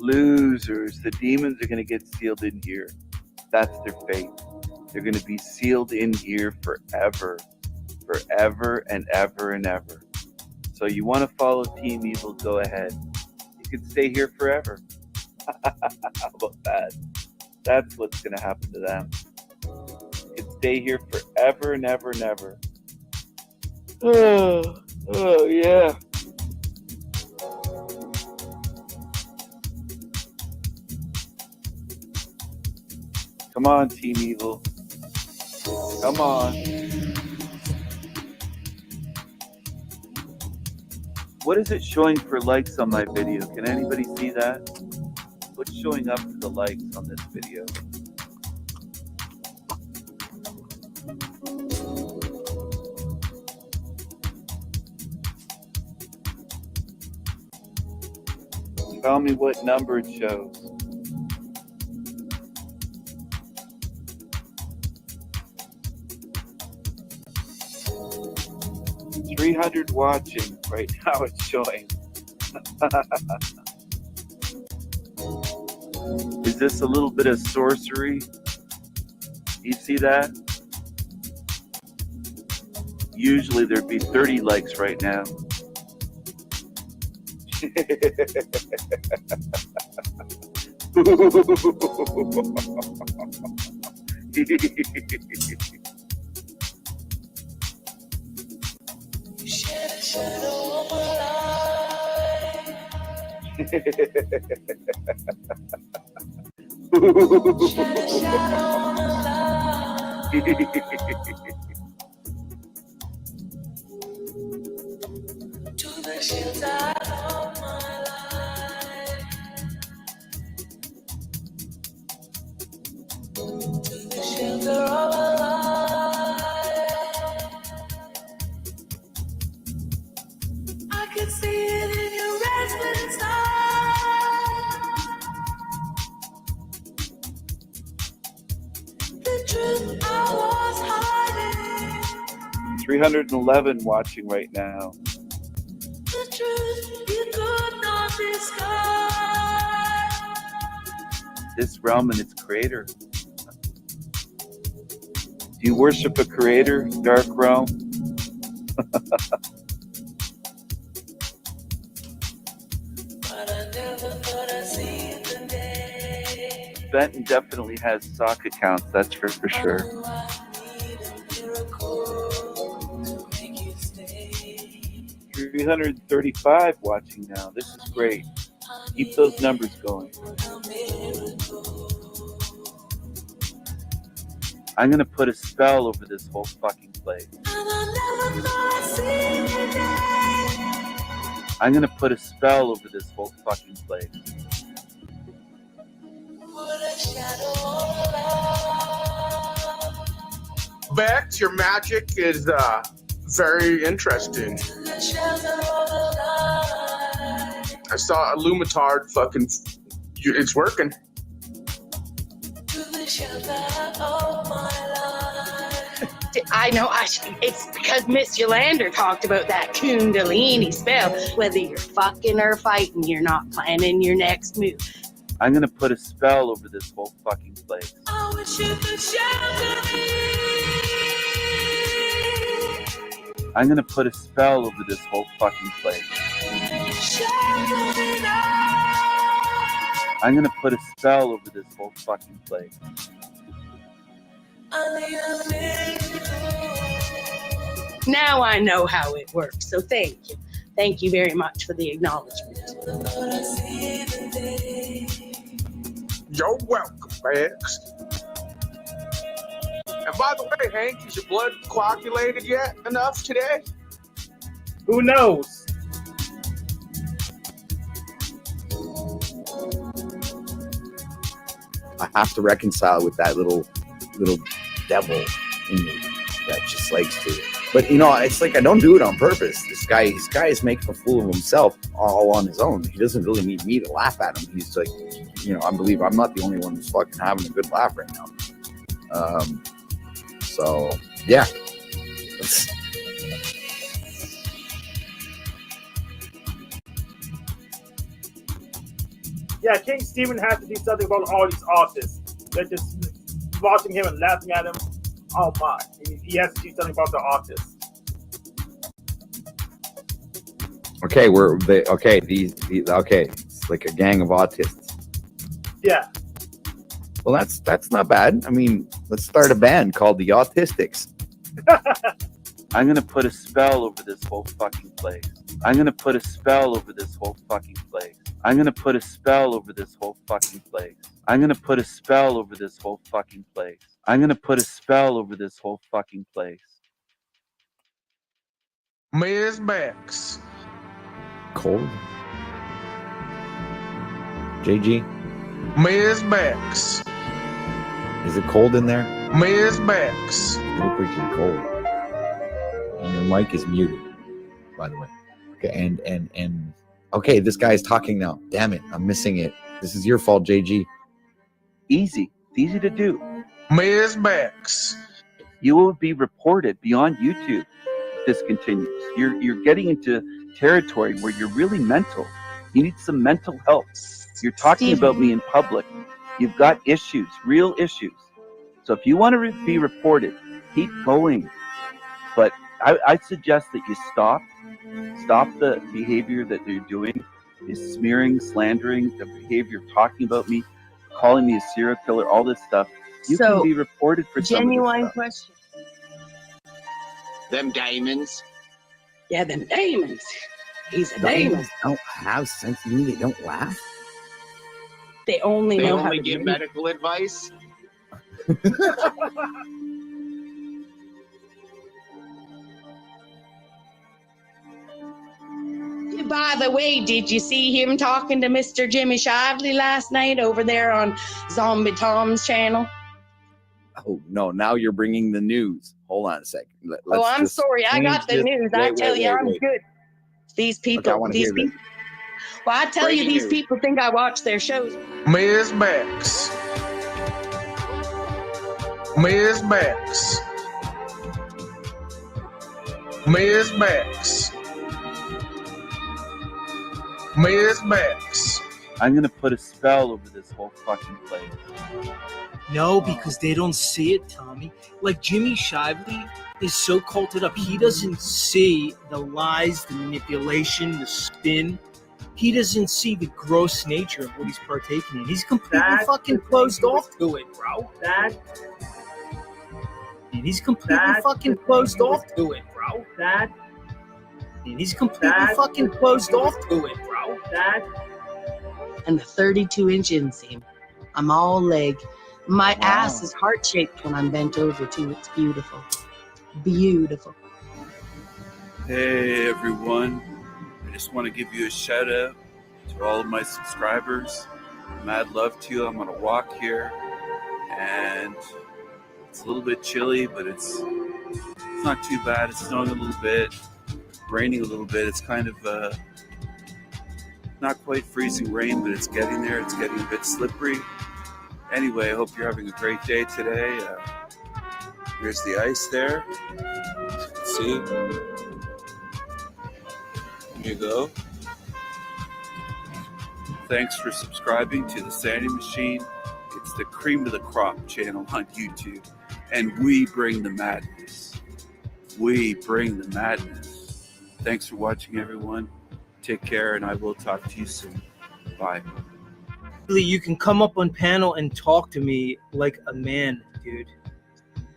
Losers. The demons are going to get sealed in here. That's their fate. They're going to be sealed in here forever. Forever and ever and ever. So you want to follow Team Evil, go ahead. You can stay here forever. How about that? That's what's going to happen to them. You can stay here forever and ever and ever. Oh yeah. Come on, Team Evil. Come on. What is it showing for likes on my video? Can anybody see that? What's showing up for the likes on this video? Tell me what number it shows. $300 watching right now. It's showing. Is this a little bit of sorcery? You see that? Usually there'd be 30 likes right now. $311 watching right now. The truth you could not disguise. This realm and its creator. Do you worship a creator, Dark Realm? Benton definitely has sock accounts, that's for sure. $335 watching now. This is great. Keep those numbers going. I'm going to put a spell over this whole fucking place. I'm going to put a spell over this whole fucking place. Bex, your magic is very interesting. I saw a Lumitard fucking... It's working. I know. It's because Miss Yolander talked about that Kundalini spell. Whether you're fucking or fighting, you're not planning your next move. I'm going to put a spell over this whole fucking place. I'm going to put a spell over this whole fucking place. I'm going to put a spell over this whole fucking place. Now I know how it works, so thank you. Thank you very much for the acknowledgement. You're welcome, Bex. And by the way, Hank, is your blood coagulated yet enough today? Who knows? I have to reconcile with that little devil in me that just likes to But it's like I don't do it on purpose. This guy is making a fool of himself all on his own. He doesn't really need me to laugh at him. He's like, I believe I'm not the only one who's fucking having a good laugh right now. So yeah. Yeah, King Stephen has to do something about all these autists. They're just watching him and laughing at him. Oh my. He has to do something about the autists. Okay, it's like a gang of autists. Yeah. Well, that's not bad. I mean, let's start a band called the Autistics. I'm gonna put a spell over this whole fucking place. I'm gonna put a spell over this whole fucking place. I'm gonna put a spell over this whole fucking place. I'm gonna put a spell over this whole fucking place. I'm gonna put a spell over this whole fucking place. Ms. Bex. Cold? JG? Ms. Bex. Is it cold in there? Ms. Bex. You look like you're cold. And your mic is muted, by the way. Okay, and okay, this guy's talking now. Damn it, I'm missing it. This is your fault, JG. Easy. It's easy to do. Ms. Bex. You will be reported beyond YouTube if this continues. You're getting into territory where you're really mental. You need some mental help. You're talking about me in public. You've got issues, real issues. So if you want to be reported, keep going. But I suggest that you stop the behavior that you're doing, is smearing, slandering, the behavior of talking about me, calling me a serial killer, all this stuff. You can be reported for some of this Genuine stuff. question. Them diamonds. Yeah, them diamonds. He's a Diamonds diamond. don't have sense. You mean they don't laugh? They only They know how only to give do medical advice. By the way, did you see him talking to Mr. Jimmy Shively last night over there on Zombie Tom's channel? Oh no! Now you're bringing the news. Hold on a second. I'm sorry. I got the news. I tell you, I'm good. These people, Okay, these people. Well, I tell you, these people think I watch their shows. Ms. Bex. Ms. Bex. Ms. Bex. Ms. Bex. I'm going to put a spell over this whole fucking place. No, because they don't see it, Tommy. Like Jimmy Shively is so culted up. He doesn't see the lies, the manipulation, the spin. He doesn't see the gross nature of what he's partaking in. He's completely fucking closed off to it, bro. And he's completely fucking closed off to it, bro. And he's completely fucking closed off to it, bro. And the 32-inch inseam. I'm all leg. My ass is heart-shaped when I'm bent over, too. It's beautiful. Beautiful. Hey, everyone. I just want to give you a shout out to all of my subscribers. Mad love to you. I'm on a walk here, and it's a little bit chilly, but it's not too bad. It's snowing a little bit, raining a little bit. It's kind of not quite freezing rain, but it's getting there. It's getting a bit slippery. Anyway, I hope you're having a great day today. Here's the ice there. See? Here you go. Thanks for subscribing to the Sandy Machine. It's the cream of the crop channel on YouTube. And we bring the madness. We bring the madness. Thanks for watching, everyone. Take care, and I will talk to you soon. Bye. You can come up on panel and talk to me like a man, dude.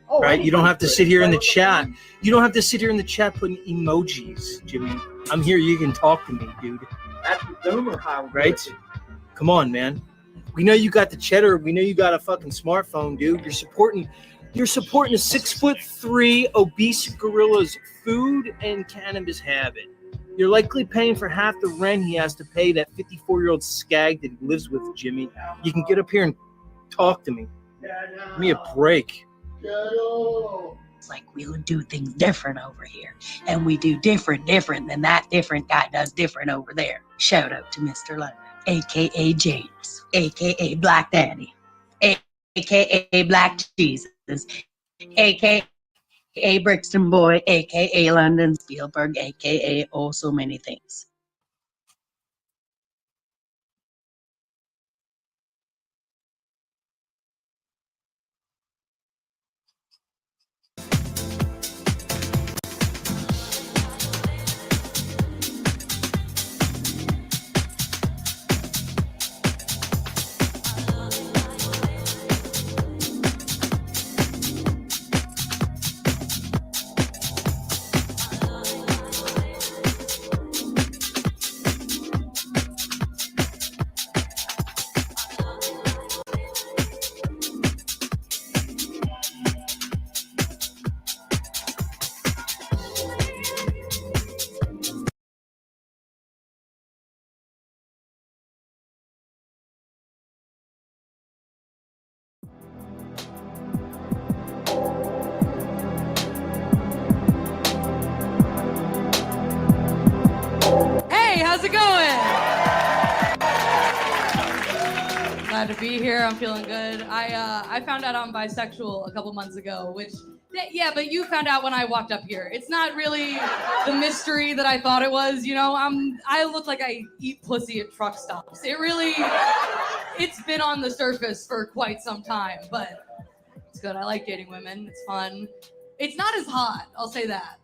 Right? You don't have to sit here in the chat. You don't have to sit here in the chat putting emojis, Jimmy. I'm here. You can talk to me, dude. That's the Zoomer how. Right? Come on, man. We know you got the cheddar. We know you got a fucking smartphone, dude. You're supporting a 6'3" obese gorilla's food and cannabis habit. You're likely paying for half the rent he has to pay that 54-year-old skag that he lives with, Jimmy. You can get up here and talk to me. Give me a break. It's like we'll do things different over here. And we do different than that different guy does different over there. Shout out to Mr. London, a.k.a. James, a.k.a. Black Daddy, a.k.a. Black Jesus, a.k.a. Brixton Boy, a.k.a. London Spielberg, a.k.a. oh so many things. Hey, how's it going? Glad to be here. I'm feeling good. I found out I'm bisexual a couple months ago, which, yeah, but you found out when I walked up here. It's not really the mystery that I thought it was. You know, I look like I eat pussy at truck stops. It's been on the surface for quite some time, but it's good. I like dating women. It's fun. It's not as hot, I'll say that.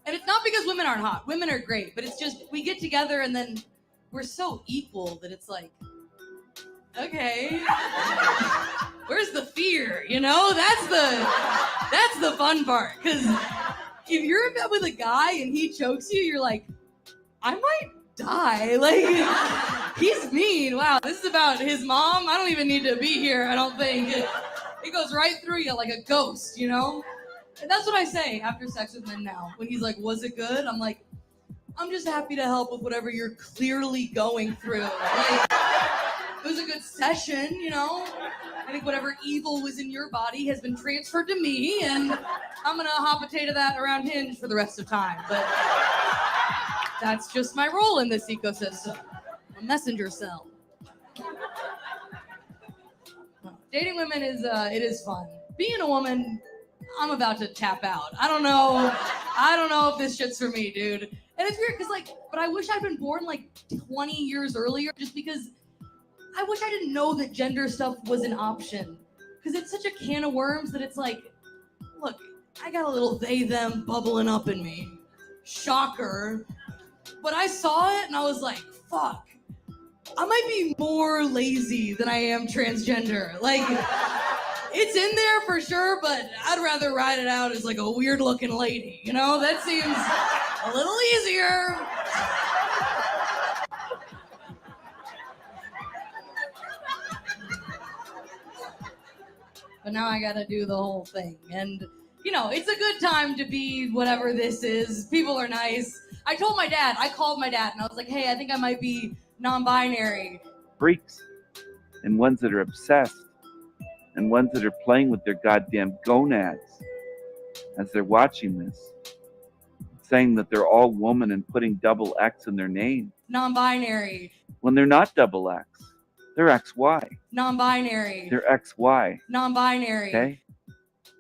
And it's not because women aren't hot. Women are great, but it's just we get together and then we're so equal that it's like, okay, where's the fear? You know, that's the fun part. Because if you're in bed with a guy and he chokes you, you're like, I might die. Like, he's mean. Wow, this is about his mom. I don't even need to be here, I don't think. It goes right through you like a ghost, you know? And that's what I say after sex with men now. When he's like, was it good? I'm like, I'm just happy to help with whatever you're clearly going through. Like, it was a good session, you know? I think whatever evil was in your body has been transferred to me, and I'm gonna hot potato that around Hinge for the rest of time. But that's just my role in this ecosystem. A messenger cell. Dating women it is fun. Being a woman, I'm about to tap out. I don't know if this shit's for me, dude. And it's weird because but I wish I'd been born 20 years earlier, just because I wish I didn't know that gender stuff was an option. Because it's such a can of worms that it's like, look, I got a little they, them bubbling up in me. Shocker. But I saw it and I was like, fuck. I might be more lazy than I am transgender. It's in there for sure, but I'd rather ride it out as a weird looking lady, you know? That seems a little easier. But now I gotta do the whole thing. And, it's a good time to be whatever this is. People are nice. I called my dad and I was like, hey, I think I might be non-binary. Freaks and ones that are obsessed and ones that are playing with their goddamn gonads as they're watching this, saying that they're all woman and putting double X in their name. Non-binary. When they're not double X, they're XY. Non-binary. They're XY. Non-binary. Okay?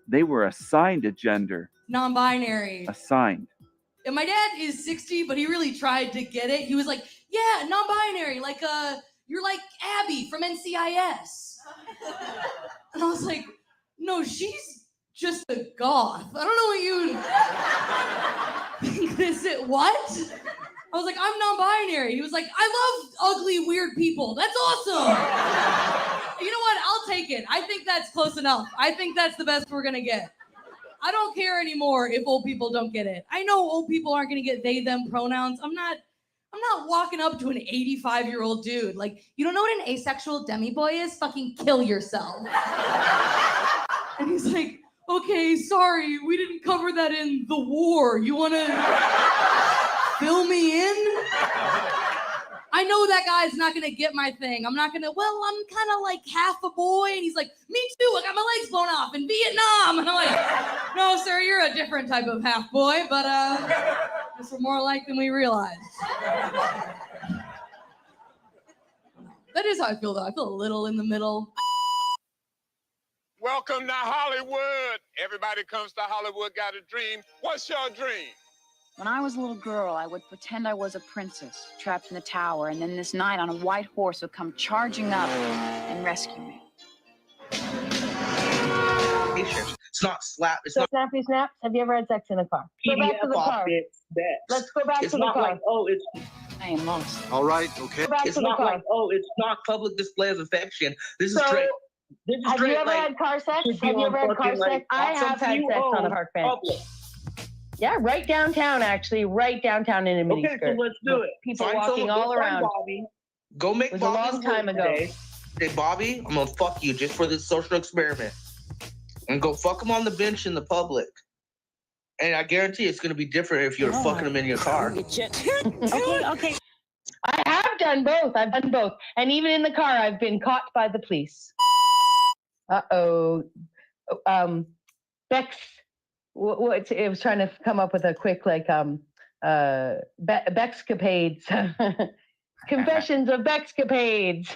They were assigned a gender. Non-binary. Assigned. And my dad is 60, but he really tried to get it. He was like, yeah, non-binary, you're like Abby from NCIS. And I was like, no, she's just a goth. I don't know what you think this is. What? I was like, I'm non-binary. He was like, I love ugly, weird people. That's awesome. You know what? I'll take it. I think that's close enough. I think that's the best we're gonna get. I don't care anymore if old people don't get it. I know old people aren't gonna get they, them pronouns. I'm not walking up to an 85-year-old dude. You don't know what an asexual demi-boy is? Fucking kill yourself. And he's like, okay, sorry, we didn't cover that in the war. You wanna fill me in? I know that guy's not gonna get my thing. I'm kind of half a boy. And he's like, me too, I got my legs blown off in Vietnam. And I'm like, No, sir, you're a different type of half boy, but guess we're more alike than we realized. That is how I feel, though. I feel a little in the middle. Welcome to Hollywood. Everybody comes to Hollywood, got a dream. What's your dream? When I was a little girl, I would pretend I was a princess trapped in the tower, and then this knight on a white horse would come charging up and rescue me. It's not slap. It's So not snappy snaps. Have you ever had sex in a car? Go back to the car. Let's go back It's to the not car. like, oh, it's I am lost. all right, okay. Go back It's to the not car. like, oh, it's not public display of affection. This is So, straight. This is have straight. you ever like, had car sex? should be Have you on ever had car fucking, sex? like, I have had something sex you on a own park bench. public. Yeah, right downtown, actually. Right downtown in a mini Okay, so skirt. let's do it. People Find walking someone- all go find around. Bobby. Go make It was a Bobby's long time ago. today. Say, Bobby, I'm gonna fuck you just for this social experiment. And go fuck him on the bench in the public. And I guarantee it's gonna be different if you're fucking him in your car. Okay. I have done both. I've done both. And even in the car, I've been caught by the police. Uh-oh. Bex, it was trying to come up with a quick, like, Bexcapades. Confessions of Bexcapades.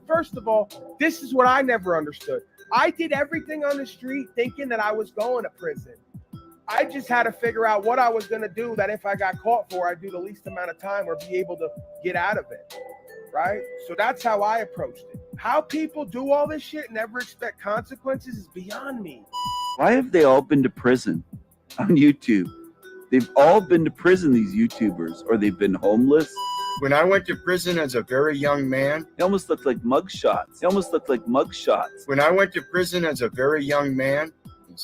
First of all, this is what I never understood. I did everything on the street thinking that I was going to prison. I just had to figure out what I was going to do that if I got caught for, I'd do the least amount of time or be able to get out of it, right? So that's how I approached it. How people do all this shit and never expect consequences is beyond me. Why have they all been to prison on YouTube? They've all been to prison, these YouTubers, or they've been homeless. When I went to prison as a very young man, They almost look like mugshots. They almost look like mugshots. when I went to prison as a very young man,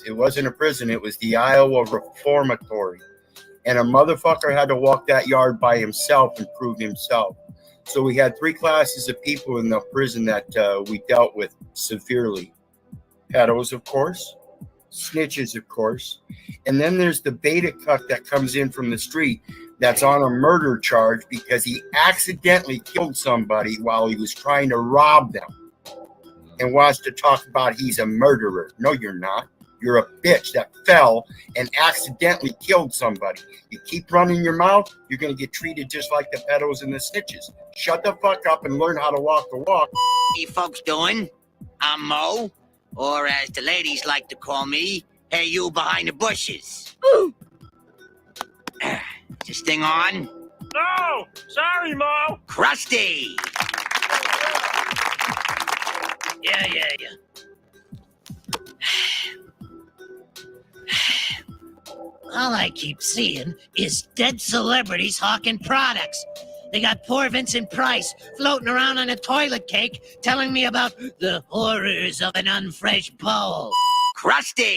it wasn't a prison, it was the Iowa Reformatory. And a motherfucker had to walk that yard by himself and prove himself. So we had 3 classes of people in the prison that we dealt with severely. Pedos, of course. Snitches, of course. And then there's the beta cuck that comes in from the street that's on a murder charge because he accidentally killed somebody while he was trying to rob them and wants to talk about he's a murderer. No, you're not. You're a bitch that fell and accidentally killed somebody. You keep running your mouth, you're going to get treated just like the pedos and the snitches. Shut the fuck up and learn how to walk the walk. How you folks doing? I'm Mo, or as the ladies like to call me, hey, you behind the bushes. Is this thing on? No! Sorry, Mo! Krusty! Yeah. All I keep seeing is dead celebrities hawking products. They got poor Vincent Price floating around on a toilet cake telling me about the horrors of an unfresh bowl. Krusty!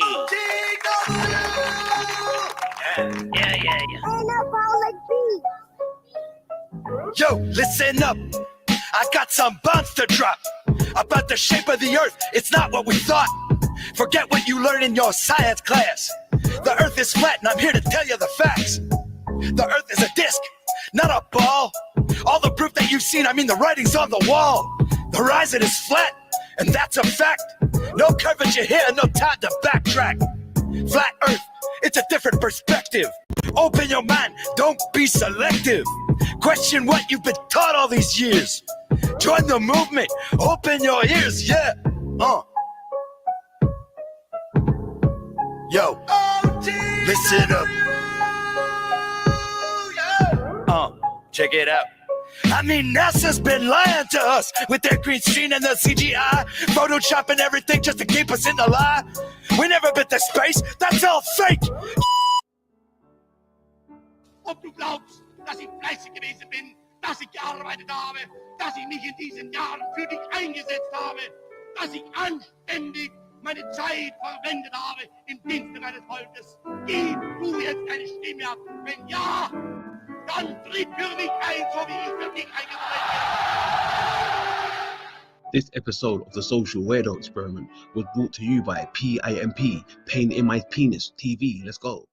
Yeah. Yo, listen up. I got some bombs to drop about the shape of the earth. It's not what we thought. Forget what you learned in your science class. The earth is flat, and I'm here to tell you the facts. The earth is a disc, not a ball. All the proof that you've seen, I mean the writing's on the wall. The horizon is flat, and that's a fact. No curvature here, no time to backtrack. Flat earth, it's a different perspective. Open your mind, don't be selective. Question what you've been taught all these years. Join the movement, open your ears, yeah. Yo, listen up. Check it out. I mean, NASA's been lying to us with their green screen and the CGI, photoshopping everything just to keep us in the lie. We never been to space, that's all fake. Ob du glaubst, dass ich fleißig gewesen bin, dass ich gearbeitet habe, dass ich mich in diesen Jahren für dich eingesetzt habe, dass ich anständig meine Zeit verwendet habe im Dienste meines Volkes. Gib du jetzt deine Stimme ab. Wenn ja, dann tritt für mich ein, so wie ich für dich eingetreten bin. This episode of the Social Weirdo Experiment was brought to you by PIMP, Pain in My Penis TV. Let's go.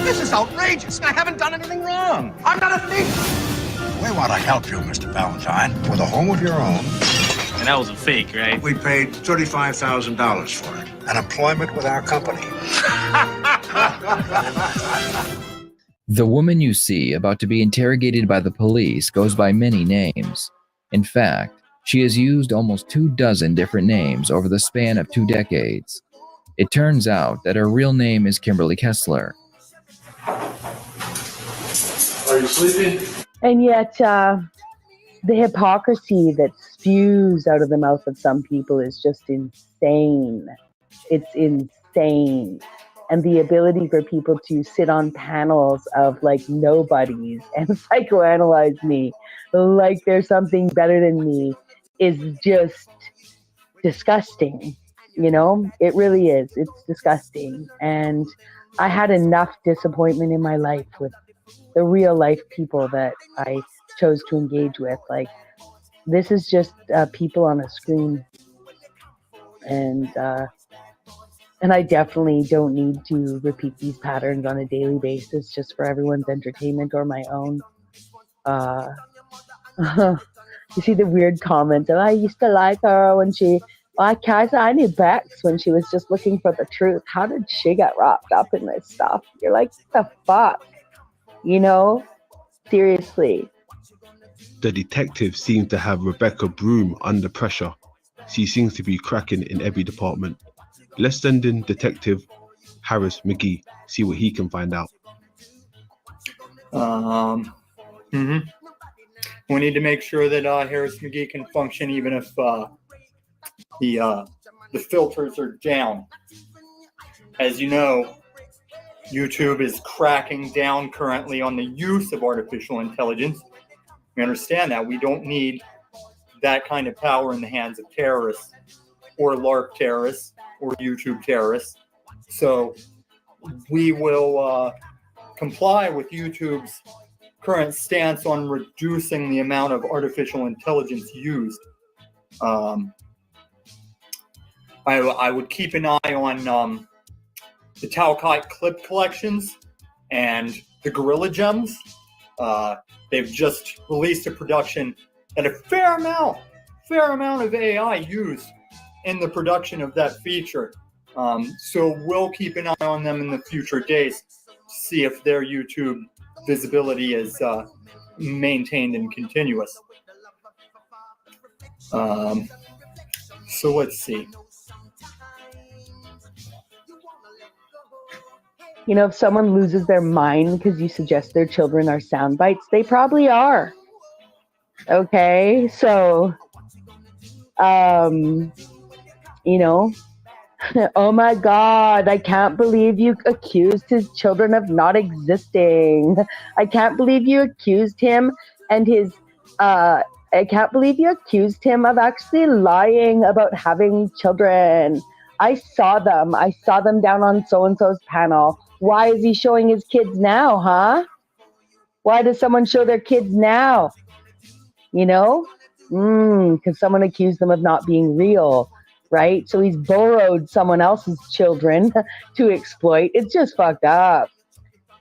This is outrageous. I haven't done anything wrong. I'm not a thief. We want to help you, Mr. Valentine, with a home of your own. And that was a fake, right? We paid $35,000 for it. And employment with our company. The woman you see about to be interrogated by the police goes by many names. In fact, she has used almost 24 different names over the span of 2 decades. It turns out that her real name is Kimberly Kessler. Are you sleeping? And yet, the hypocrisy that spews out of the mouth of some people is just insane. It's insane. And the ability for people to sit on panels of like nobodies and psychoanalyze me like there's something better than me is just disgusting. You know, it really is. It's disgusting. And I had enough disappointment in my life with the real life people that I chose to engage with. Like, this is just people on a screen. And I definitely don't need to repeat these patterns on a daily basis just for everyone's entertainment or my own. You see the weird comment of, I used to like her when she, I knew Bex when she was just looking for the truth. How did she get wrapped up in this stuff? You're like, what the fuck? You know? Seriously. The detective seems to have Rebecca Broom under pressure. She seems to be cracking in every department. Let's send in Detective Harris McGee, see what he can find out. We need to make sure that Harris McGee can function even if the filters are down. As you know, YouTube is cracking down currently on the use of artificial intelligence. We understand that. We don't need that kind of power in the hands of terrorists or LARP terrorists or YouTube terrorists. So we will comply with YouTube's current stance on reducing the amount of artificial intelligence used. I would keep an eye on the Talcott clip collections and the Gorilla Gems. They've just released a production and a fair amount of AI used in the production of that feature. So we'll keep an eye on them in the future days to see if their YouTube visibility is maintained and continuous. So let's see. You know, if someone loses their mind because you suggest their children are sound bites, they probably are. Okay, so, you know, oh my God, I can't believe you accused his children of not existing. I can't believe you accused him and his, I can't believe you accused him of actually lying about having children. I saw them down on so-and-so's panel. Why is he showing his kids now, huh? Why does someone show their kids now? You know? Because someone accused them of not being real, right? So he's borrowed someone else's children to exploit. It's just fucked up,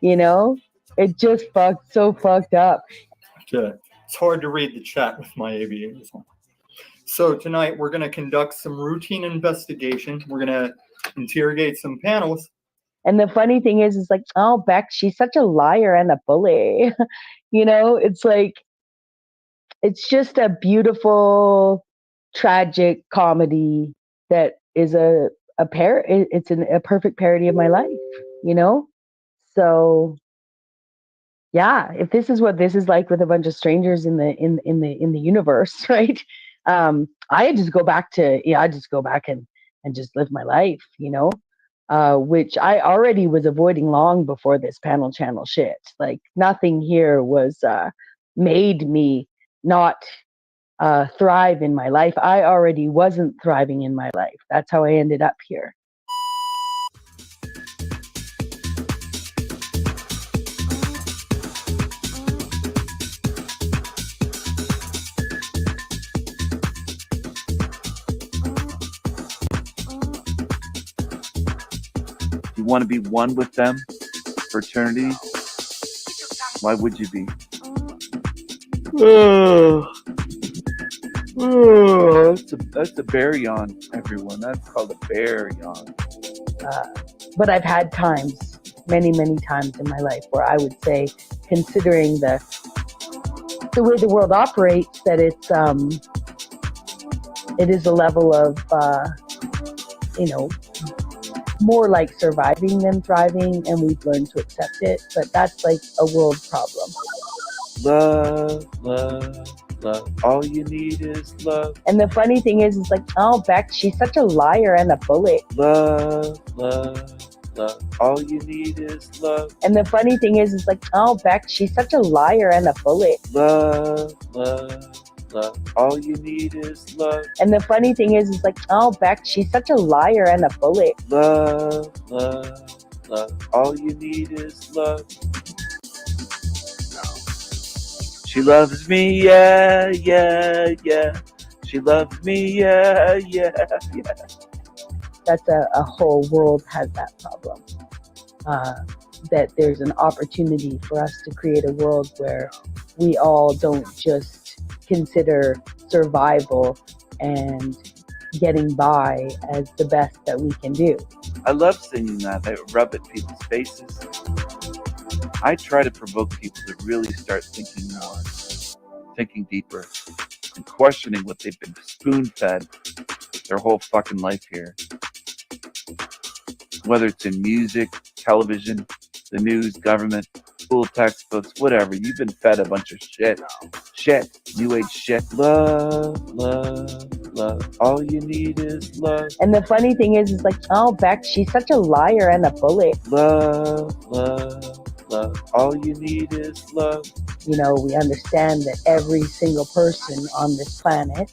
you know? It just so fucked up. Okay. It's hard to read the chat with my aviators on. So tonight we're going to conduct some routine investigation. We're going to interrogate some panels. And the funny thing is like, oh, Beck, she's such a liar and a bully. You know, it's like, it's just a beautiful, tragic comedy that is a perfect parody of my life, you know? So yeah, if this is what this is like with a bunch of strangers in the universe, right? I just go back and just live my life, you know? Which I already was avoiding long before this panel channel shit. Like nothing here was made me not thrive in my life. I already wasn't thriving in my life. That's how I ended up here. You want to be one with them for eternity? Why would you be? That's a bear yawn, everyone. That's called a bear yawn. But I've had times, many times in my life, where I would say, considering the way the world operates, that it is a level of you know, more like surviving than thriving, and we've learned to accept it. But that's like a world problem. Love, love, love. All you need is love. And the funny thing is like, oh, Beck, she's such a liar and a bully. Love, love, love. All you need is love. And the funny thing is like, oh, Beck, she's such a liar and a bully. Love, love, love. All you need is love. And the funny thing is like, oh, Beck, she's such a liar and a bully. Love, love, love. All you need is love. She loves me, yeah, yeah, yeah. She loves me, yeah, yeah, yeah. That's a whole world has that problem. That there's an opportunity for us to create a world where we all don't just consider survival and getting by as the best that we can do. I love singing that. I rub at people's faces. I try to provoke people to really start thinking more, thinking deeper, and questioning what they've been spoon-fed their whole fucking life here. Whether it's in music, television, the news, government, school textbooks, whatever. You've been fed a bunch of shit. Shit. New age shit. Love, love, love. All you need is love. And the funny thing is like, oh, Beck, she's such a liar and a bully. Love, love, love. All you need is love. You know, we understand that every single person on this planet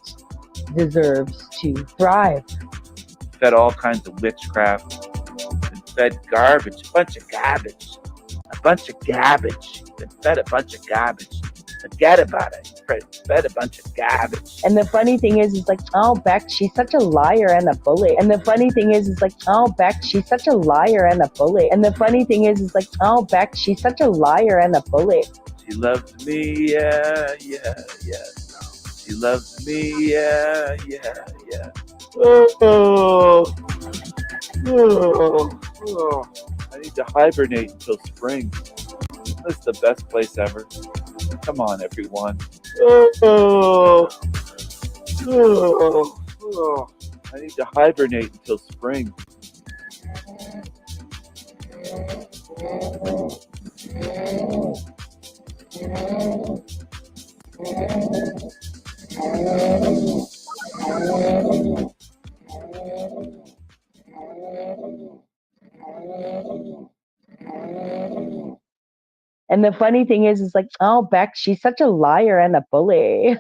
deserves to thrive. Fed all kinds of witchcraft. Been fed garbage. A bunch of garbage. A bunch of garbage. Been fed a bunch of garbage. Forget about it. Fed a bunch of garbage. And the funny thing is like, oh, Beck, she's such a liar and a bully. And the funny thing is like, oh, Beck, she's such a liar and a bully. And the funny thing is like, oh, Beck, she's such a liar and a bully. She loves me, yeah, yeah, yeah. She loves me, yeah, yeah, yeah. Oh, I need to hibernate until spring. This is the best place ever. Come on, everyone. I need to hibernate until spring. And the funny thing is like, oh, Beck, she's such a liar and a bully.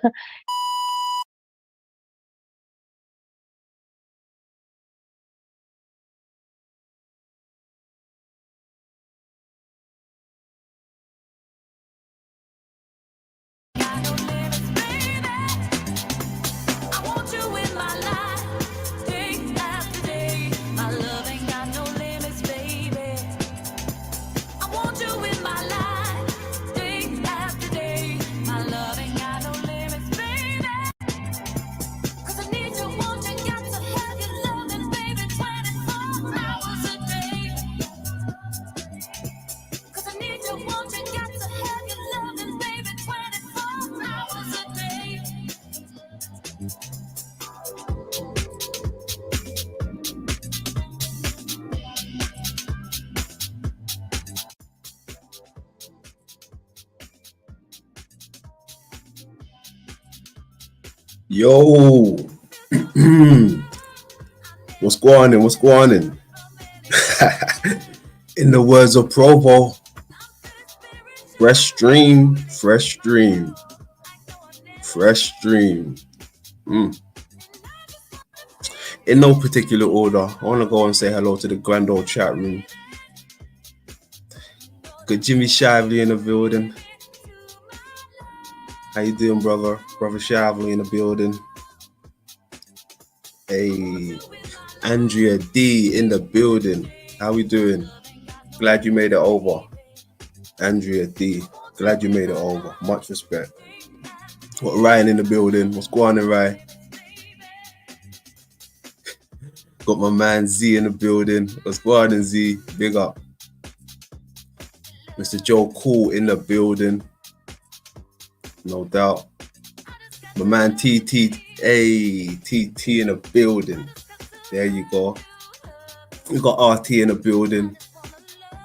Yo, what's going on? What's going on? In the words of Provo, fresh stream, fresh stream, fresh stream. In no particular order, I want to go and say hello to the grand old chat room. Got Jimmy Shively in the building. How you doing, brother? Brother Shively in the building. Hey, Andrea D in the building. How we doing? Glad you made it over. Andrea D, glad you made it over. Much respect. Got Ryan in the building. What's going on, Ryan? Got my man Z in the building. What's going on, Z? Big up. Mr. Joe Cool in the building. No doubt. My man TT, hey, TT in the building. There you go. We got RT in the building.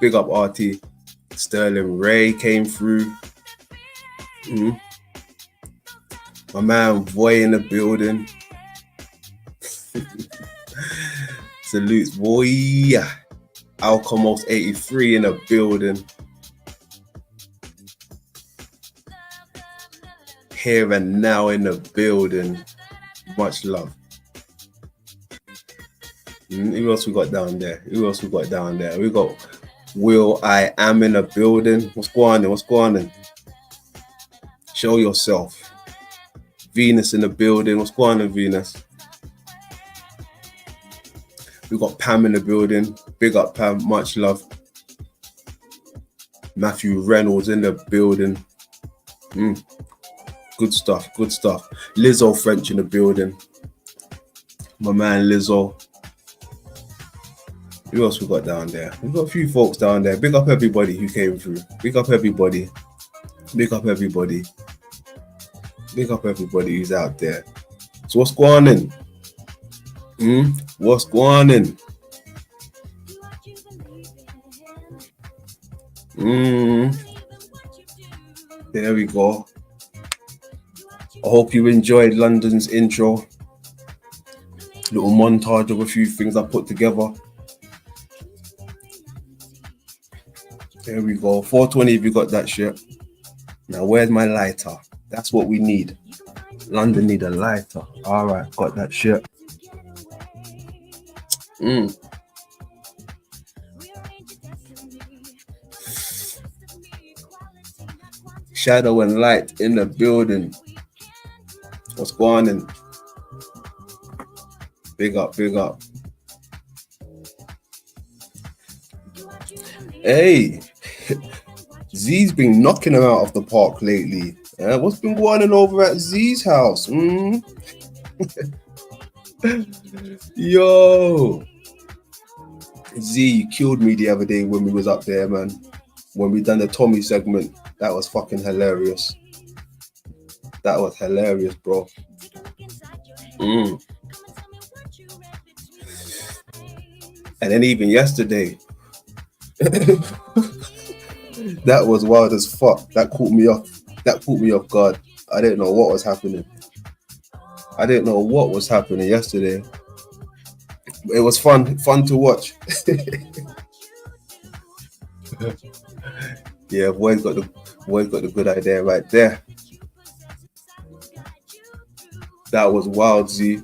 Big up RT. Sterling Ray came through. My man Voy in the building. Salutes, boy. Alchemist 83 in the building. Here and now in the building. Much love. Who else we got down there? We got Will I Am in the building. What's going on? What's going on? Show yourself. Venus in the building. What's going on, Venus? We got Pam in the building. Big up, Pam. Much love. Matthew Reynolds in the building. Good stuff. Lizzo French in the building. My man Lizzo. Who else we got down there? We've got a few folks down there. Big up everybody who came through. Big up everybody who's out there. So what's going on? What's going on? There we go. I hope you enjoyed London's intro. Little montage of a few things I put together. There we go. 420 if you got that shit. Now where's my lighter? That's what we need. London need a lighter. All right, got that shit. Shadow and light in the building. What's going on? Big up, big up. Hey, Z's been knocking him out of the park lately. What's been going on over at Z's house? Yo, Z, you killed me the other day when we was up there, man. When we done the Tommy segment, that was fucking hilarious. That was hilarious, bro. And then even yesterday, that was wild as fuck. That caught me off. That caught me off guard. I didn't know what was happening. I didn't know what was happening yesterday. It was fun to watch. Yeah, boy's got the good idea right there. That was wild, Z.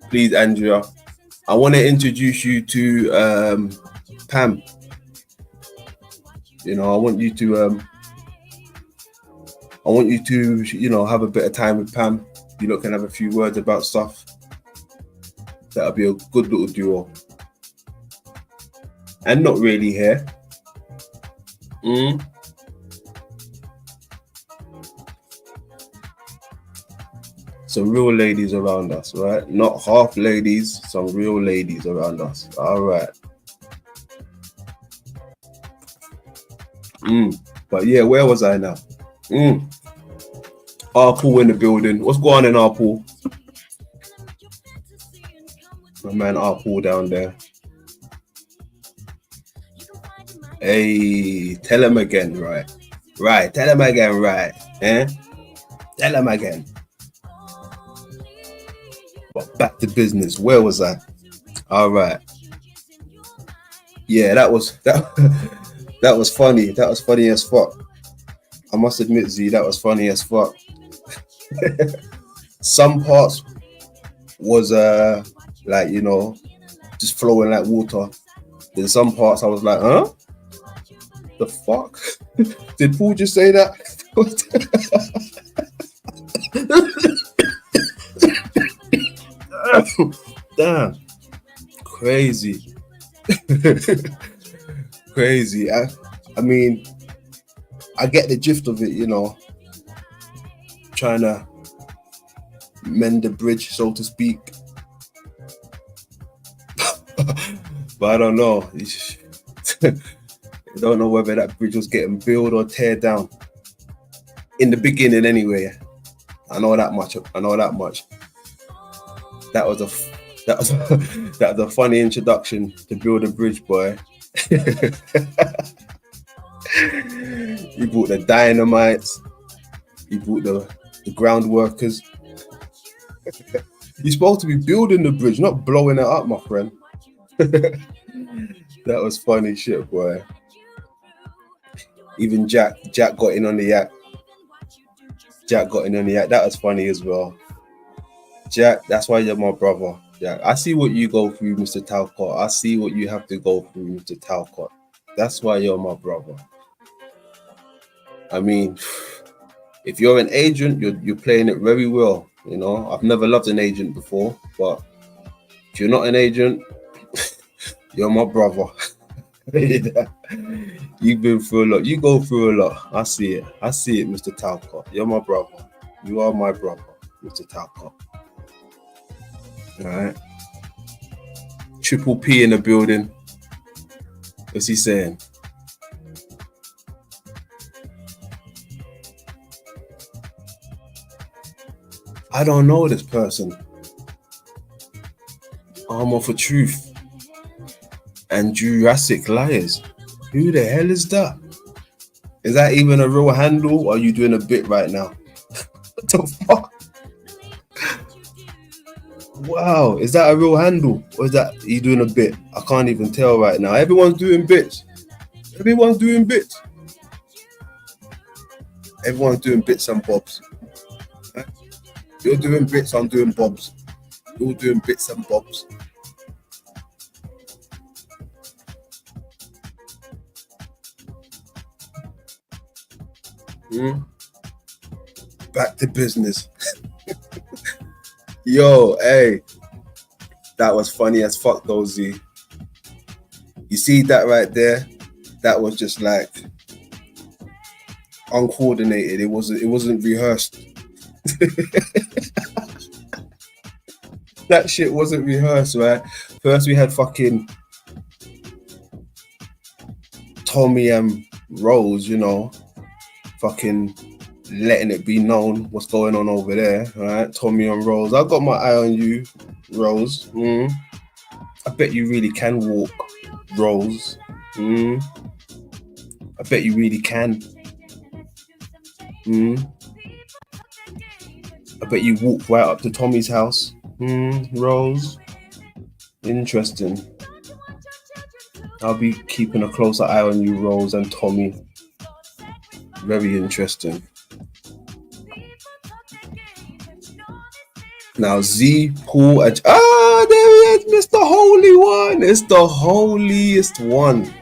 Please, Andrea, I want to introduce you to Pam. You know, I want you to have a bit of time with Pam. You lot can have a few words about stuff. That'll be a good little duo. And not really here. Some real ladies around us, right? Not half ladies, some real ladies around us. All right. But yeah, where was I now? Arpool in the building. What's going on in Arpool? My man Arpool down there. Hey, tell him again, right? Right, tell him again, right? Tell him again. But back to business. Where was I? All right. Yeah, that was funny. That was funny as fuck. I must admit, Z, that was funny as fuck. Some parts was like, you know, just flowing like water. Then some parts I was like, huh? The fuck? Did Paul just say that? Damn. Crazy. Crazy. I mean, I get the gist of it, you know. Trying to mend the bridge, so to speak. But I don't know. I don't know whether that bridge was getting built or teared down. In the beginning, anyway. I know that much. That was a funny introduction to build a bridge, boy. He brought the dynamites. He brought the ground workers. You're supposed to be building the bridge, not blowing it up, my friend. That was funny shit, boy. Even Jack got in on the yak. That was funny as well. Jack, that's why you're my brother. Jack, I see what you go through, Mr. Talcott. I see what you have to go through, Mr. Talcott. That's why you're my brother. I mean, if you're an agent, you're playing it very well. You know, I've never loved an agent before, but if you're not an agent, you're my brother. You've been through a lot. You go through a lot. I see it, Mr. Talcott. You're my brother. You are my brother, Mr. Talcott. All right. Triple P in the building. What's he saying? I don't know this person. Armor for Truth and Jurassic Liars. Who the hell is that? Is that even a real handle, or are you doing a bit right now? What the fuck? Wow, is that a real handle, or is that you doing a bit? I can't even tell right now. Everyone's doing bits. Everyone's doing bits. Everyone's doing bits and bobs. You're doing bits, I'm doing bobs. You're doing bits and bobs. Back to business. Yo, hey. That was funny as fuck though, Z. You see that right there? That was just like uncoordinated. It wasn't rehearsed. That shit wasn't rehearsed, right? First we had fucking Tommy and Rose, you know, fucking letting it be known what's going on over there, right? Tommy and Rose. I got my eye on you, Rose. I bet you really can walk, Rose. I bet you really can. I bet you walk right up to Tommy's house. Rose. Interesting. I'll be keeping a closer eye on you, Rose and Tommy. Very interesting. Now Z, Paul, and there he is, Mr. Holy One. It's the holiest one.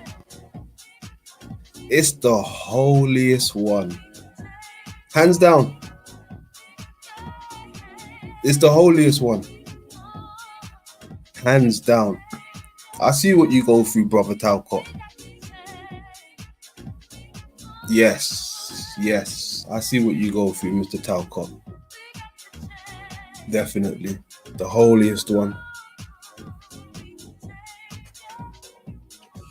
It's the holiest one. Hands down. It's the holiest one. Hands down. I see what you go through, brother Talcott. Yes. I see what you go through, Mr. Talcott. Definitely. The holiest one.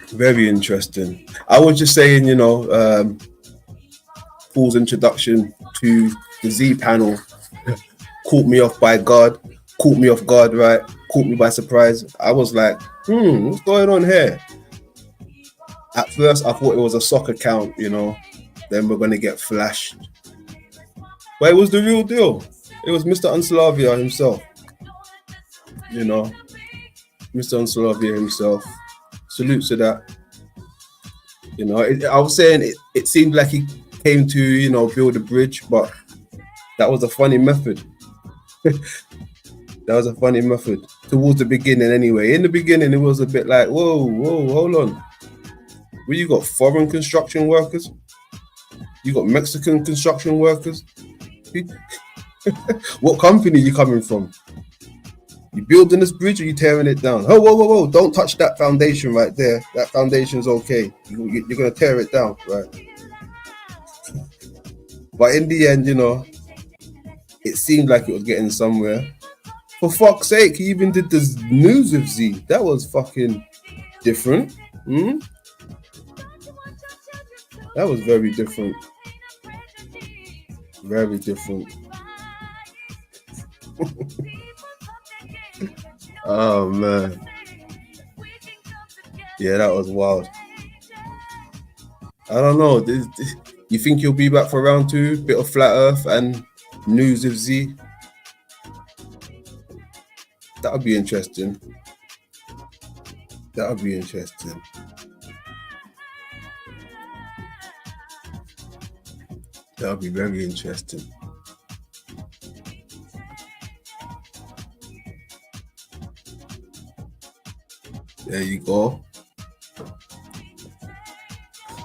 Very interesting. I was just saying, you know, Paul's introduction to the Z panel caught me off guard, right? Caught me by surprise. I was like, what's going on here? At first, I thought it was a soccer count, you know, then we're going to get flashed. But it was the real deal. It was Mr. Unslavia himself. You know, Mr. Unslavia himself. Salute to that. You know, I was saying it seemed like he came to, you know, build a bridge, but that was a funny method. That was a funny method. Towards the beginning anyway. In the beginning, it was a bit like, whoa, hold on. Well, you got foreign construction workers? You got Mexican construction workers? What company are you coming from? You building this bridge or you tearing it down? Oh, whoa. Don't touch that foundation right there. That foundation's okay. You're going to tear it down, right? But in the end, you know, it seemed like it was getting somewhere. For fuck's sake, he even did the news with Z. That was fucking different. That was very different. Very different. Oh, man. Yeah, that was wild. I don't know. You think you'll be back for round 2? Bit of Flat Earth and news with Z? That would be interesting. That would be interesting. That would be very interesting. There you go.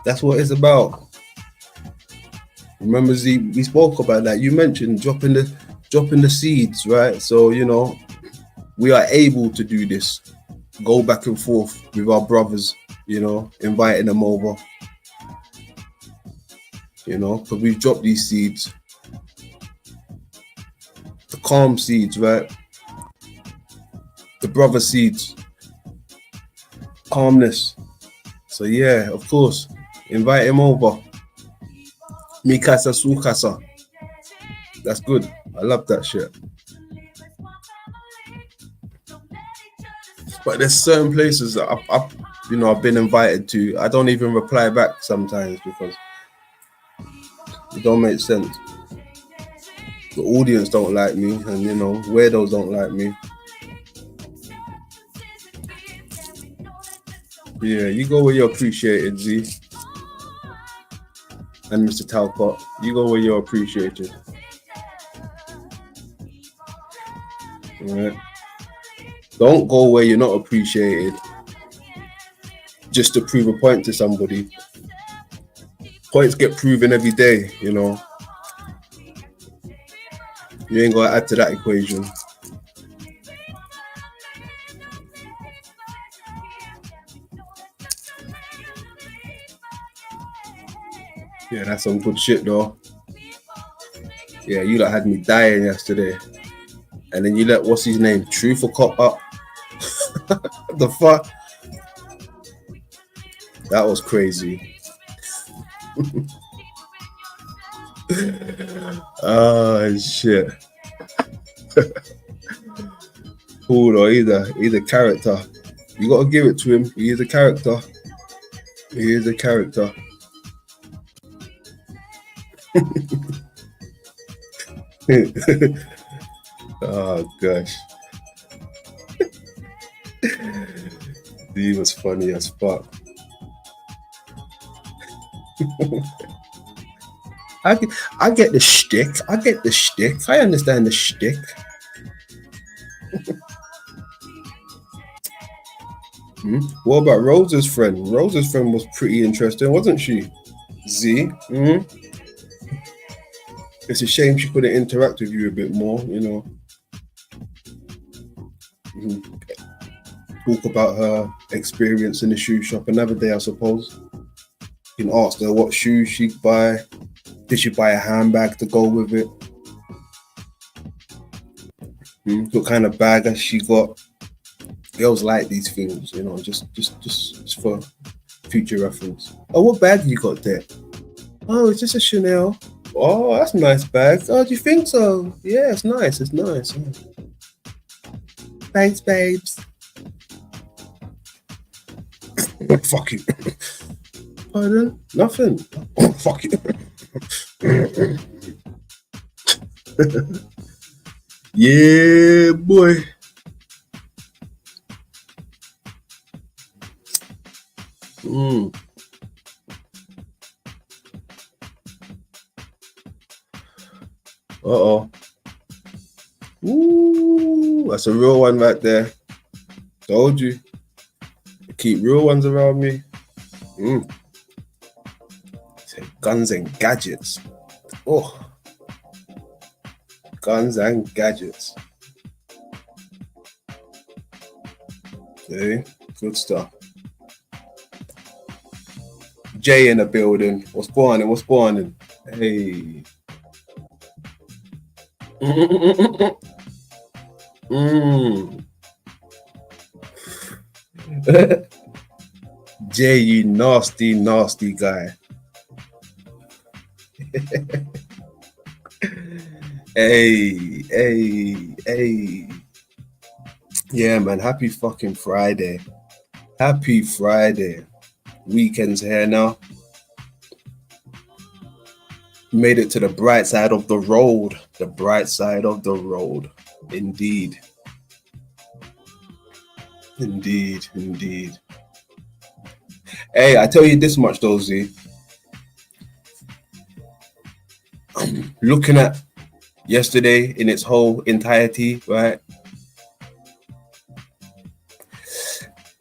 That's what it's about. Remember, Z, we spoke about that. You mentioned dropping the seeds, right? So, you know, we are able to do this. Go back and forth with our brothers, you know, inviting them over. You know, because we've dropped these seeds. The calm seeds, right? The brother seeds. Calmness. So yeah, of course, invite him over. Mi casa, su casa. That's good. I love that shit. But there's certain places that I've been invited to. I don't even reply back sometimes because it don't make sense. The audience don't like me, and weirdos don't like me. Yeah, you go where you're appreciated, Z. And Mr. Talcott, you go where you're appreciated. Alright. Don't go where you're not appreciated just to prove a point to somebody. Points get proven every day, You ain't gotta add to that equation. Yeah, that's some good shit though. Yeah, you had me dying yesterday. And then you let, what's his name? Truth or cop up. The fuck? That was crazy. Oh shit. Cool though, he's a character. You gotta give it to him. He is a character. He is a character. Oh gosh. He was funny as fuck. I get the shtick. I understand the shtick. What about Rose's friend? Rose's friend was pretty interesting, wasn't she? Z. It's a shame she couldn't interact with you a bit more, Talk about her experience in the shoe shop another day, I suppose. You can ask her what shoes she'd buy. Did she buy a handbag to go with it? What kind of bag has she got? Girls like these things, just for future reference. Oh, what bag you got there? Oh, it's just a Chanel. Oh, that's a nice bag. Oh, do you think so? Yeah, it's nice. Thanks, babes. Fuck you. Pardon? Nothing. Oh, fuck you. Yeah, boy. Uh-oh. Ooh, that's a real one right there. Told you. Keep real ones around me. Guns and gadgets. Oh. Guns and gadgets. Okay, good stuff. Jay in the building. What's going on? Hey. Jay, you nasty guy. Hey. Yeah, man. Happy fucking Friday. Happy Friday. Weekend's here now. Made it to the bright side of the road. The bright side of the road. Indeed. Hey, I tell you this much though, Z. Looking at yesterday in its whole entirety, right?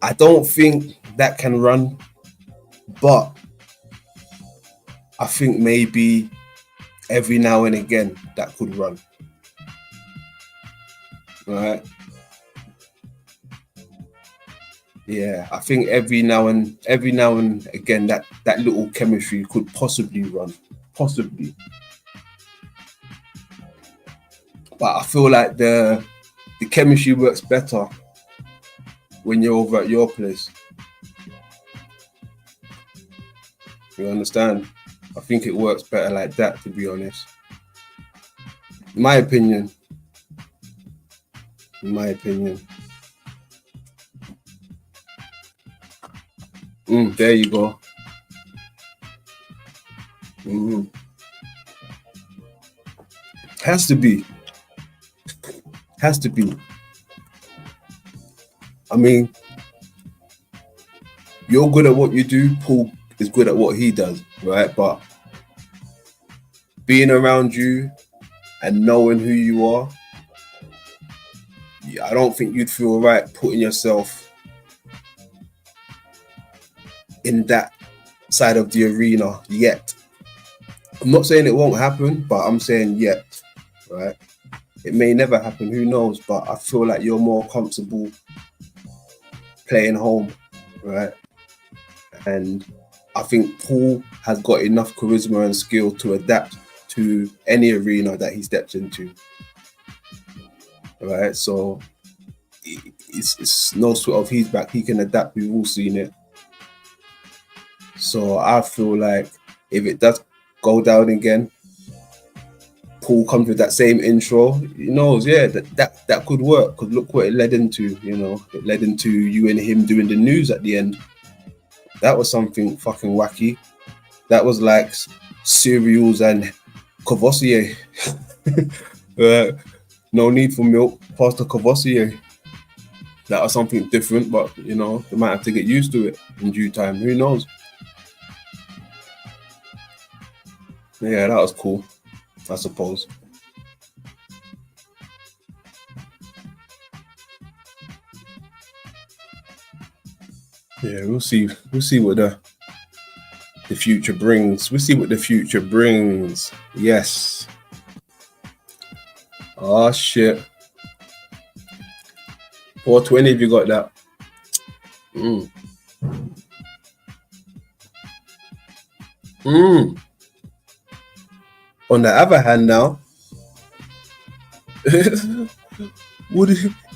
I don't think that can run, but I think maybe every now and again that could run. Right? Yeah, I think every now and again that little chemistry could possibly run. Possibly. But I feel like the chemistry works better when you're over at your place. You understand? I think it works better like that, to be honest. In my opinion. There you go. Has to be. Has to be. I mean, you're good at what you do. Paul is good at what he does, right? But being around you and knowing who you are, I don't think you'd feel right putting yourself in that side of the arena yet. I'm not saying it won't happen, but I'm saying yet, right? It may never happen, who knows? But I feel like you're more comfortable playing home, right? And I think Paul has got enough charisma and skill to adapt to any arena that he steps into, right? So it's no sweat off his back. He can adapt. We've all seen it. So I feel like if it does go down again, Paul comes with that same intro, he knows, yeah, that could work. Because look what it led into, you know. It led into you and him doing the news at the end. That was something fucking wacky. That was like cereals and Cavossier. No need for milk, Pastor Cavossier. That was something different, but you know, they might have to get used to it in due time. Who knows? Yeah, that was cool, I suppose. Yeah, we'll see. We'll see what the future brings. We'll see what the future brings. Yes. Oh shit. 420 if you got that. On the other hand now, it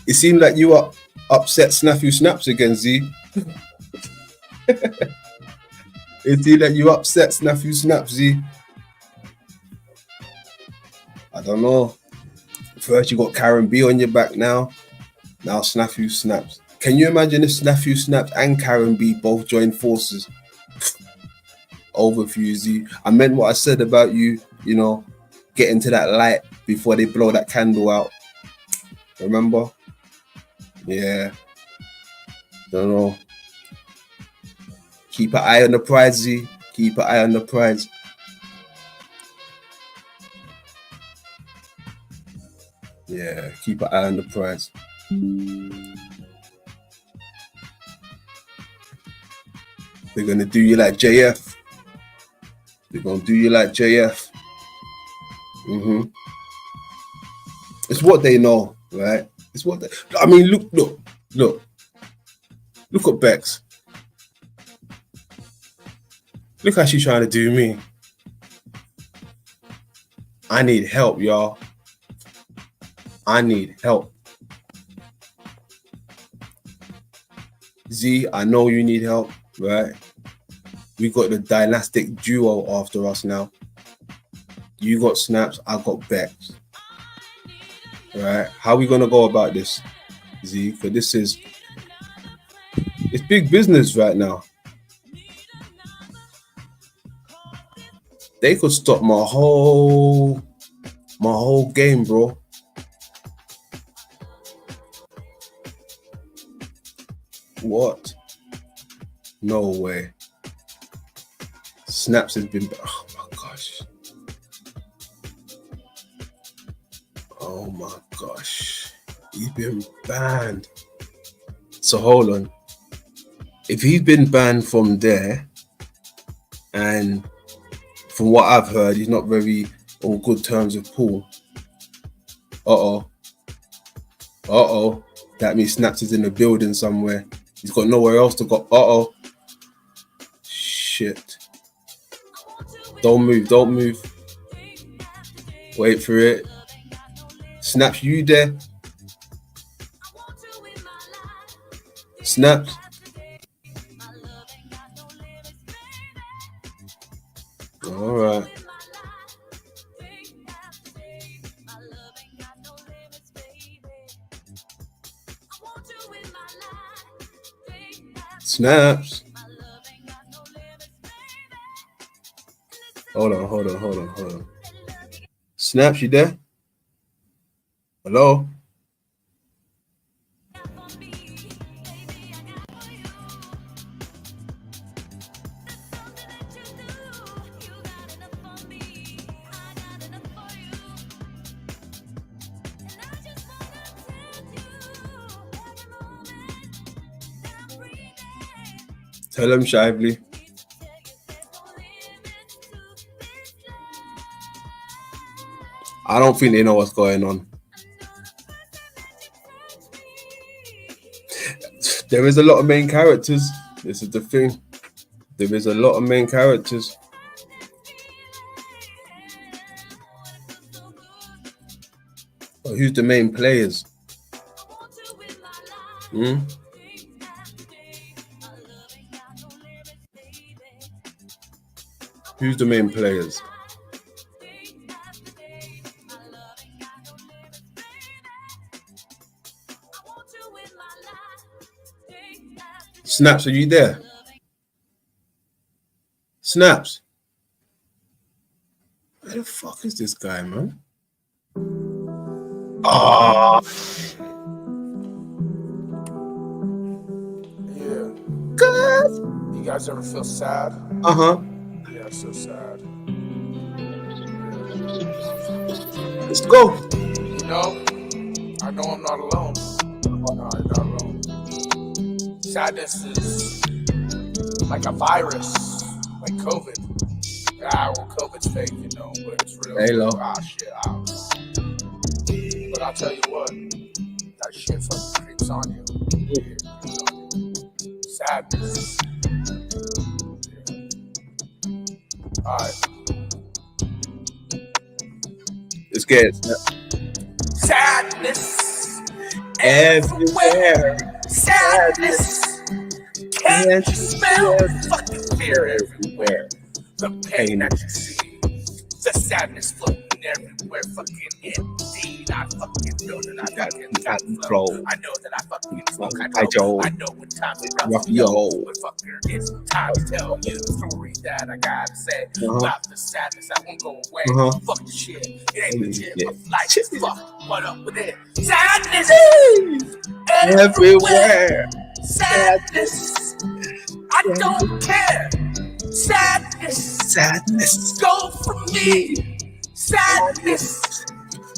seemed like you were upset Snafu Snaps again, Z. It seemed like you upset Snafu Snaps, Z. I don't know. First you got Karen B on your back now. Now Snafu Snaps. Can you imagine if Snafu Snaps and Karen B both joined forces? Over for you, Z. I meant what I said about you, you know, getting to that light before they blow that candle out. Remember? Yeah. Don't know. Keep an eye on the prize, Z. Keep an eye on the prize. Yeah, keep an eye on the prize. They're gonna do you like JF. They're gonna do you like JF. It's what they know, right? It's what they. I mean, look at Bex. Look how she's trying to do me. I need help, y'all. I need help. Z, I know you need help, right? We got the dynastic duo after us now. You got Snaps, I got Bex. Right? How are we gonna go about this, Z? Because it's big business right now. They could stop my whole game, bro. What? No way. Snaps has been. Oh my gosh. Oh my gosh. He's been banned. So hold on. If he's been banned from there, and from what I've heard, he's not very on good terms with Paul. That means Snaps is in the building somewhere. He's got nowhere else to go. Shit. Don't move. Wait for it. Snaps, you there? Snaps. All right. Snaps. Hold on. Snaps, you there? Hello? Tell him, Shively. I don't think they know what's going on. There is a lot of main characters. This is the thing. There is a lot of main characters. But who's the main players? Who's the main players? Snaps, are you there? Snaps. Where the fuck is this guy, man? Ah. Yeah. God. You guys ever feel sad? Uh-huh. Yeah, so sad. Let's go. You know, I know I'm not alone. No, you're not alone. Sadness is like a virus, like COVID. Well, COVID's fake, you know, but it's real. Hello. Shit. But I'll tell you what, that shit fucking creeps on you. Yeah. Sadness. Yeah. Alright. Let's get it. Sadness everywhere. Sadness. Can't you smell fucking fear everywhere? The pain that you see, the sadness floating everywhere. Fucking indeed, I fucking know that I fucking got flow. I know that I fucking smoke. I know when times are rough, yo. But fucker, it's time to tell you the story that I gotta say about the sadness. I won't go away. Fuck the shit. It ain't legit. My life is fucked. What up with it? Sadness everywhere. Sadness. I don't care. Sadness. Go from me. Sadness.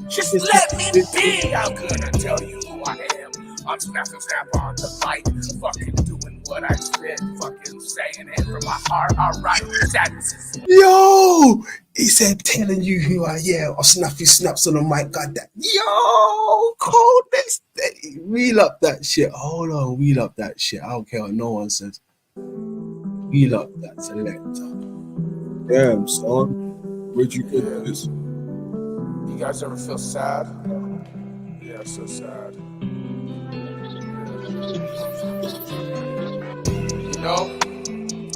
Just let me be. I'm gonna tell you who I am. I'm snapping snap on the mic. Fucking doing what I said. Fucking saying it from my heart. Alright. Sadness. Yo! He said, telling you who I am. I'll snap you snaps on the mic. God that. Yo! Coldness. Wheel up that shit. Hold on. Wheel up that shit. I don't care what no one says. Wheel up that selector. Damn, son. Where'd you get this? You guys ever feel sad? Yeah, so sad. You know,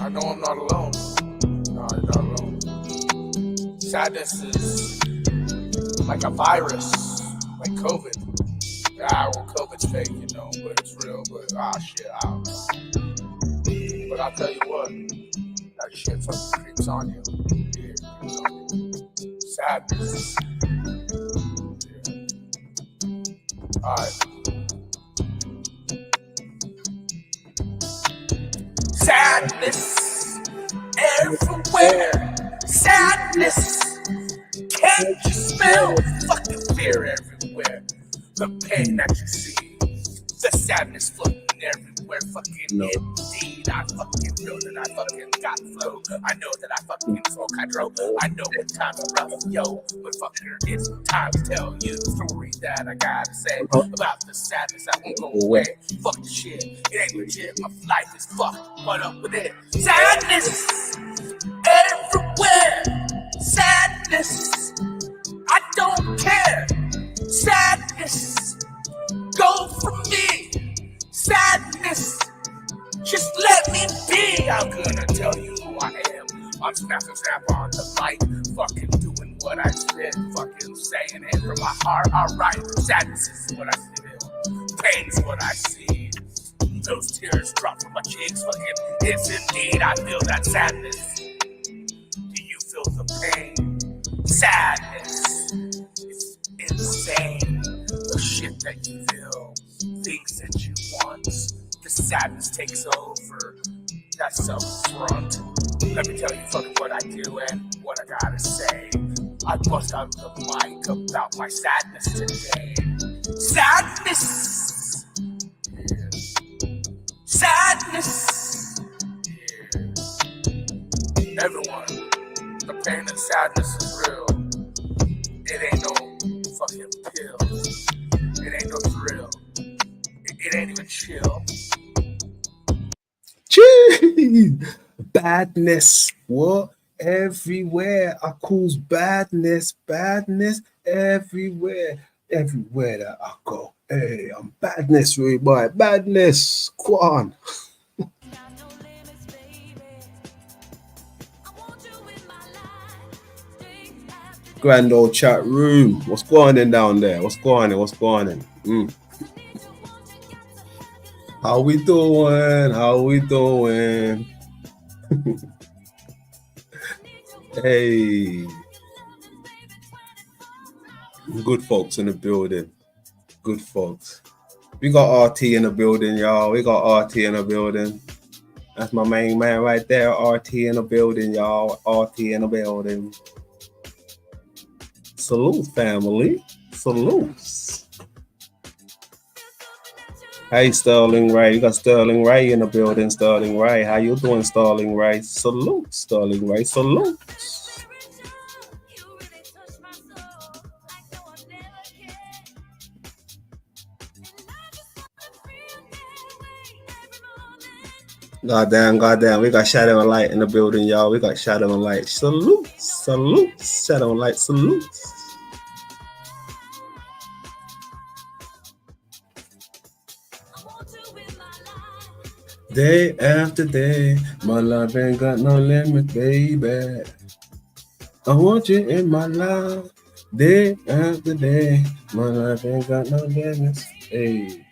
I know I'm not alone. No, you're not alone. Sadness is like a virus, like COVID. Well, COVID's fake, you know, but it's real. But shit, I don't know. But I'll tell you what, that shit fucking creeps on you. Yeah, creeps on you. Sadness. Yeah. Alright. Sadness everywhere. Sadness. Can't you smell fucking fear everywhere? The pain that you see, the sadness floating everywhere. Fucking indeed, I fucking know that I fucking got flow. I know that I fucking smoke hydro. I know when times are rough, yo. But fucker, it's time to tell you the story that I gotta say about the sadness. I won't go away. Fuck the shit, it ain't legit. My life is fucked. What up with it? Sadness everywhere. Sadness. I don't care. Sadness. Go from me. Sadness. Just let me be. I'm gonna tell you who I am. I'm snapping snap on the mic. Fucking doing what I said. Fucking saying it from my heart. Alright. Sadness is what I feel. Pain is what I see. Those tears drop from my cheeks. Fucking it's indeed. I feel that sadness. Do you feel the sadness. It's insane. The shit that you feel, things that you want. The sadness takes over. That's up front. Let me tell you fucking what I do and what I gotta say. I bust out the mic about my sadness today. Sadness. Yeah. Sadness. Yeah. Everyone, the pain and sadness is real. It ain't no fucking pill. It ain't no thrill. It ain't even chill. Jeez. Badness. What? Everywhere. I cause badness. Badness everywhere. Everywhere that I go. Hey, I'm badness, really, boy. Badness. Go on. Grand old chat room. What's going on down there? What's going on? What's going on? How we doing? How we doing? Hey. Good folks in the building. Good folks. We got RT in the building, y'all. We got RT in the building. That's my main man right there. RT in the building, y'all. RT in the building. Salute, family. Salutes. Hey, Sterling Ray. You got Sterling Ray in the building. Sterling Ray. How you doing, Sterling Ray? Salute, Sterling Ray. Salute. Goddamn. We got Shadow and Light in the building, y'all. We got Shadow and Light. Salute. Shadow and Light. Salute. Day after day, my love ain't got no limit, baby. I want you in my life. Day after day, my life ain't got no limits. Hey.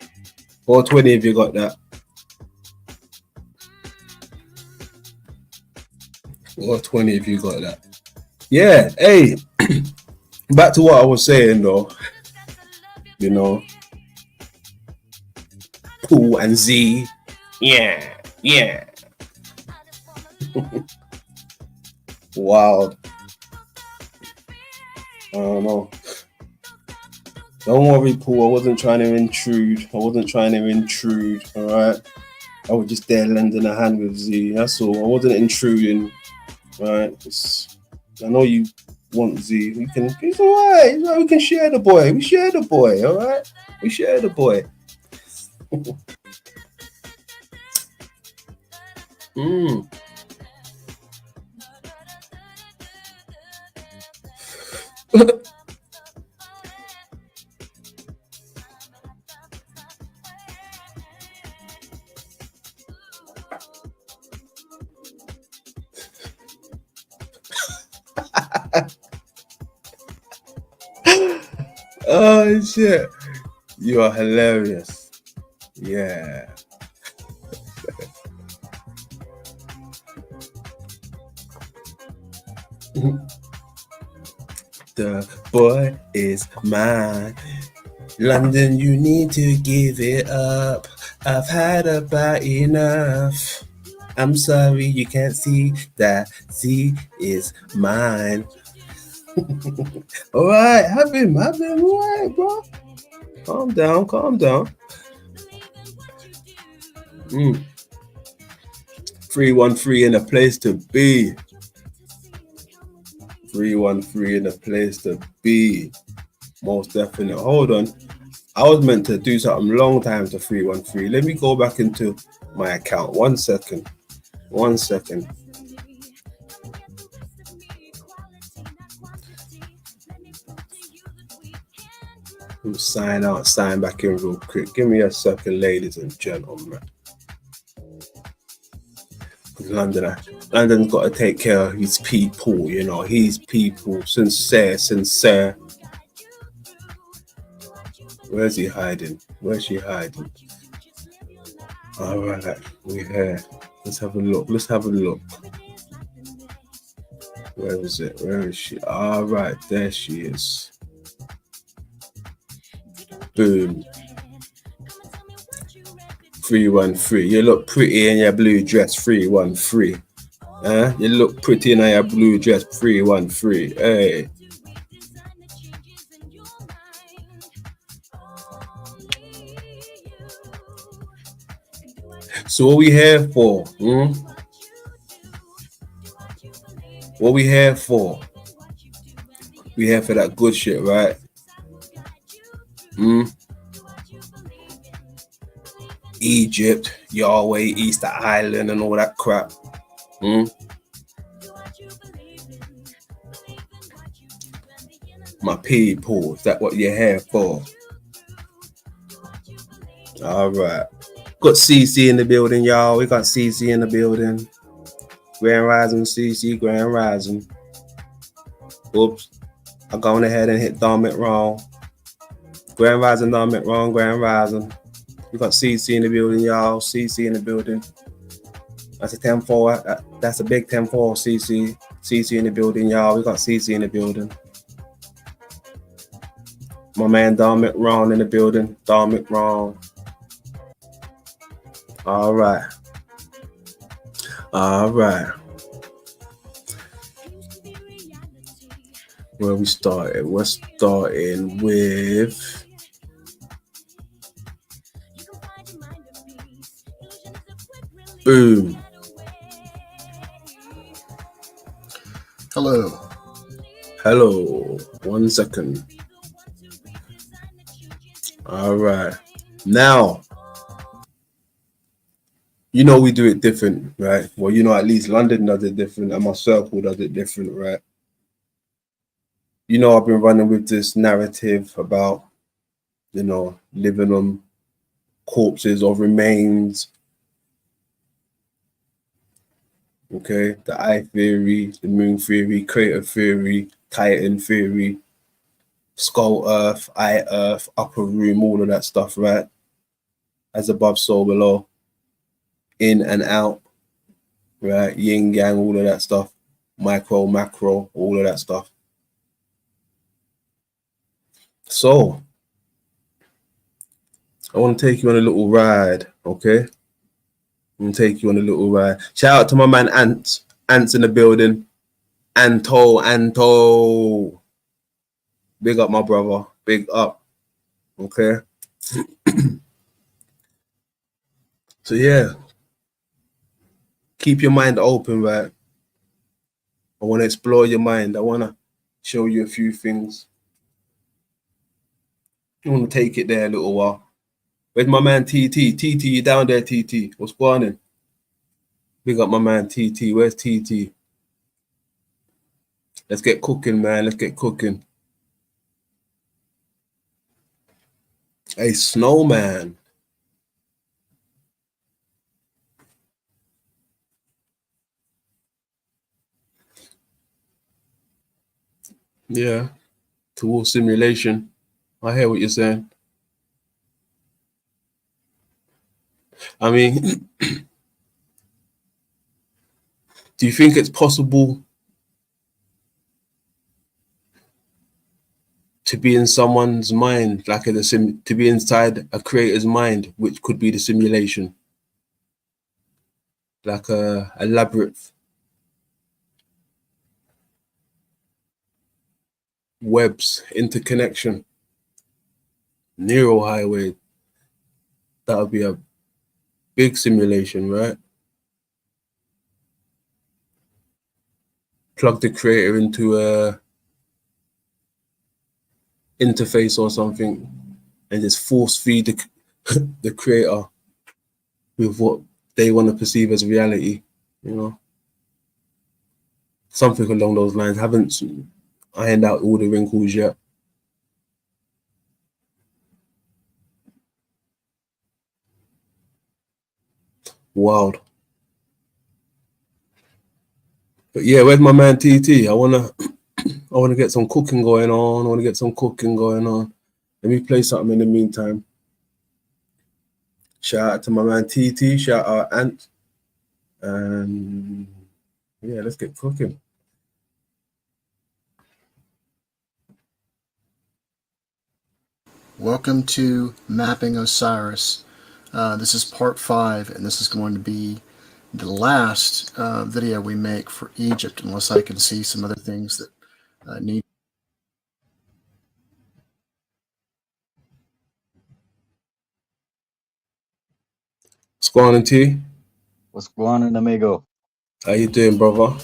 420 if you got that. 420 if you got that. Yeah, hey. Back to what I was saying though. You know. Pooh and Z. Yeah. Wild. I don't know. Don't worry, Paul. I wasn't trying to intrude. Alright. I was just there lending a hand with Z. That's all. I wasn't intruding. Right. I know you want Z. It's alright. We can share the boy. We share the boy. Alright. We share the boy. Oh shit. You are hilarious. Yeah. The boy is mine. London, you need to give it up. I've had about enough. I'm sorry you can't see that Z is mine. Alright, have him, alright, bro. Calm down. 313 in a place to be. 313 in a place to be. Most definitely. Hold on. I was meant to do something long time to 313. Let me go back into my account. 1 second. Sign out, sign back in real quick. Give me a second, ladies and gentlemen. London's got to take care of his people, you know, his people. Sincere. Where's he hiding? Where's she hiding? All right, we're here. Let's have a look. Where is it? Where is she? All right, there she is. Boom. 313. You look pretty in your blue dress. 313. You look pretty in your blue dress. 313. Hey. So what we here for? What we here for? We here for that good shit, right? Egypt, Yahweh, Easter Island, and all that crap. My people, is that what you're here for? All right. Got CC in the building, y'all. We got CC in the building. Grand Rising, CC, Grand Rising. Oops. I'm going ahead and hit Dom it wrong. Grand Rising, Dom it wrong, Grand Rising. We got CC in the building, y'all. CC in the building. That's a 10-4. That's a big 10-4, CC. CC in the building, y'all. We got CC in the building. My man Dom it wrong in the building. Dom it wrong. All right. All right. Where we started? We're starting with boom. Hello. Hello. 1 second. All right. Now, you know we do it different, right? Well, you know, at least London does it different and my circle does it different, right? You know, I've been running with this narrative about, you know, living on corpses or remains. Okay, the eye theory, the moon theory, crater theory, Titan theory, skull earth, eye earth, upper room, all of that stuff, right? As above, so below, in and out, right? Yin, yang, all of that stuff, micro, macro, all of that stuff. So, I want to take you on a little ride, okay? I'm going to take you on a little ride. Shout out to my man Ants. Ants in the building. Anto. Big up, my brother. Big up. Okay? So, yeah. Keep your mind open, right? I want to explore your mind. I want to show you a few things. I want to take it there a little while. Where's my man TT? TT, you down there, TT? What's going on? Big up my man TT. Where's TT? Let's get cooking, man. Let's get cooking. Hey, Snowman. Yeah. Towards simulation. I hear what you're saying. I mean, do you think it's possible to be in someone's mind, like to be inside a creator's mind, which could be the simulation? Like a labyrinth. Webs, interconnection, neural highway. That would be a big simulation, right? Plug the creator into a interface or something and just force feed the creator with what they want to perceive as reality, you know? Something along those lines. Haven't ironed out all the wrinkles yet. Wild. But yeah, where's my man TT? I wanna get some cooking going on. Let me play something in the meantime. Shout out to my man TT. Shout out Ant. And yeah, let's get cooking. Welcome to Mapping Osiris. This is part 5, and this is going to be the last video we make for Egypt, unless I can see some other things that need. What's going on, T? What's going on, amigo? How you doing, brother?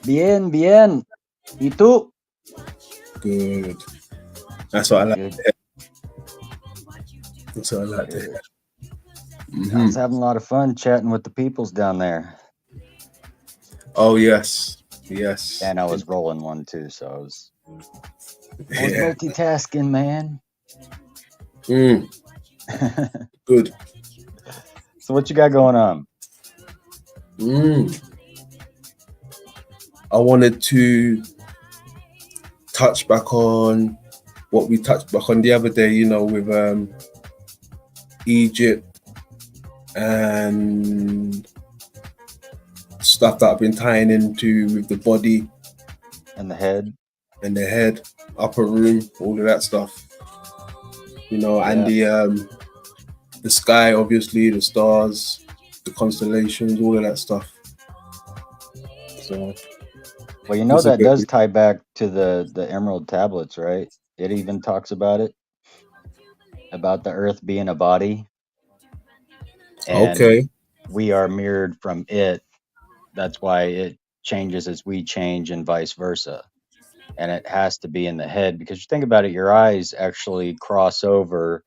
Bien, bien. ¿Y tú? Good. That's what I like Good. to hear. That's what I like to hear. I was having a lot of fun chatting with the peoples down there. Oh, yes. Yes. And I was rolling one too, so I was multitasking, man. Good. So what you got going on? I wanted to touch back on what we touched back on the other day, you know, with Egypt and stuff that I've been tying into with the body and the head, upper room, all of that stuff, you know, and the sky, obviously, the stars, the constellations, all of that stuff. So, well, you know, that does tie back to the Emerald Tablets, right? It even talks about it, about the Earth being a body. And we are mirrored from it. That's why it changes as we change and vice versa. And it has to be in the head, because you think about it, your eyes actually cross over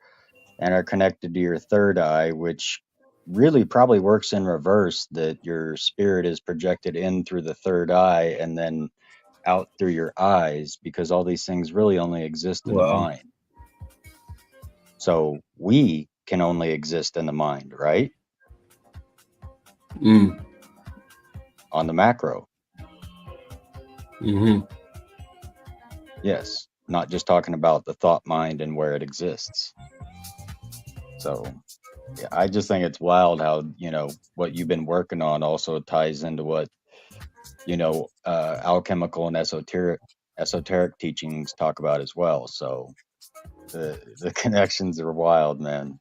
and are connected to your third eye, which really probably works in reverse, that your spirit is projected in through the third eye and then out through your eyes, because all these things really only exist in the mind. So we can only exist in the mind, right? On the macro. Yes, not just talking about the thought mind and where it exists. So yeah, I just think it's wild how, you know, what you've been working on also ties into what, you know, alchemical and esoteric teachings talk about as well. So the connections are wild, man.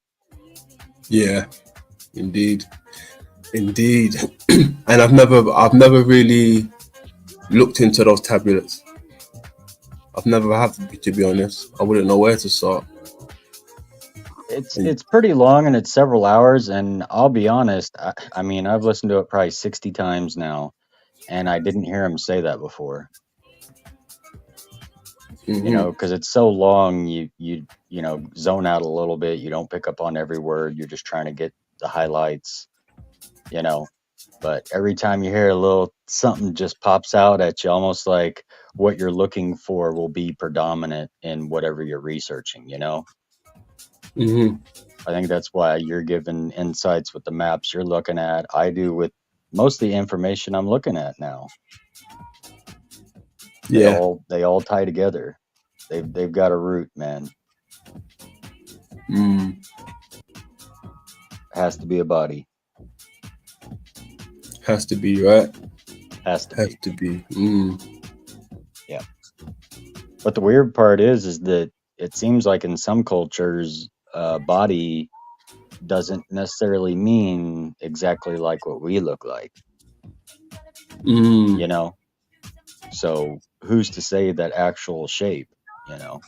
Yeah, indeed. And I've never really looked into those tablets. I've never had to be honest. I wouldn't know where to start. It's pretty long, and it's several hours, and I'll be honest, I mean, I've listened to it probably 60 times now, and I didn't hear him say that before. You know, because it's so long, you know, zone out a little bit. You don't pick up on every word. You're just trying to get the highlights, you know. But every time you hear a little something just pops out at you, almost like what you're looking for will be predominant in whatever you're researching, you know. I think that's why you're given insights with the maps you're looking at. I do with most of the information I'm looking at now. They all tie together. They've got a root, man. Has to be a body. Has to be, right? Has to be. Yeah. But the weird part is that it seems like in some cultures, body doesn't necessarily mean exactly like what we look like. You know? So who's to say that actual shape, you know?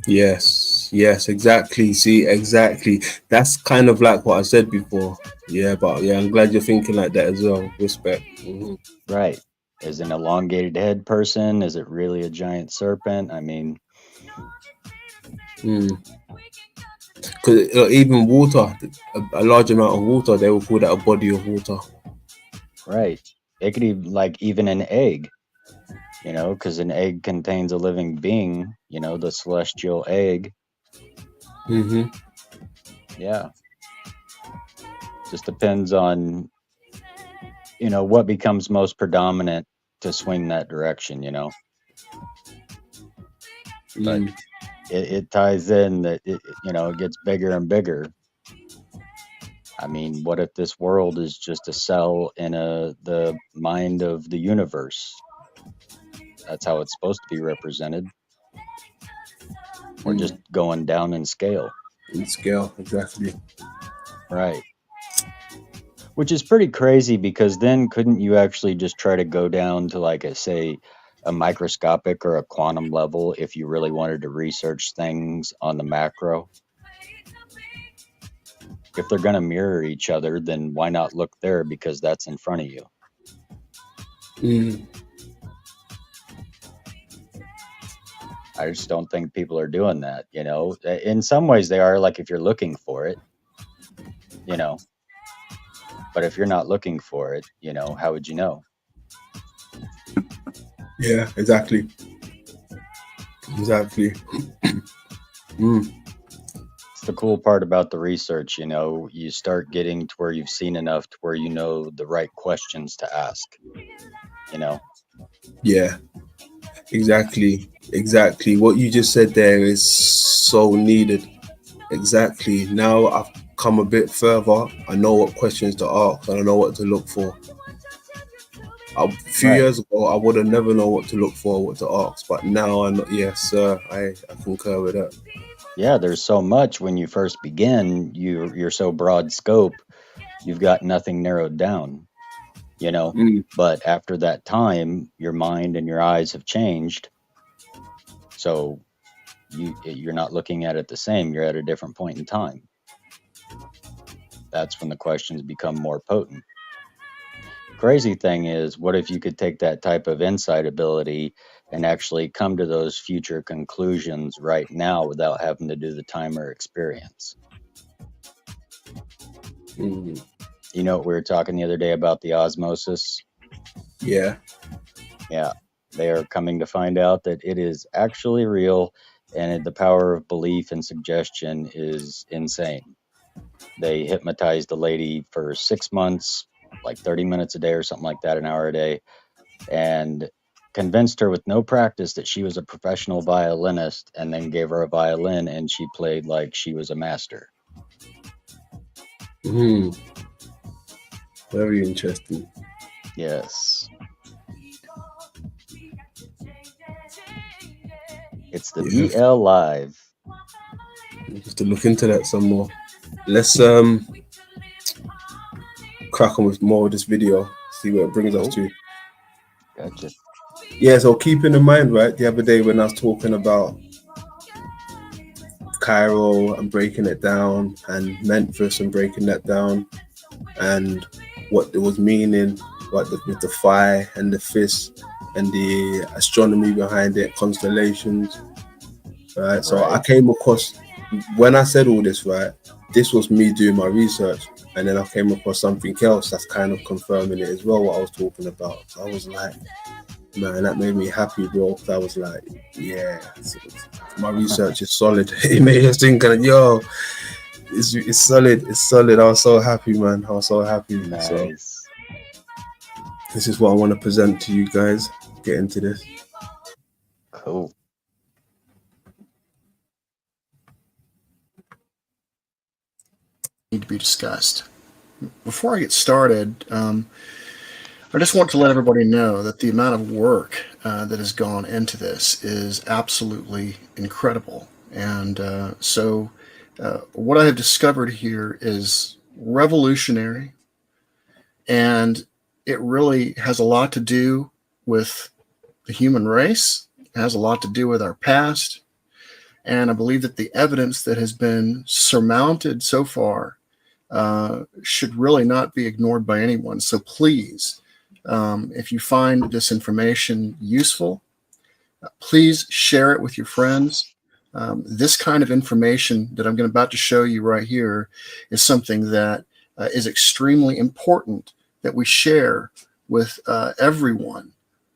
Yes, exactly. See, exactly. That's kind of like what I said before. Yeah, but yeah, I'm glad you're thinking like that as well. Respect. Right. Is an elongated head person? Is it really a giant serpent? I mean, because even water, a large amount of water, they will call that a body of water. Right. It could even, like, even an egg, you know, because an egg contains a living being, you know, the celestial egg. Yeah. Just depends on, you know, what becomes most predominant to swing that direction, you know. But it ties in that it, you know, it gets bigger and bigger. I mean, what if this world is just a cell in the mind of the universe? That's how it's supposed to be represented. We're just going down in scale. In scale, exactly. Right. Which is pretty crazy, because then couldn't you actually just try to go down to, like, say, a microscopic or a quantum level if you really wanted to research things on the macro? If they're going to mirror each other, then why not look there, because that's in front of you? I just don't think people are doing that, you know. In some ways they are, like if you're looking for it, you know. But if you're not looking for it, you know, how would you know? Yeah, exactly. Exactly. It's the cool part about the research, you know. You start getting to where you've seen enough to where you know the right questions to ask, you know. Yeah, exactly. Exactly. What you just said there is so needed. Exactly. Now I've come a bit further. I know what questions to ask and I know what to look for. A few years ago, I would have never known what to look for, what to ask. But now I know, yes, sir, I concur with that. Yeah, there's so much. When you first begin, you're so broad scope, you've got nothing narrowed down, you know. But after that time, your mind and your eyes have changed, so you're not looking at it the same. You're at a different point in time. That's when the questions become more potent. Crazy thing is, what if you could take that type of insight ability and actually come to those future conclusions right now without having to do the time or experience? You know what we were talking the other day about, the osmosis? Yeah. Yeah. They are coming to find out that it is actually real, and the power of belief and suggestion is insane. They hypnotized a lady for 6 months, like 30 minutes a day or something like that, an hour a day, and convinced her with no practice that she was a professional violinist, and then gave her a violin and she played like she was a master. Very interesting. Yes. It's the BL Live. You have to look into that some more. Let's crack on with more of this video, see where it brings us to. Gotcha. Yeah, so keeping in mind, right, the other day when I was talking about Cairo and breaking it down, and Memphis and breaking that down, and what it was meaning, like with the fire and the fist and the astronomy behind it, constellations, right? So I came across, when I said all this, right, this was me doing my research, and then I came across something else that's kind of confirming it as well, what I was talking about. So I was like, man, that made me happy, bro, because I was like, yeah, my research is solid. It made us think, yo, it's solid, it's solid. I was so happy, man. I was so happy. Nice. So this is what I want to present to you guys. Get into this. Cool. Need to be discussed. Before I get started, I just want to let everybody know that the amount of work that has gone into this is absolutely incredible. And so what I have discovered here is revolutionary, and it really has a lot to do with the human race. It has a lot to do with our past. And I believe that the evidence that has been surmounted so far should really not be ignored by anyone. So please, if you find this information useful, please share it with your friends. This kind of information that I'm about to show you right here is something that is extremely important that we share with everyone,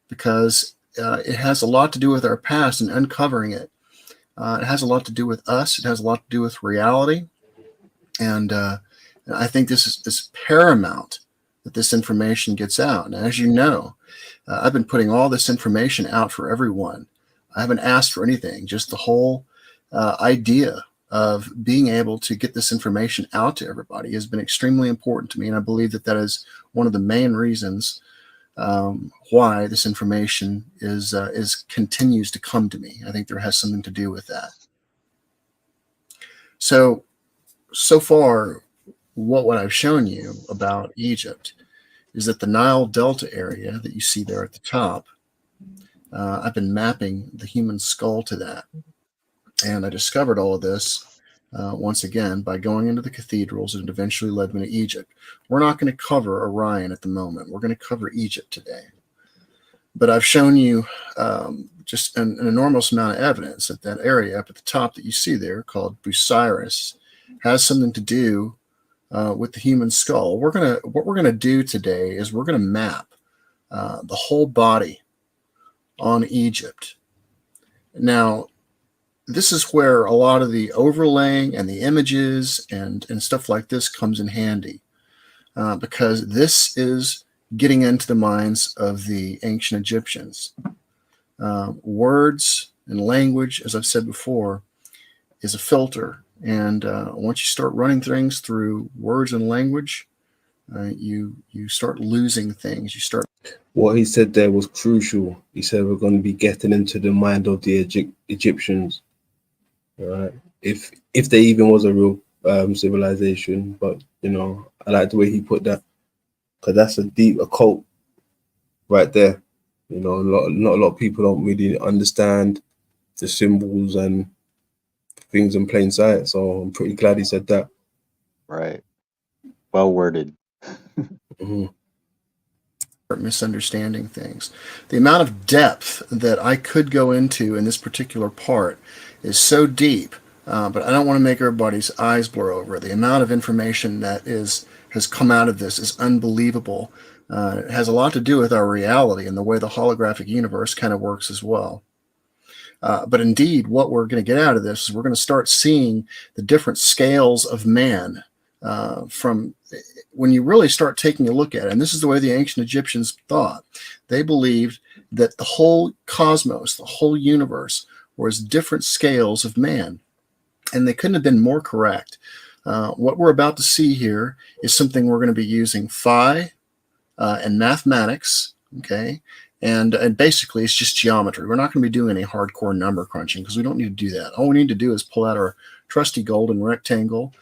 because it has a lot to do with our past and uncovering it. It has a lot to do with us. It has a lot to do with reality. And I think this is paramount that this information gets out. And as you know, I've been putting all this information out for everyone. I haven't asked for anything, just the whole idea of being able to get this information out to everybody has been extremely important to me. And I believe that that is one of the main reasons why this information is continues to come to me. I think there has something to do with that. So far, what I've shown you about Egypt is that the Nile Delta area that you see there at the top, I've been mapping the human skull to that. And I discovered all of this once again by going into the cathedrals, and eventually led me to Egypt. We're not going to cover Orion at the moment. We're going to cover Egypt today. But I've shown you just an enormous amount of evidence that that area up at the top that you see there called Busiris has something to do with the human skull. What we're gonna do today is we're gonna map the whole body on Egypt. Now, this is where a lot of the overlaying and the images and stuff like this comes in handy, because this is getting into the minds of the ancient Egyptians. Words and language, as I've said before, is a filter. And once you start running things through words and language, you start losing things. What he said there was crucial. He said we're going to be getting into the mind of the Egyptians, right? If there even was a real civilization. But you know, I like the way he put that, because that's a deep occult right there. You know, not a lot of people don't really understand the symbols and things in plain sight. So I'm pretty glad he said that. Right. Well worded. Misunderstanding things. The amount of depth that I could go into in this particular part is so deep, but I don't want to make everybody's eyes blur over it. The amount of information that has come out of this is unbelievable. It has a lot to do with our reality and the way the holographic universe kind of works as well. But indeed, what we're going to get out of this is we're going to start seeing the different scales of man from when you really start taking a look at it. And this is the way the ancient Egyptians thought. They believed that the whole cosmos, the whole universe, was different scales of man. And they couldn't have been more correct. What we're about to see here is something we're going to be using phi and mathematics, okay? And basically, it's just geometry. We're not going to be doing any hardcore number crunching because we don't need to do that. All we need to do is pull out our trusty golden rectangle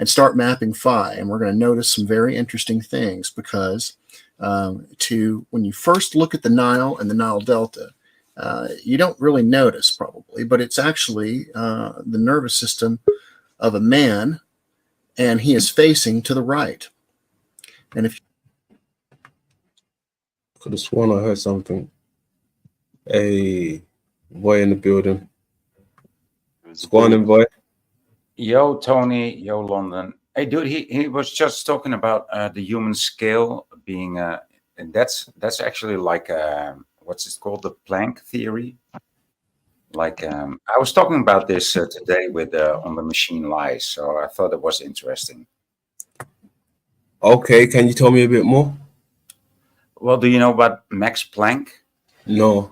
and start mapping phi. And we're going to notice some very interesting things because when you first look at the Nile and the Nile Delta, you don't really notice probably, but it's actually the nervous system of a man, and he is facing to the right. And if could have sworn I heard something. Hey, boy in the building. Squan boy. Yo, Tony. Yo, London. Hey, dude. He was just talking about the human scale being, and that's actually like what's it called, the Planck theory. Like I was talking about this today with on the Machine Lies, so I thought it was interesting. Okay, can you tell me a bit more? Well, do you know about Max Planck? No.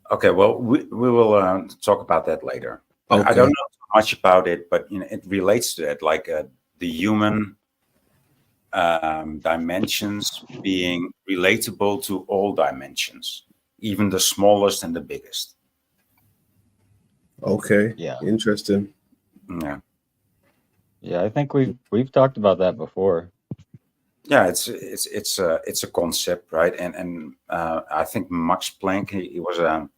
Okay, well, we will talk about that later. Okay. I don't know too much about it, but you know, it relates to it, like the human dimensions being relatable to all dimensions, even the smallest and the biggest. Okay. Yeah. Interesting. Yeah. Yeah, I think we've talked about that before. Yeah, it's a concept, right? And I think Max Planck he was a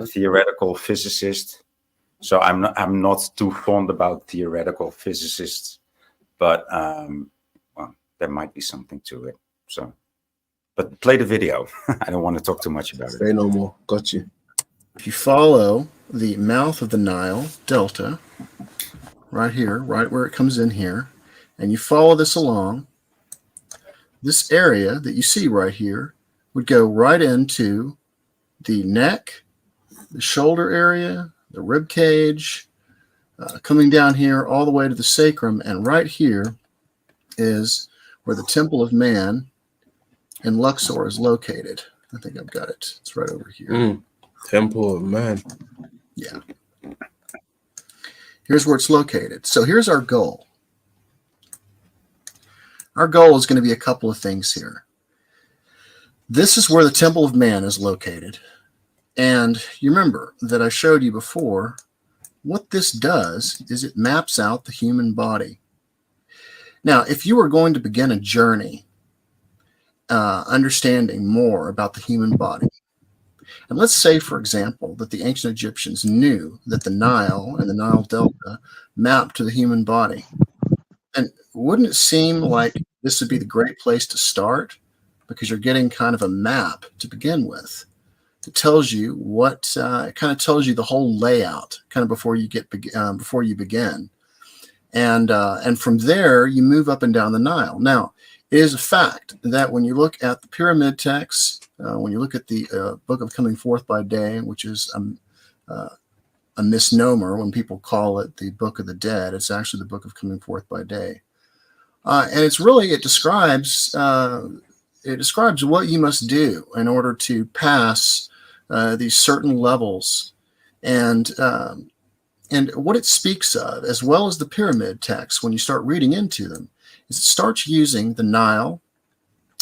theoretical physicist. So I'm not too fond about theoretical physicists, but well, there might be something to it. So, but play the video. I don't want to talk too much about it. Say no more. Got you. If you follow the mouth of the Nile Delta, right here, right where it comes in here, and you follow this along, this area that you see right here would go right into the neck, the shoulder area, the rib cage, coming down here all the way to the sacrum, and right here is where the Temple of Man in Luxor is located. I think I've got it. It's right over here. Temple of Man. Yeah. Here's where it's located. So here's our goal. Our goal is going to be a couple of things here. This is where the Temple of Man is located. And you remember that I showed you before what this does is it maps out the human body. Now, if you were going to begin a journey understanding more about the human body, and let's say, for example, that the ancient Egyptians knew that the Nile and the Nile Delta mapped to the human body, and wouldn't it seem like this would be the great place to start? Because you're getting kind of a map to begin with. It tells you what, it kind of tells you the whole layout kind of before you begin. And from there, you move up and down the Nile. Now, it is a fact that when you look at the pyramid texts, when you look at the Book of Coming Forth by Day, which is a misnomer when people call it the Book of the Dead, it's actually the Book of Coming Forth by Day. And it's really, it describes what you must do in order to pass these certain levels. And what it speaks of, as well as the pyramid text, when you start reading into them, is it starts using the Nile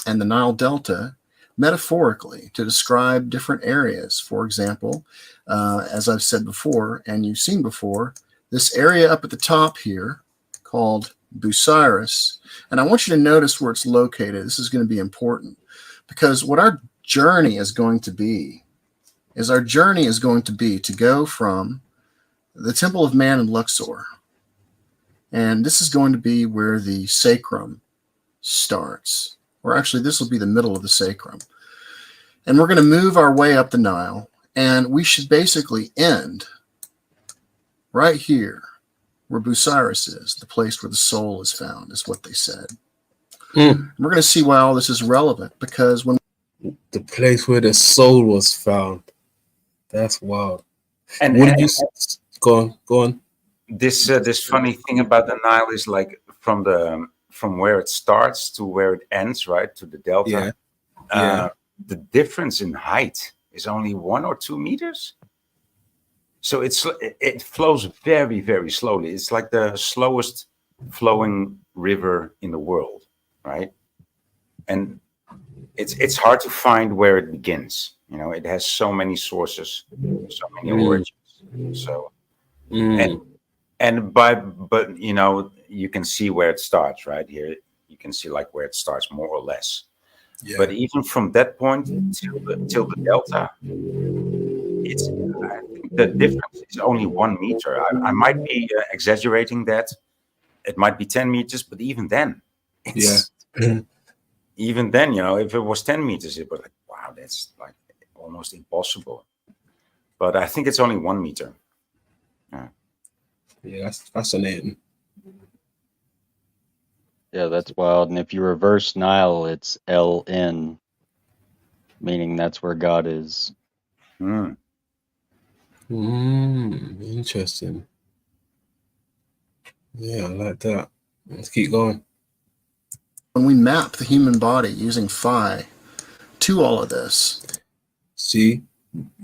and the Nile Delta metaphorically to describe different areas. For example, as I've said before, and you've seen before, this area up at the top here called Busiris, and I want you to notice where it's located. This is going to be important, because what our journey is going to be to go from the Temple of Man in Luxor, and this is going to be where the sacrum starts, or actually this will be the middle of the sacrum, and we're going to move our way up the Nile, and we should basically end right here where Busiris is, the place where the soul is found, is what they said. And we're going to see why all this is relevant, because when the place where the soul was found, that's wild. And, what and did you go on? This funny thing about the Nile is like from where it starts to where it ends, right, to the delta. Yeah. The difference in height is only 1 or 2 meters. So it flows very, very slowly. It's like the slowest flowing river in the world, right? And it's hard to find where it begins. You know, it has so many sources, so many origins. So but you know, you can see where it starts right here. You can see like where it starts more or less. Yeah. But even from that point till the delta, I think the difference is only 1 meter. I might be exaggerating that. It might be 10 meters, but even then, even then, you know, if it was 10 meters, it was like, wow, that's like almost impossible. But I think it's only 1 meter. Yeah, that's fascinating. Yeah, that's wild. And if you reverse Nile, it's LN, meaning that's where God is. Interesting. Yeah, I like that. Let's keep going. When we map the human body using phi to all of this. See,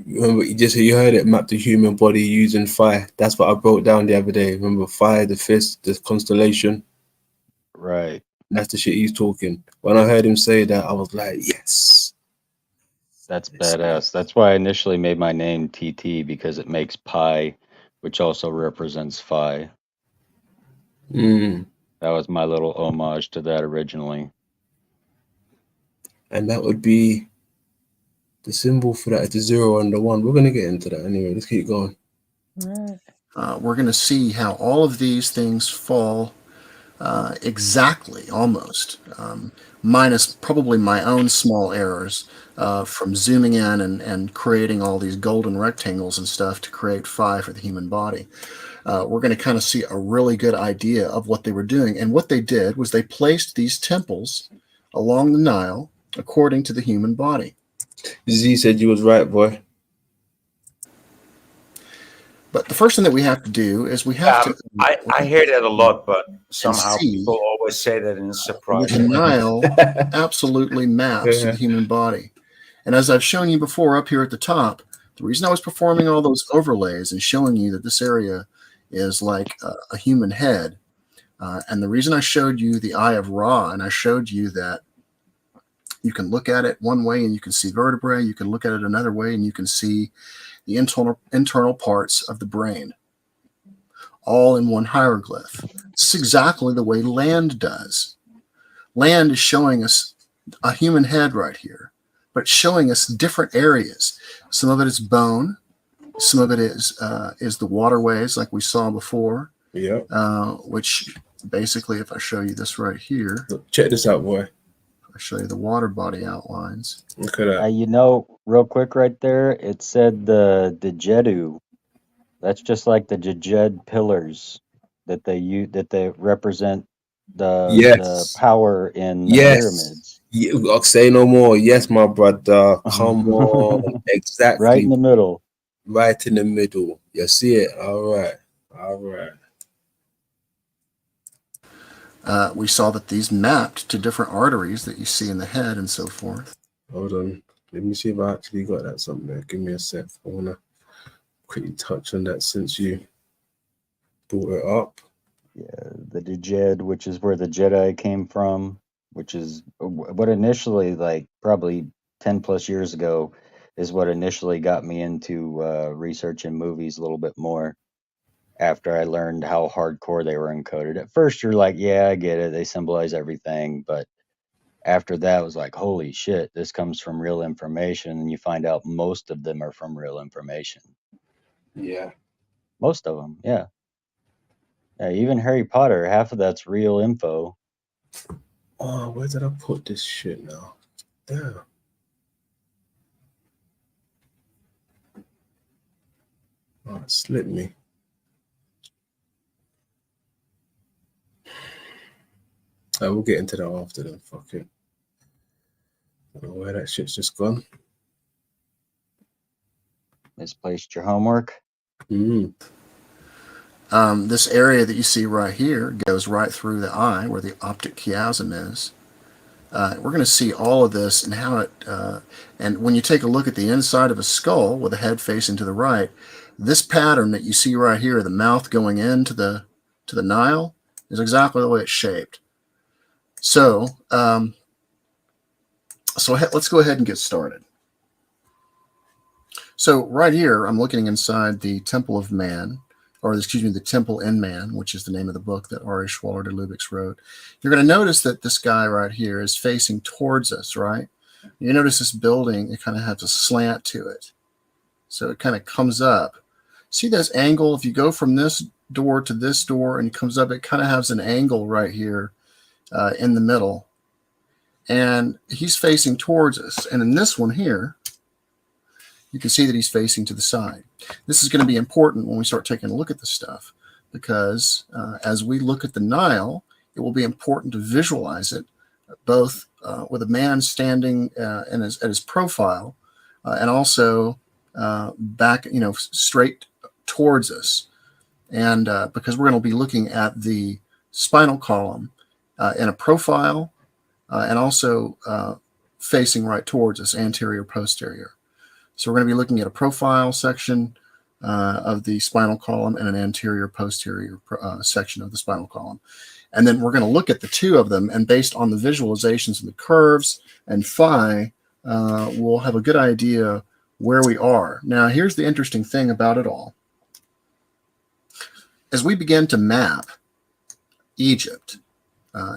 remember, you heard it, map the human body using phi. That's what I broke down the other day. Remember phi, the fist, the constellation. Right. That's the shit he's talking. When I heard him say that, I was like, yes. That's badass. That's why I initially made my name TT, because it makes pi, which also represents phi. That was my little homage to that originally. And that would be the symbol for that is the 0 and the 1. We're going to get into that anyway. Let's keep going. We're going to see how all of these things fall exactly, almost, minus probably my own small errors from zooming in and creating all these golden rectangles and stuff to create phi for the human body. We're going to kind of see a really good idea of what they were doing. And what they did was they placed these temples along the Nile according to the human body. Z said you was right, boy. But the first thing that we have to do is we have to... I hear that a lot, but somehow people always say that in a surprise. The Nile absolutely maps the human body. And as I've shown you before up here at the top, the reason I was performing all those overlays and showing you that this area is like a human head, and the reason I showed you the Eye of Ra, and I showed you that you can look at it one way and you can see vertebrae, you can look at it another way and you can see the internal parts of the brain. all in one hieroglyph. This is exactly the way land does. Land is showing us a human head right here, but it's showing us different areas. Some of it is bone. Some of it is the waterways, like we saw before. Yeah. Which basically, if I show you this right here, check this out, boy. I show you the water body outlines. Look at that. You know, real quick, right there, it said the Jedu. That's just like the Jed pillars that they represent the power in the pyramids. Yeah, say no more. Yes, my brother. Come on. Exactly. Right in the middle. Right in the middle. You see it? All right. All right. We saw that these mapped to different arteries that you see in the head and so forth. Hold on. Let me see if I actually got that somewhere. Give me a sec. I want to quickly touch on that since you brought it up. Yeah, the Jed, which is where the Jedi came from, which is what initially, like probably 10 plus years ago, is what initially got me into researching movies a little bit more after I learned how hardcore they were encoded. At first, you're like, yeah, I get it. They symbolize everything. But after that, it was like, holy shit, this comes from real information. And you find out most of them are from real information. Yeah. Most of them, yeah. Yeah, even Harry Potter, half of that's real info. Oh, where did I put this shit now? Damn. Oh, it slipped me. We'll get into that after then. Fuck it. I don't know where that shit's just gone. Misplaced your homework. This area that you see right here goes right through the eye where the optic chiasm is. We're going to see all of this and how it, and when you take a look at the inside of a skull with the head facing to the right, this pattern that you see right here, the mouth going into the Nile, is exactly the way it's shaped. So, let's go ahead and get started. So right here, I'm looking inside the Temple of Man, or excuse me, the Temple in Man, which is the name of the book that R.A. Schwaller de Lubix wrote. You're going to notice that this guy right here is facing towards us, right? You notice this building, it kind of has a slant to it. So it kind of comes up. See this angle? If you go from this door to this door and it comes up, it kind of has an angle right here in the middle. And he's facing towards us. And in this one here, you can see that he's facing to the side. This is going to be important when we start taking a look at this stuff, because as we look at the Nile, it will be important to visualize it, both with a man standing at his profile, and also back, straight towards us. And because we're going to be looking at the spinal column in a profile, and also facing right towards us, anterior, posterior. So we're going to be looking at a profile section of the spinal column and an anterior, posterior section of the spinal column. And then we're going to look at the two of them, and based on the visualizations of the curves and phi, we'll have a good idea where we are. Now, here's the interesting thing about it all. As we begin to map Egypt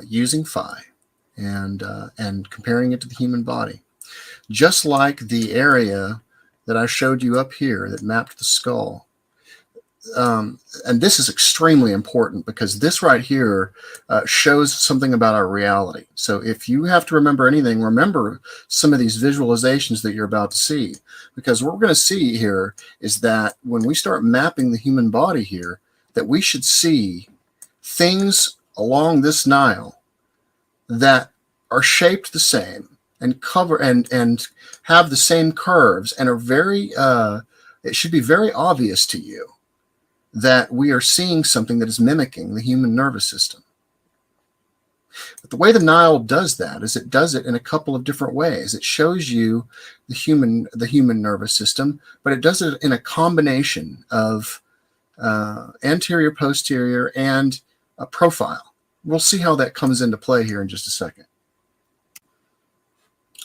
using phi and comparing it to the human body, just like the area that I showed you up here that mapped the skull. And this is extremely important because this right here shows something about our reality. So if you have to remember anything, remember some of these visualizations that you're about to see. Because what we're going to see here is that when we start mapping the human body here, that we should see things along this Nile that are shaped the same and cover and have the same curves and are very it should be very obvious to you that we are seeing something that is mimicking the human nervous system. But the way the Nile does that is it does it in a couple of different ways. It shows you the human nervous system, but it does it in a combination of anterior, posterior, and a profile. We'll see how that comes into play here in just a second.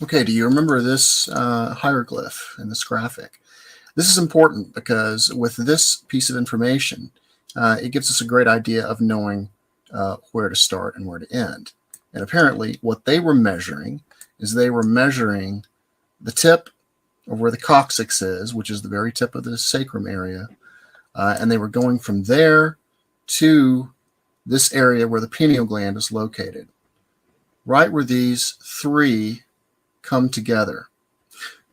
Okay, do you remember this hieroglyph in this graphic? This is important because with this piece of information, it gives us a great idea of knowing where to start and where to end. And apparently what they were measuring is they were measuring the tip of where the coccyx is, which is the very tip of the sacrum area, and they were going from there to this area where the pineal gland is located, right where these three come together.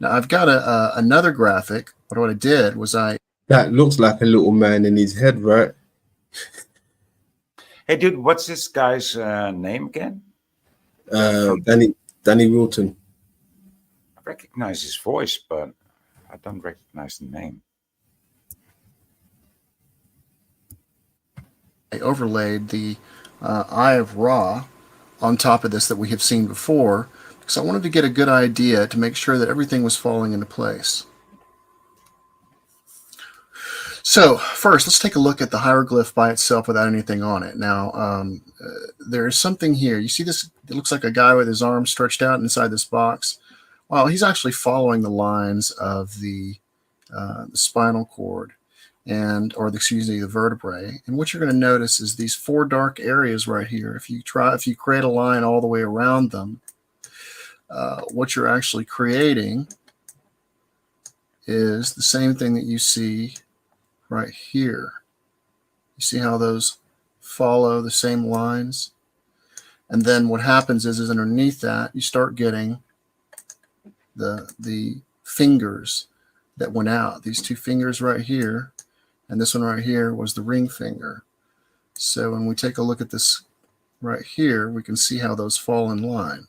Now I've got another graphic, but what I did was That looks like a little man in his head, right? Hey, dude, what's this guy's name again? Danny Wilton. I recognize his voice, but I don't recognize the name. I overlaid the Eye of Ra on top of this that we have seen before, because I wanted to get a good idea to make sure that everything was falling into place. So first, let's take a look at the hieroglyph by itself without anything on it. Now, there is something here. You see this? It looks like a guy with his arms stretched out inside this box. Well, he's actually following the lines of the spinal cord or the vertebrae. And what you're going to notice is these four dark areas right here. If you create a line all the way around them, what you're actually creating is the same thing that you see right here. You see how those follow the same lines? And then what happens is underneath that, you start getting the fingers that went out. These two fingers right here, and this one right here was the ring finger. So when we take a look at this right here, we can see how those fall in line.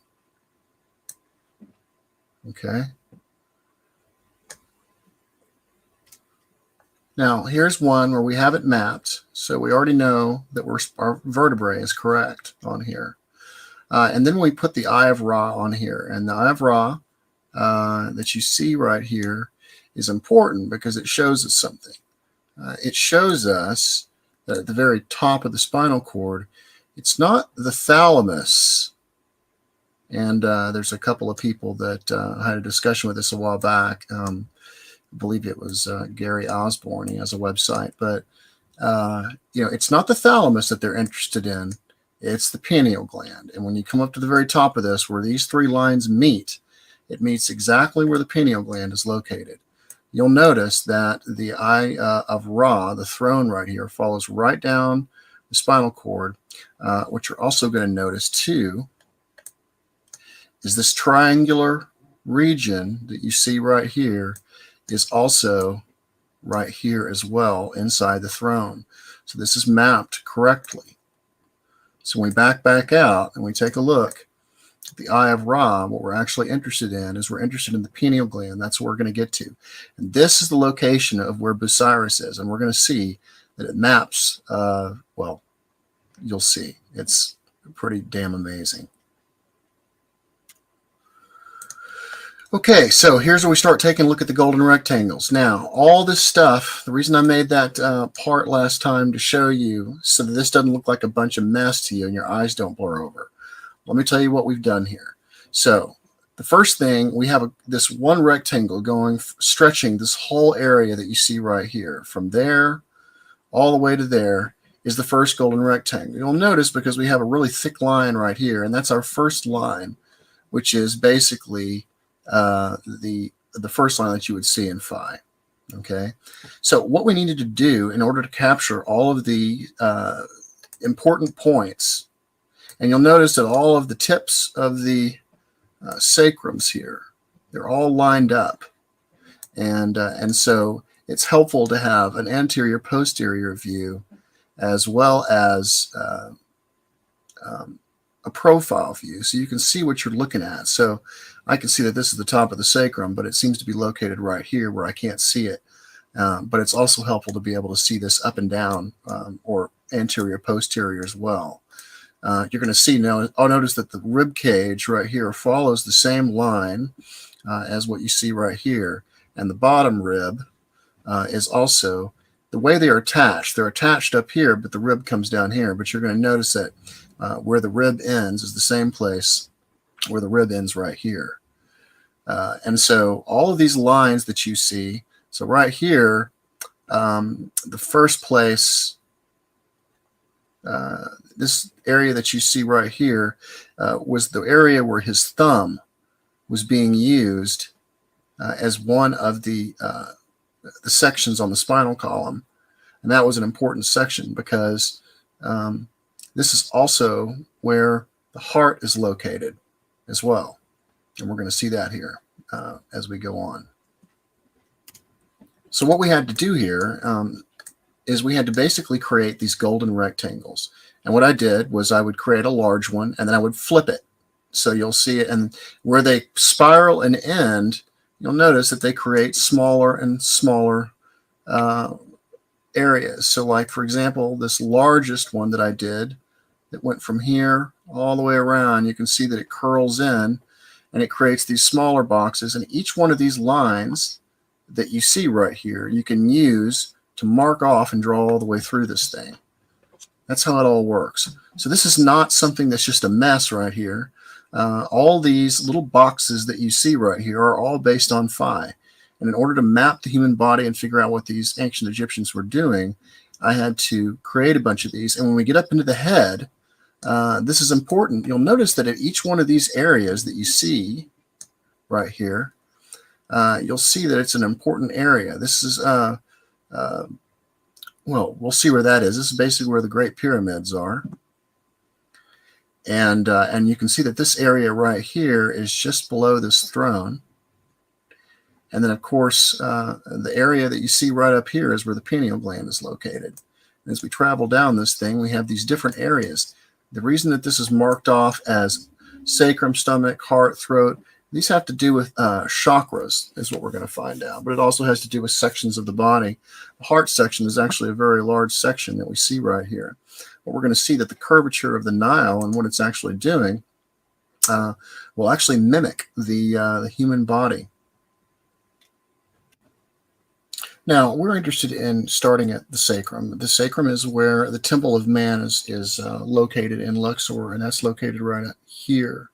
Okay. Now, here's one where we have it mapped, so we already know that our vertebrae is correct on here. And then we put the Eye of Ra on here. And the Eye of Ra that you see right here is important because it shows us something. It shows us that at the very top of the spinal cord, it's not the thalamus. And there's a couple of people that had a discussion with this a while back. I believe it was Gary Osborne. He has a website, but it's not the thalamus that they're interested in. It's the pineal gland. And when you come up to the very top of this, where these three lines meet, it meets exactly where the pineal gland is located. You'll notice that the Eye of Ra, the throne right here, follows right down the spinal cord. What you're also going to notice too is this triangular region that you see right here is also right here as well inside the throne. So this is mapped correctly. So when we back out and we take a look at the Eye of Ra, what we're actually interested in is we're interested in the pineal gland. That's what we're going to get to. And this is the location of where Busiris is. And we're going to see that it maps, well, you'll see. It's pretty damn amazing. Okay, so here's where we start taking a look at the golden rectangles. Now, all this stuff, the reason I made that part last time to show you so that this doesn't look like a bunch of mess to you and your eyes don't blur over. Let me tell you what we've done here. So the first thing, we have this one rectangle stretching this whole area that you see right here. From there all the way to there is the first golden rectangle. You'll notice because we have a really thick line right here, and that's our first line, which is basically the first line that you would see in Phi. Okay, so what we needed to do in order to capture all of the important points, and you'll notice that all of the tips of the sacrums here, they're all lined up, and so it's helpful to have an anterior posterior view as well as a profile view, so you can see what you're looking at. So I can see that this is the top of the sacrum, but it seems to be located right here where I can't see it. But it's also helpful to be able to see this up and down or anterior posterior as well. You're going to see now, I'll notice that the rib cage right here follows the same line as what you see right here. And the bottom rib is also, the way they are attached, they're attached up here, but the rib comes down here. But you're going to notice that where the rib ends is the same place where the rib ends right here. And so all of these lines that you see, so right here, the first place this area that you see right here was the area where his thumb was being used as one of the sections on the spinal column. And that was an important section because this is also where the heart is located as well. And we're going to see that here as we go on. So what we had to do here is we had to basically create these golden rectangles. And what I did was I would create a large one and then I would flip it. So you'll see it, and where they spiral and end, you'll notice that they create smaller and smaller areas. So like, for example, this largest one that I did that went from here all the way around, you can see that it curls in and it creates these smaller boxes. And each one of these lines that you see right here, you can use to mark off and draw all the way through this thing. That's how it all works. So this is not something that's just a mess right here. All these little boxes that you see right here are all based on phi. And in order to map the human body and figure out what these ancient Egyptians were doing, I had to create a bunch of these. And when we get up into the head, this is important. You'll notice that at each one of these areas that you see right here, you'll see that it's an important area. This is, well, we'll see where that is. This is basically where the Great Pyramids are. And you can see that this area right here is just below this throne. And then, of course, the area that you see right up here is where the pineal gland is located. And as we travel down this thing, we have these different areas. The reason that this is marked off as sacrum, stomach, heart, throat, these have to do with chakras, is what we're going to find out. But it also has to do with sections of the body. The heart section is actually a very large section that we see right here. But we're going to see that the curvature of the Nile and what it's actually doing will actually mimic the human body. Now, we're interested in starting at the sacrum. The sacrum is where the Temple of Man is located in Luxor, and that's located right here.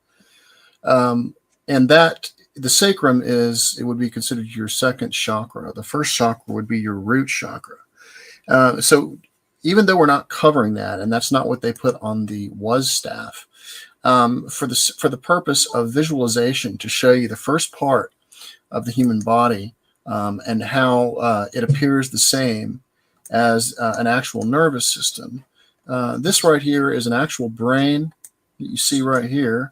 And that the sacrum is, it would be considered your second chakra. The first chakra would be your root chakra. So even though we're not covering that, and that's not what they put on the was staff, for the purpose of visualization, to show you the first part of the human body and how it appears the same as an actual nervous system. This right here is an actual brain that you see right here.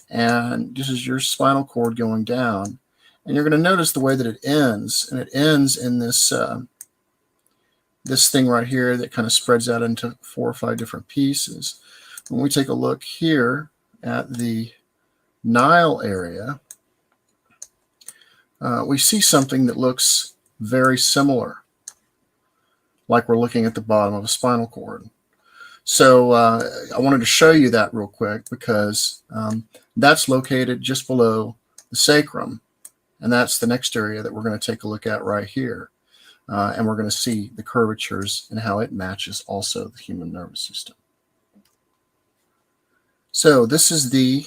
And this is your spinal cord going down. And you're going to notice the way that it ends. And it ends in this this thing right here that kind of spreads out into 4 or 5 different pieces. When we take a look here at the Nile area, we see something that looks very similar, like we're looking at the bottom of a spinal cord. So I wanted to show you that real quick because that's located just below the sacrum. And that's the next area that we're going to take a look at right here. And we're going to see the curvatures and how it matches also the human nervous system. So this is the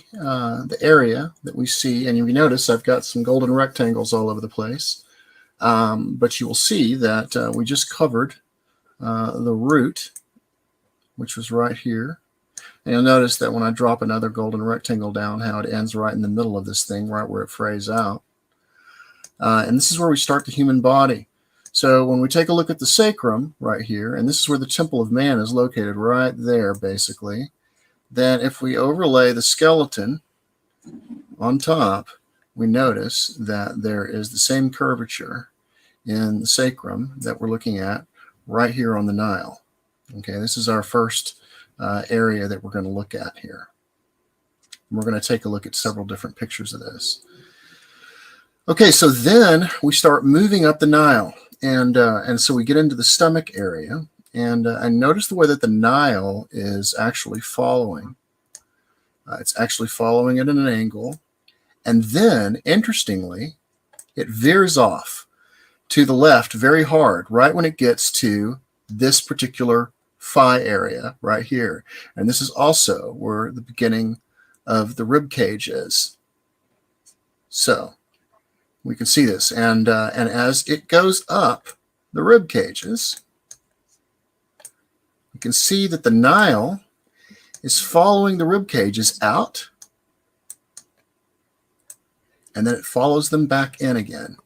area that we see. And you notice I've got some golden rectangles all over the place. But you will see that we just covered the root, which was right here. And you'll notice that when I drop another golden rectangle down, how it ends right in the middle of this thing, right where it frays out. And this is where we start the human body. So when we take a look at the sacrum right here, and this is where the Temple of Man is located right there, basically, then if we overlay the skeleton on top, we notice that there is the same curvature in the sacrum that we're looking at right here on the Nile. Okay, this is our first area that we're going to look at here. And we're going to take a look at several different pictures of this. Okay, so then we start moving up the Nile, and so we get into the stomach area, and notice the way that the Nile is actually following. It's actually following at an angle, and then, interestingly, it veers off to the left very hard, right when it gets to this particular phi area right here. And this is also where the beginning of the rib cage is. So we can see this, and as it goes up the rib cages, you can see that the Nile is following the rib cages out, and then it follows them back in again,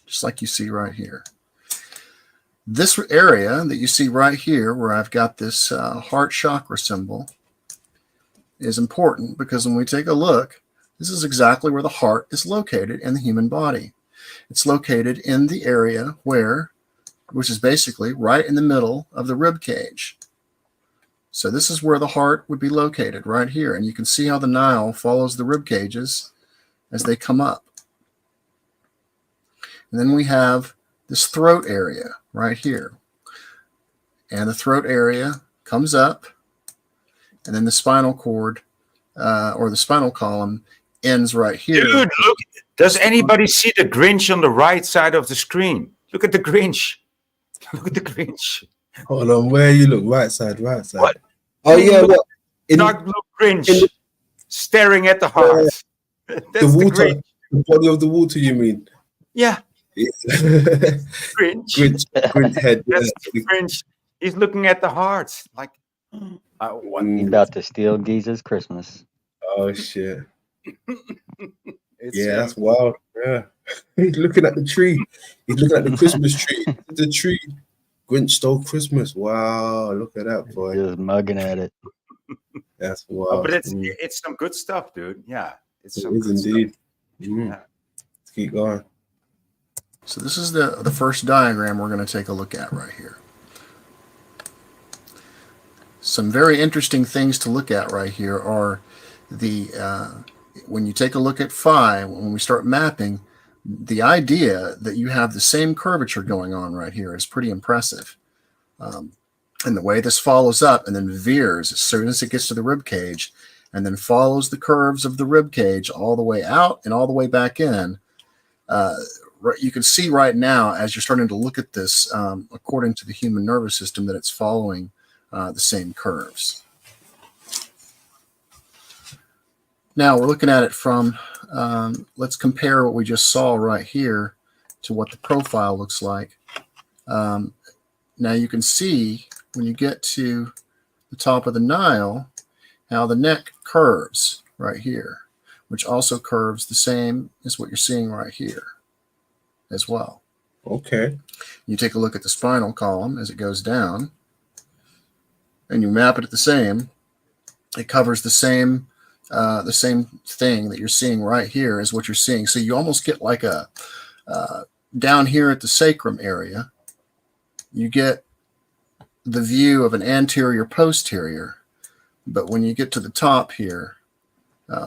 just like you see right here. This area that you see right here, where I've got this heart chakra symbol, is important because when we take a look, this is exactly where the heart is located in the human body. It's located in the area which is basically right in the middle of the rib cage. So this is where the heart would be located, right here. And you can see how the Nile follows the rib cages as they come up. And then we have this throat area right here. And the throat area comes up, and then the spinal cord or the spinal column ends right here. Dude, look. Does anybody see the Grinch on the right side of the screen? Look at the Grinch. Look at the Grinch. Hold on, where you look? Right side. What? Oh yeah, what? Dark blue Grinch staring at the heart. That's the water, Grinch. the body of the water. You mean? Yeah. Grinch. Grinch head. That's the Grinch. He's looking at the heart. Like, He's about to steal Giza's Christmas. Oh shit. Yeah, that's wild. Yeah. He's looking at the tree. He's looking at the Christmas tree. The tree. Grinch stole Christmas. Wow, look at that, boy. Just mugging at it. That's wild. Oh, but it's some good stuff, dude. Yeah. It is indeed. Yeah. Let's keep going. So this is the first diagram we're going to take a look at right here. Some very interesting things to look at right here are when you take a look at phi, when we start mapping, the idea that you have the same curvature going on right here is pretty impressive. And the way this follows up and then veers as soon as it gets to the rib cage, and then follows the curves of the rib cage all the way out and all the way back in. You can see right now, as you're starting to look at this, according to the human nervous system, that it's following the same curves. Now we're looking at it from, let's compare what we just saw right here to what the profile looks like. Now you can see when you get to the top of the Nile, how the neck curves right here, which also curves the same as what you're seeing right here as well. Okay. You take a look at the spinal column as it goes down, and you map it at the same. It covers the same thing that you're seeing right here is what you're seeing. So you almost get like a down here at the sacrum area, you get the view of an anterior posterior, but when you get to the top here,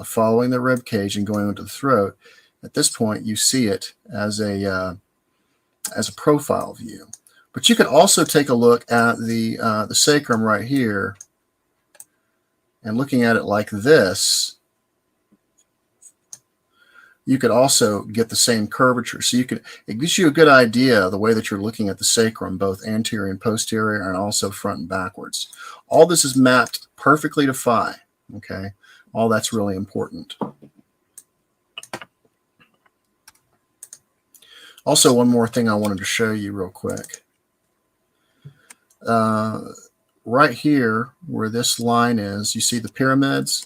following the rib cage and going into the throat, at this point you see it as a profile view. But you can also take a look at the sacrum right here, and looking at it like this, you could also get the same curvature. So it gives you a good idea of the way that you're looking at the sacrum, both anterior and posterior, and also front and backwards. All this is mapped perfectly to phi, okay? All that's really important. Also, one more thing I wanted to show you real quick. Right here, where this line is, you see the pyramids?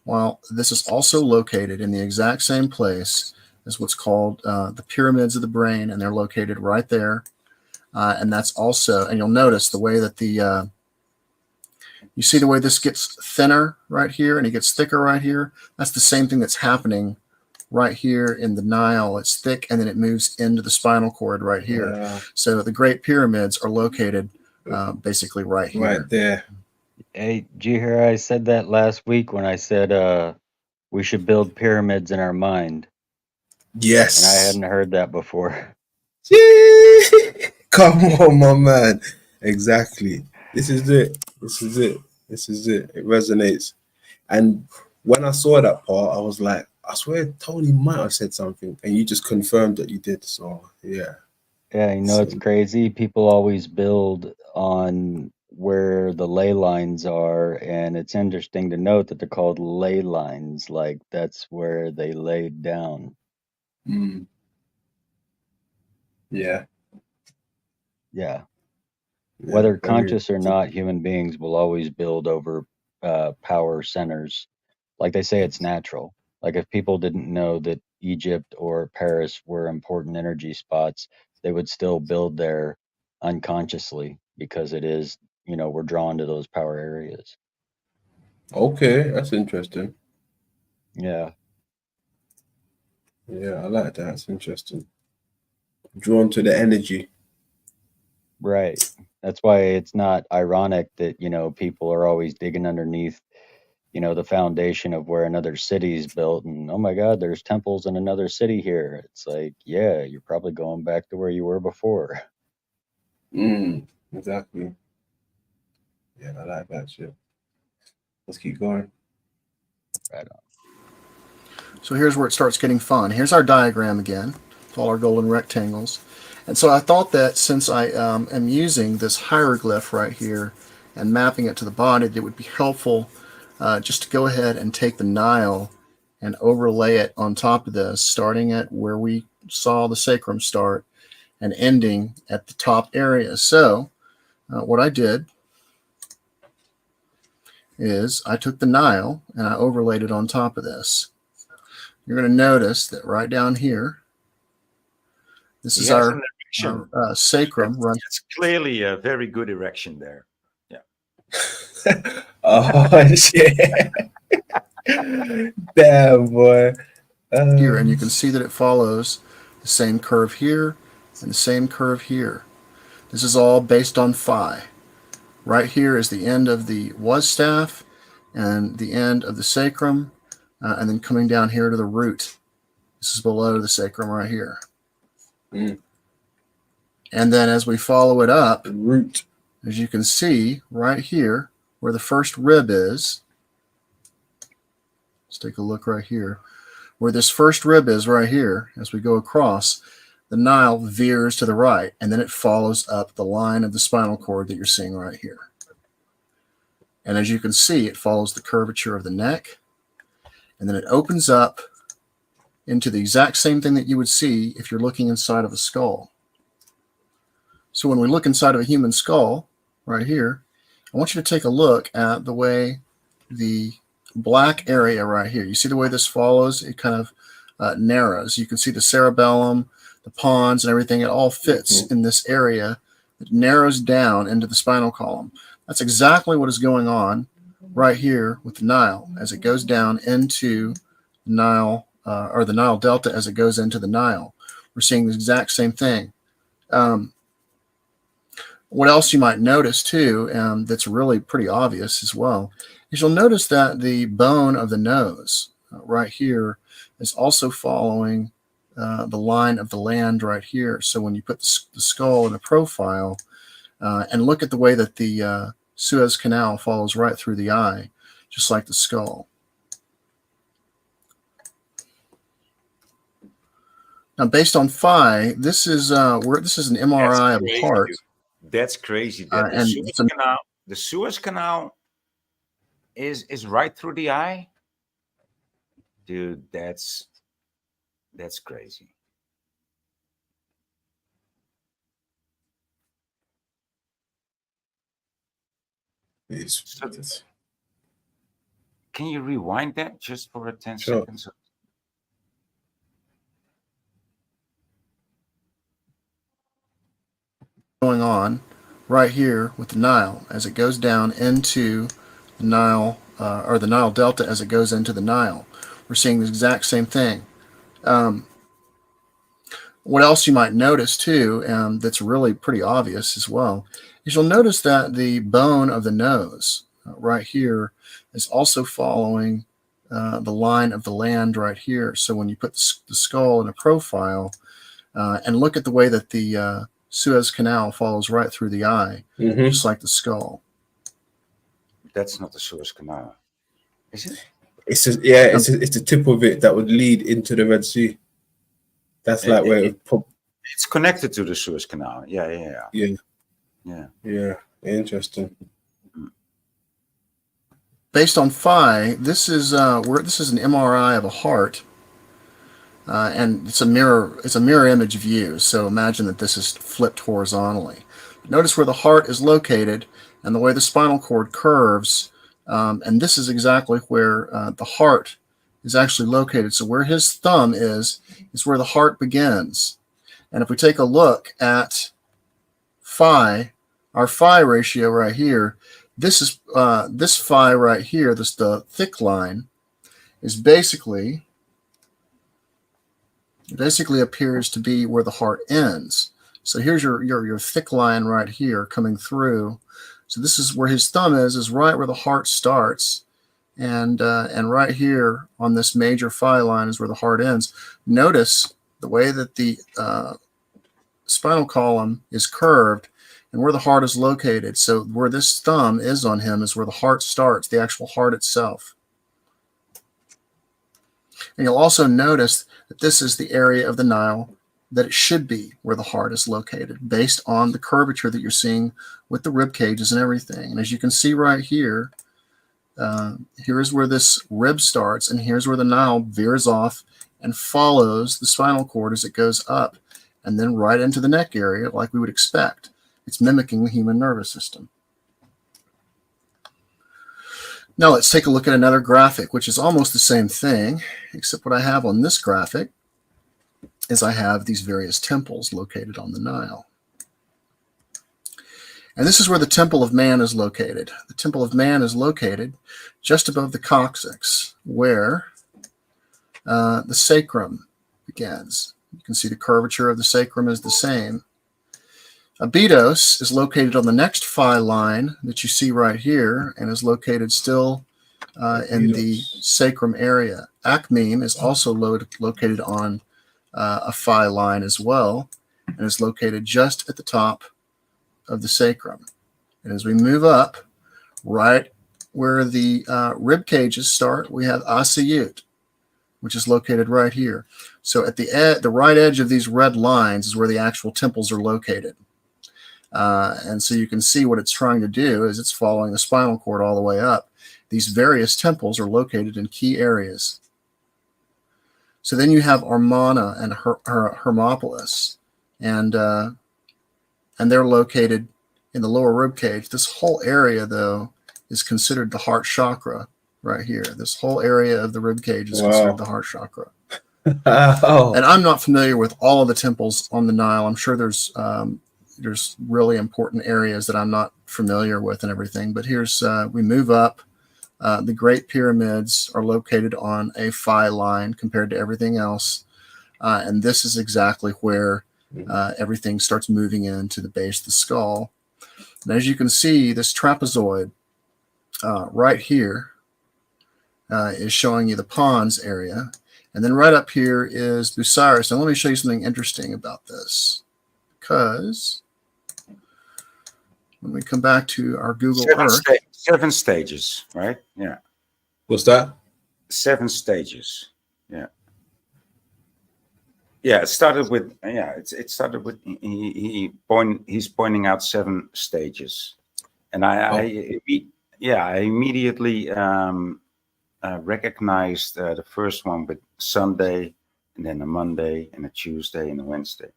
Well, this is also located in the exact same place as what's called the pyramids of the brain, and they're located right there. And that's also, and you'll notice the way that you see the way this gets thinner right here and it gets thicker right here. That's the same thing that's happening right here in the Nile. It's thick and then it moves into the spinal cord right here. Yeah. So the Great Pyramids are located basically right here. Right there. Hey, did you hear I said that last week when I said we should build pyramids in our mind? Yes. And I hadn't heard that before. Come on, my man. Exactly. This is it. This is it. This is it. It resonates. And when I saw that part, I was like, I swear Tony might have said something, and you just confirmed that you did. So yeah. Yeah, you know, it's crazy. People always build on where the ley lines are, and it's interesting to note that they're called ley lines, like that's where they laid down. Yeah. Yeah. Whether very conscious or not, human beings will always build over power centers. Like they say, it's natural. Like if people didn't know that Egypt or Paris were important energy spots, they would still build there unconsciously because it is, we're drawn to those power areas. Okay, that's interesting. Yeah. Yeah, I like that. That's interesting. Drawn to the energy. Right. That's why it's not ironic that, people are always digging underneath, the foundation of where another city's built and oh my God, there's temples in another city here. It's like, yeah, you're probably going back to where you were before. Exactly. Yeah, I like that shit. Let's keep going. Right on. So here's where it starts getting fun. Here's our diagram again, with all our golden rectangles. And so I thought that since I am using this hieroglyph right here and mapping it to the body, that it would be helpful just to go ahead and take the Nile and overlay it on top of this, starting at where we saw the sacrum start and ending at the top area. So what I did is I took the Nile and I overlaid it on top of this. You're going to notice that right down here, this is our sacrum. Right. It's clearly a very good erection there. Yeah. Oh, shit. Damn, boy. Here, and you can see that it follows the same curve here and the same curve here. This is all based on phi. Right here is the end of the was staff and the end of the sacrum, and then coming down here to the root. This is below the sacrum right here. And then as we follow it up, root, as you can see right here where the first rib is, let's take a look right here. Where this first rib is right here, as we go across, the Nile veers to the right, and then it follows up the line of the spinal cord that you're seeing right here. And as you can see, it follows the curvature of the neck, and then it opens up into the exact same thing that you would see if you're looking inside of a skull. So when we look inside of a human skull, right here, I want you to take a look at the way the black area right here, you see the way this follows? It kind of narrows. You can see the cerebellum, the pons, and everything. It all fits in this area. It narrows down into the spinal column. That's exactly what is going on right here with the Nile as it goes down into the Nile, or the Nile Delta as it goes into the Nile. We're seeing the exact same thing. What else you might notice too, that's really pretty obvious as well, is you'll notice that the bone of the nose right here is also following the line of the land right here. So when you put the skull in a profile and look at the way that the Suez Canal follows right through the eye, just like the skull. Now, based on phi, this is this is an MRI of the heart. That's crazy. The Suez Canal is right through the eye. Dude, that's crazy. Can you rewind that just for 10 seconds? Going on right here with the Nile as it goes down into the Nile, or the Nile Delta as it goes into the Nile. We're seeing the exact same thing. What else you might notice too, that's really pretty obvious as well, is you'll notice that the bone of the nose right here is also following the line of the land right here. So when you put the skull in a profile and look at the way that the Suez Canal follows right through the eye, just like the skull. That's not the Suez Canal, is it? It's the tip of it that would lead into the Red Sea. That's like where it's connected to the Suez Canal. Yeah. Interesting. Based on phi, this is an MRI of a heart, and it's a mirror image view. So imagine that this is flipped horizontally. Notice where the heart is located and the way the spinal cord curves. And this is exactly where the heart is actually located. So where his thumb is where the heart begins. And if we take a look at phi, our phi ratio right here, this is this phi right here, this the thick line, is basically appears to be where the heart ends. So here's your thick line right here coming through. So this is where his thumb is right where the heart starts, and right here on this major phi line is where the heart ends. Notice the way that the spinal column is curved and where the heart is located. So where this thumb is on him is where the heart starts, the actual heart itself. And you'll also notice that this is the area of the Nile that it should be where the heart is located based on the curvature that you're seeing with the rib cages and everything. And as you can see right here, here's where this rib starts, and here's where the Nile veers off and follows the spinal cord as it goes up, and then right into the neck area like we would expect. It's mimicking the human nervous system. Now let's take a look at another graphic, which is almost the same thing, except what I have on this graphic is I have these various temples located on the Nile. And this is where the Temple of Man is located. The Temple of Man is located just above the coccyx, where the sacrum begins. You can see the curvature of the sacrum is the same. Abydos is located on the next phi line that you see right here and is located still in the sacrum area. Acmeme is also located on a phi line as well and is located just at the top of the sacrum. And as we move up, right where the rib cages start, we have Asiyut, which is located right here. So at the right edge of these red lines is where the actual temples are located. And so you can see what it's trying to do is it's following the spinal cord all the way up. These various temples are located in key areas. So then you have Armana and Hermopolis, and they're located in the lower rib cage. This whole area, though, is considered the heart chakra right here. This whole area of the rib cage is considered the heart chakra. Oh. And I'm not familiar with all of the temples on the Nile. I'm sure there's really important areas that I'm not familiar with and everything. But here's, we move up. The Great Pyramids are located on a phi line compared to everything else. And this is exactly where everything starts moving into the base of the skull. And as you can see, this trapezoid right here is showing you the pons area. And then right up here is Busiris. Now let me show you something interesting about this. Because when we come back to our Google Earth. 7 stages, right? Yeah. What's that? 7 stages. Yeah. Yeah, it started with it started with he's pointing out 7 stages. And I immediately recognized the first one with Sunday, and then a Monday, and a Tuesday, and a Wednesday.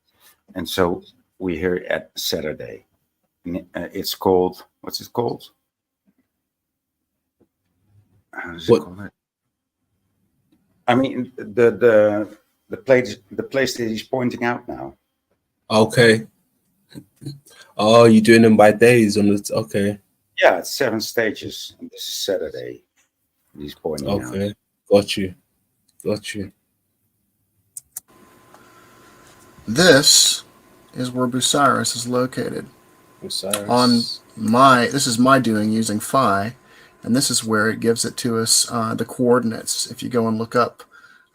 And so we're here at Saturday. It's called, what's it called? How does it call it? I mean, the place that he's pointing out now. Okay. Oh, you're doing them by days on the okay. Yeah, it's 7 stages. And this is Saturday. He's pointing out. Okay, got you. This is where Busiris is located. Busiris. This is my doing using phi, and this is where it gives it to us the coordinates. If you go and look up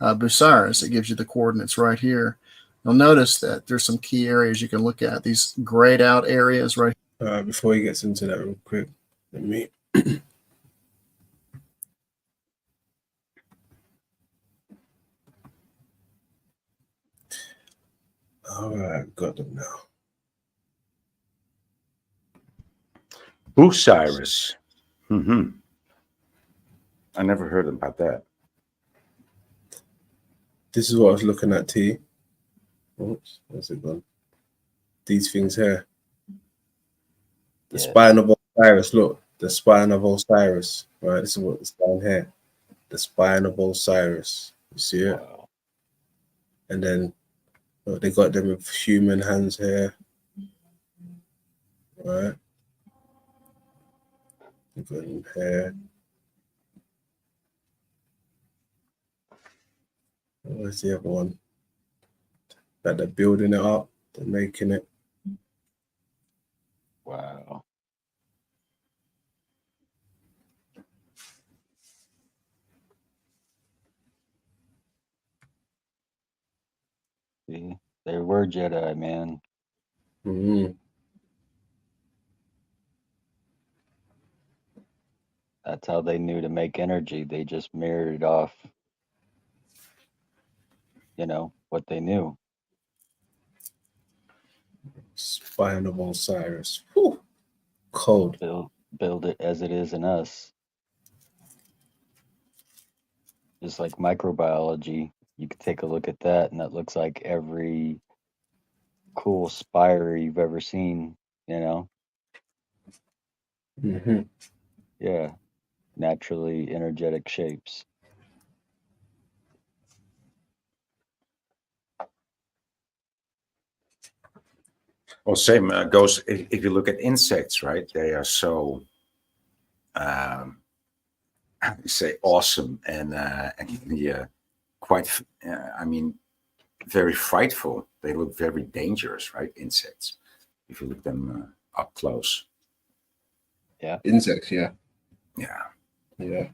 Busiris, it gives you the coordinates right here. You'll notice that there's some key areas you can look at. These grayed out areas right here. Before he gets into that real quick, let me all right, got them now. Busiris. I never heard about that. This is what I was looking at, T. Oops, where's it gone? These things here. The Yeah. spine of Osiris. Look, the spine of Osiris. Right, this is what it's down here. The spine of Osiris. You see it? Wow. And then look, they got them with human hands here. Right. They got them here. Where's the other one? That they're building it up. They're making it. Wow. See, they were Jedi, man. Mm-hmm. That's how they knew to make energy. They just mirrored off, what they knew. Spine of Osiris. Whew. Cold. Build it as it is in us. Just like microbiology, you could take a look at that, and that looks like every cool spire you've ever seen. Mm-hmm. Yeah, naturally energetic shapes. Well, same goes if you look at insects, right? They are so, how do you say, awesome and quite, I mean, very frightful. They look very dangerous, right? Insects, if you look them up close. Yeah. Insects, yeah. Yeah. Yeah.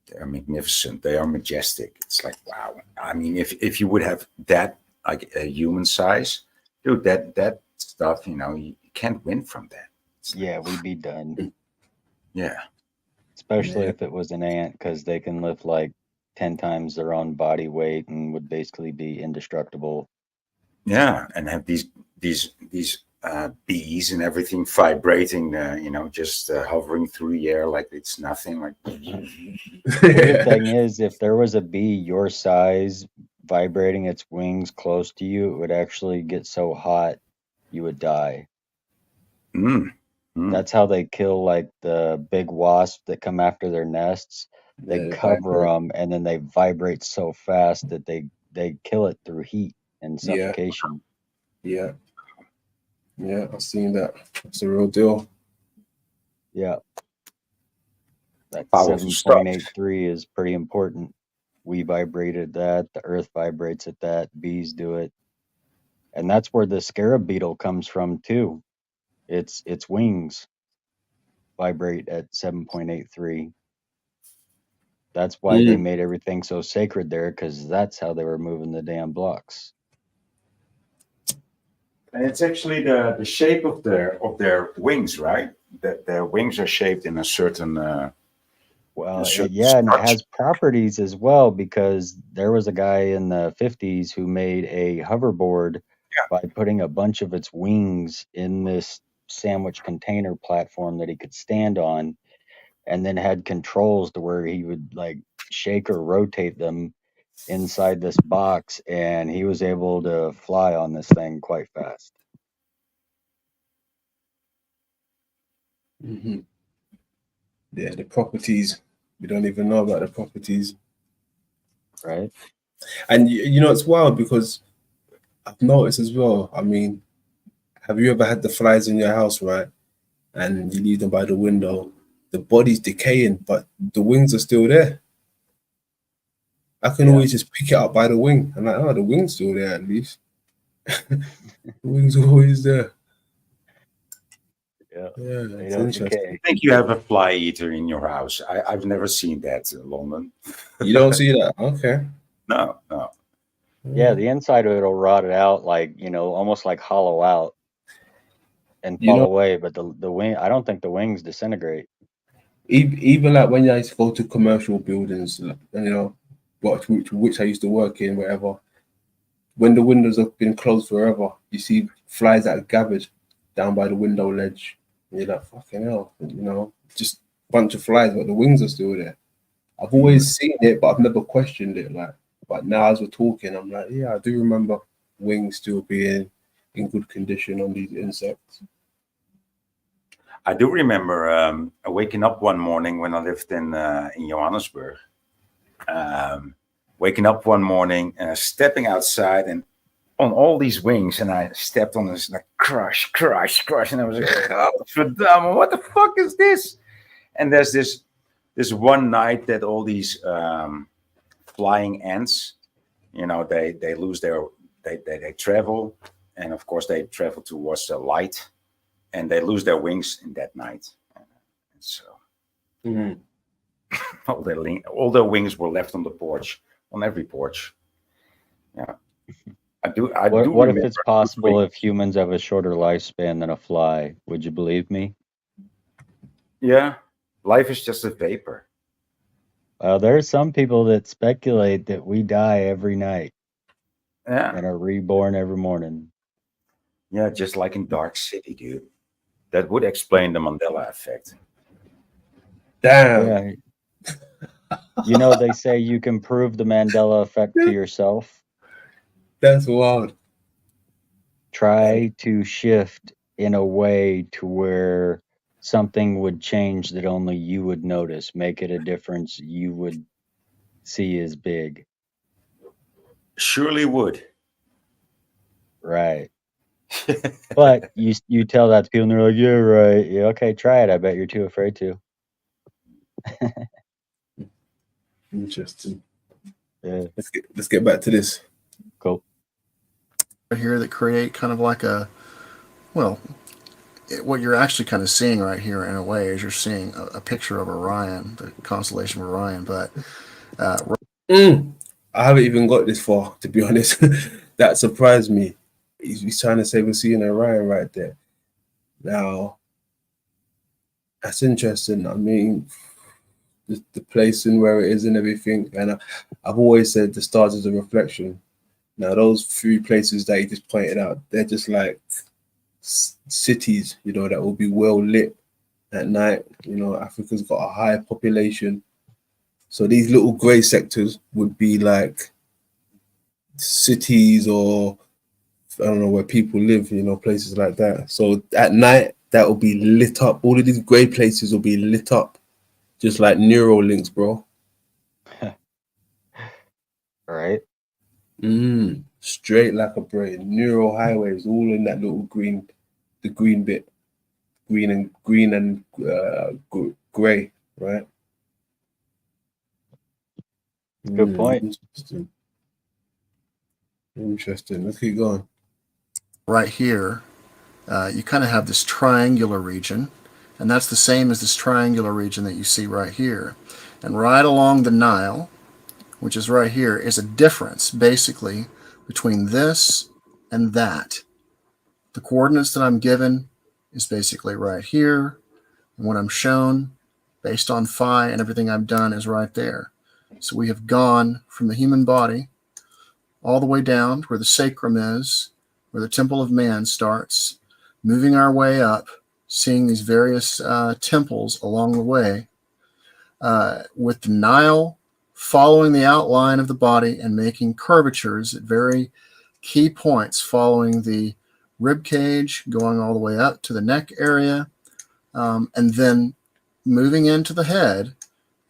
They are magnificent. They are majestic. It's like, wow. I mean, if you would have that, like a human size, dude, that stuff, you can't win from that. Yeah, we'd be done. Yeah. Especially Yeah. if it was an ant, because they can lift like 10 times their own body weight and would basically be indestructible. Yeah, and have these bees and everything vibrating, just hovering through the air like it's nothing. Like, Weird thing is, if there was a bee your size vibrating its wings close to you, it would actually get so hot you would die. That's how they kill like the big wasps that come after their nests. They Yeah, cover vibrate. them and then they vibrate so fast that they kill it through heat and Yeah. suffocation. Yeah. Yeah, I've seen that. It's a real deal. Yeah. That Powerful stuff. 7.83 is pretty important. We vibrated that, the earth vibrates at that, bees do it. And that's where the scarab beetle comes from too. Its wings vibrate at 7.83. That's why they made everything so sacred there, because that's how they were moving the damn blocks. And it's actually the shape of their wings, right? That their wings are shaped in a certain. Well, certain yeah, and it structure. has properties as well, because there was a guy in the 50s who made a hoverboard by putting a bunch of its wings in this sandwich container platform that he could stand on, and then had controls to where he would like shake or rotate them inside this box, and he was able to fly on this thing quite fast. Mm-hmm. Yeah, the properties. We don't even know about the properties. Right. And it's wild because I've noticed as well. I mean, have you ever had the flies in your house, right? And you leave them by the window, the body's decaying, but the wings are still there. I can always just pick it up by the wing. I'm like, oh, the wing's still there at least. The wings are always there. Yeah, it's interesting. I think you have a fly eater in your house. I've never seen that in London. You don't see that? Okay. No. Yeah, the inside of it'll rot it out, like, almost like hollow out and fall away. But the wing, I don't think the wings disintegrate. Even like when I used to go to commercial buildings, which I used to work in, whatever, when the windows have been closed forever, you see flies that are gathered down by the window ledge. And you're like, fucking hell, just a bunch of flies, but the wings are still there. I've always seen it, but I've never questioned it. But now as we're talking, I'm like, yeah, I do remember wings still being in good condition on these insects. I do remember waking up one morning when I lived in Johannesburg. Waking up one morning and stepping outside and on all these wings, and I stepped on this like crush, and I was like, oh, what the fuck is this? And there's this one night that all these flying ants, you know, they lose their they travel, and of course they travel towards the light, and they lose their wings in that night. And so all their wings were left on the porch, on every porch. Yeah. What if it's possible if humans have a shorter lifespan than a fly? Would you believe me? Yeah, life is just a vapor. Well, there are some people that speculate that we die every night. Yeah. And are reborn every morning. Yeah, just like in Dark City, dude. That would explain the Mandela effect. Damn. Yeah. You know, they say you can prove the Mandela effect to yourself. That's wild. Try to shift in a way to where something would change that only you would notice. Make it a difference you would see as big. Surely would. Right. But you tell that to people and they're like, yeah, right. Yeah, okay, try it. I bet you're too afraid to. Interesting. Yeah. Let's get back to this. Cool. Here that create kind of like a, well, what you're actually kind of seeing right here in a way is you're seeing a picture of Orion, the constellation of Orion, but I haven't even got this far, to be honest. That surprised me. He's trying to say we're seeing Orion right there. Now, that's interesting. I mean, the place and where it is and everything. And I've always said the stars is a reflection. Now, those 3 places that you just pointed out, they're just like cities, you know, that will be well lit at night. You know, Africa's got a high population. So these little grey sectors would be like cities or, I don't know, where people live, you know, places like that. So at night, that will be lit up. All of these grey places will be lit up, just like neural links, bro. All right. Straight like a brain. Neural highways, all in that little green, the green bit, green and grey, right? Good point. Interesting. Let's keep going. Right here, you kind of have this triangular region, and that's the same as this triangular region that you see right here. And right along the Nile, which is right here, is a difference basically between this and that. The coordinates that I'm given is basically right here, and what I'm shown based on phi and everything I've done is right there. So we have gone from the human body all the way down to where the sacrum is, where the temple of man starts, moving our way up, seeing these various temples along the way, with the Nile following the outline of the body and making curvatures at very key points, following the rib cage, going all the way up to the neck area, and then moving into the head.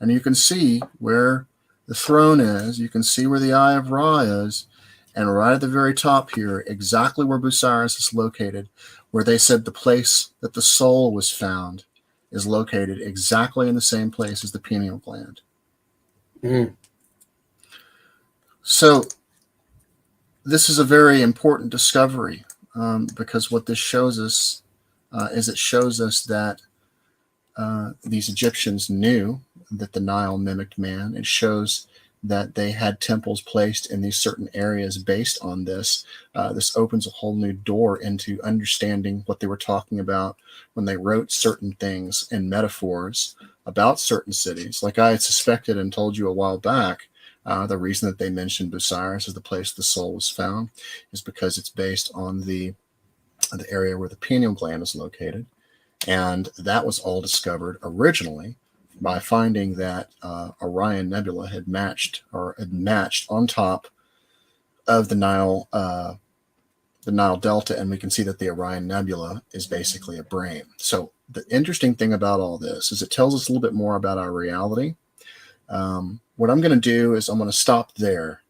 And you can see where the throne is. You can see where the Eye of Ra is. And right at the very top here, exactly where Busiris is located, where they said the place that the soul was found is located exactly in the same place as the pineal gland. So this is a very important discovery, because what this shows us is it shows us that these Egyptians knew that the Nile mimicked man. It shows that they had temples placed in these certain areas based on this. This opens a whole new door into understanding what they were talking about when they wrote certain things in metaphors about certain cities. Like I had suspected and told you a while back, the reason that they mentioned Busiris as the place the soul was found is because it's based on the area where the pineal gland is located. And that was all discovered originally by finding that Orion Nebula had matched on top of the Nile the Nile Delta, and we can see that the Orion Nebula is basically a brain. So the interesting thing about all this is it tells us a little bit more about our reality. What I'm going to do is I'm going to stop there.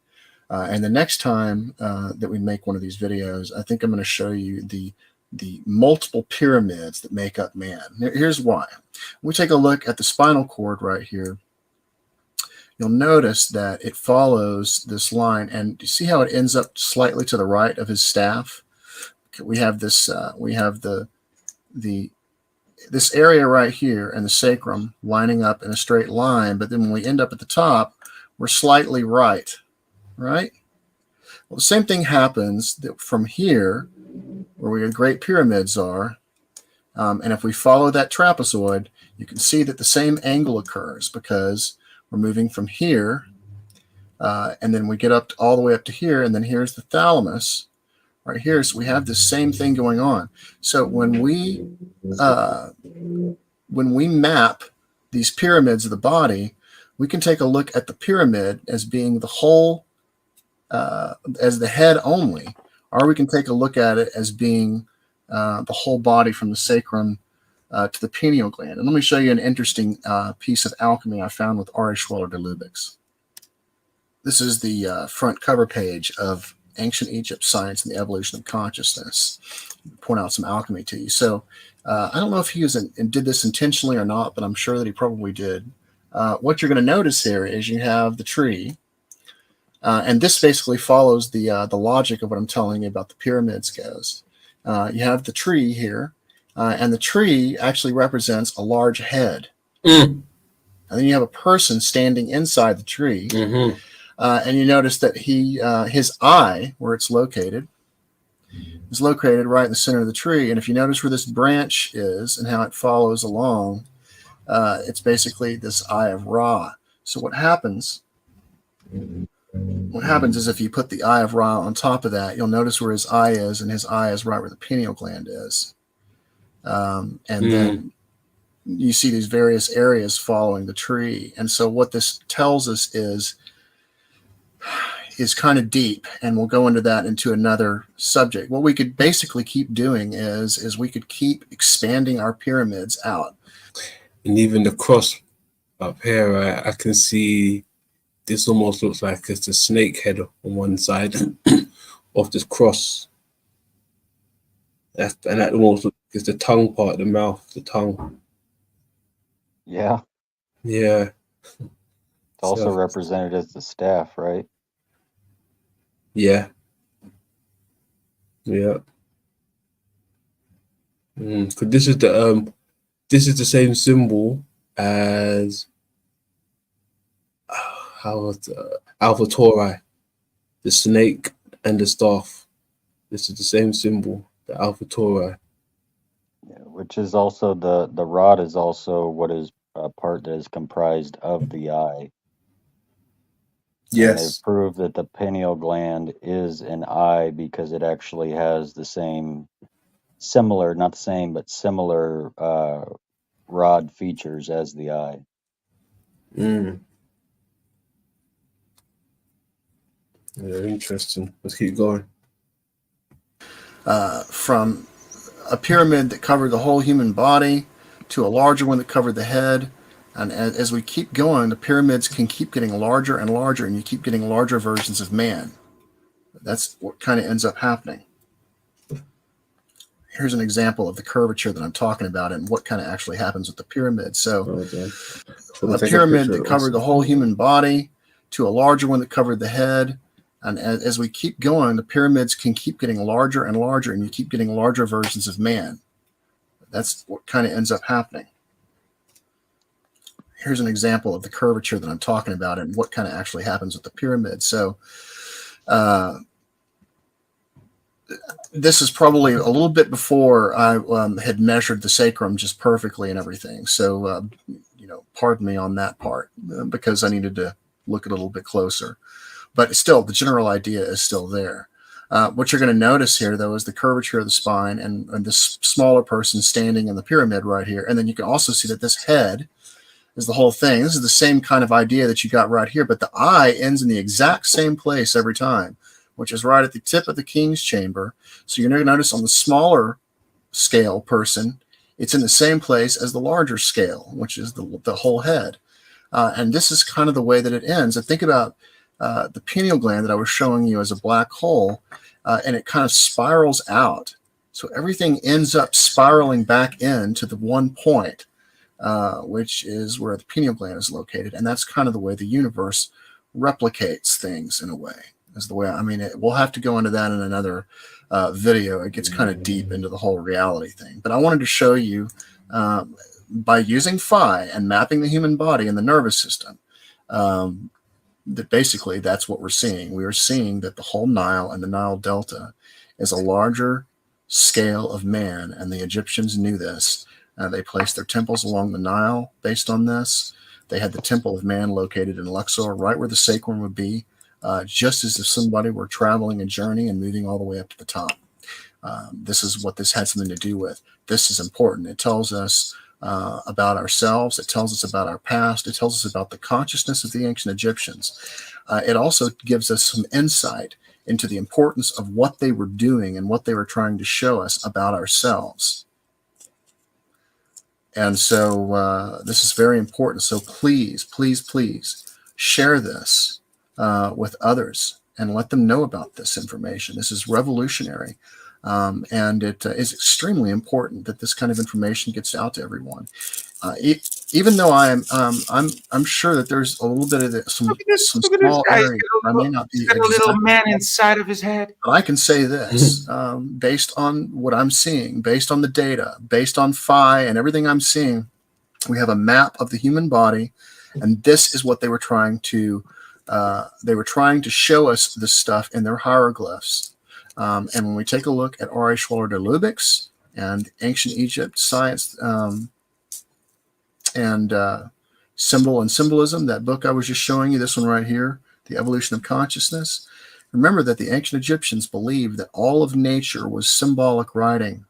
And the next time that we make one of these videos, I think I'm going to show you the multiple pyramids that make up man. Here's why. When we take a look at the spinal cord right here, you'll notice that it follows this line, and you see how it ends up slightly to the right of his staff? We have this, we have this area right here and the sacrum lining up in a straight line, but then when we end up at the top, we're slightly right? Well, the same thing happens that from here, where the Great Pyramids are, and if we follow that trapezoid, you can see that the same angle occurs because we're moving from here, and then we get up all the way up to here, and then here's the thalamus right here. So we have the same thing going on. So when we map these pyramids of the body, we can take a look at the pyramid as being the whole, as the head only, or we can take a look at it as being the whole body from the sacrum to the pineal gland. And let me show you an interesting piece of alchemy I found with Ari Schweller de Lubeck's. This is the front cover page of Ancient Egypt, Science and the Evolution of Consciousness. I'll point out some alchemy to you. So I don't know if he did this intentionally or not, but I'm sure that he probably did. What you're going to notice here is you have the tree, and this basically follows the logic of what I'm telling you about the pyramids goes. You have the tree here, and the tree actually represents a large head. And then you have a person standing inside the tree, and you notice that his eye, where it's located, is located right in the center of the tree. And if you notice where this branch is and how it follows along, it's basically this eye of Ra. So what happens is if you put the eye of Ra on top of that, you'll notice where his eye is, and his eye is right where the pineal gland is. Then you see these various areas following the tree. And so what this tells us is kind of deep, and we'll go into that into another subject. What we could basically keep doing is we could keep expanding our pyramids out. And even the cross up here, I can see this almost looks like it's a snake head on one side of this cross. And that almost looks like it's the tongue part of the mouth, the tongue. Yeah. Yeah. It's also represented as the staff, right? Yeah. Yeah. Because this is the same symbol as Alpha Tauri, the snake and the staff. This is the same symbol, the Alpha Tauri. Yeah, which is also the rod is also what is a part that is comprised of the eye. Yes. And they've proved that the pineal gland is an eye because it actually has the same, similar, not the same, but similar rod features as the eye. Yeah, interesting. Let's keep going. From a pyramid that covered the whole human body to a larger one that covered the head. And as we keep going, the pyramids can keep getting larger and larger, and you keep getting larger versions of man. That's what kind of ends up happening. Here's an example of the curvature that I'm talking about and what kind of actually happens with the pyramid. So a pyramid that covered the whole human body to a larger one that covered the head. And as we keep going, the pyramids can keep getting larger and larger, and you keep getting larger versions of man. That's what kind of ends up happening. Here's an example of the curvature that I'm talking about and what kind of actually happens with the pyramid. So this is probably a little bit before I had measured the sacrum just perfectly and everything. So, pardon me on that part because I needed to look at it a little bit closer. But still, the general idea is still there. What you're going to notice here, though, is the curvature of the spine and this smaller person standing in the pyramid right here. And then you can also see that this head is the whole thing. This is the same kind of idea that you got right here, but the eye ends in the exact same place every time. which is right at the tip of the king's chamber. So you're going to notice on the smaller scale person, it's in the same place as the larger scale, which is the whole head. And this is kind of the way that it ends. And think about the pineal gland that I was showing you as a black hole, and it kind of spirals out. So everything ends up spiraling back into the one point, which is where the pineal gland is located. And that's kind of the way the universe replicates things in a way. Is the way, I mean, we'll have to go into that in another video. It gets kind of deep into the whole reality thing. But I wanted to show you, by using phi and mapping the human body and the nervous system, that basically that's what we're seeing. We are seeing that the whole Nile and the Nile Delta is a larger scale of man, and the Egyptians knew this. They placed their temples along the Nile based on this. They had the Temple of Man located in Luxor, right where the sacrum would be, just as if somebody were traveling a journey and moving all the way up to the top. This is what this had something to do with. This is important. It tells us about ourselves. It tells us about our past. It tells us about the consciousness of the ancient Egyptians. It also gives us some insight into the importance of what they were doing and what they were trying to show us about ourselves. And so this is very important. So please, please, please share this with others and let them know about this information. This is revolutionary. And it is extremely important that this kind of information gets out to everyone. Even though I'm sure that there's a little bit of some small areas I may not be. He's got a little man inside of his head. But I can say this, based on what I'm seeing, based on the data, based on phi and everything I'm seeing, we have a map of the human body, and this is what they were trying to. They were trying to show us this stuff in their hieroglyphs. And when we take a look at R.A. Schwaller de Lubbock's and Ancient Egypt Science and Symbol and Symbolism, that book I was just showing you, this one right here, The Evolution of Consciousness, remember that the ancient Egyptians believed that all of nature was symbolic writing.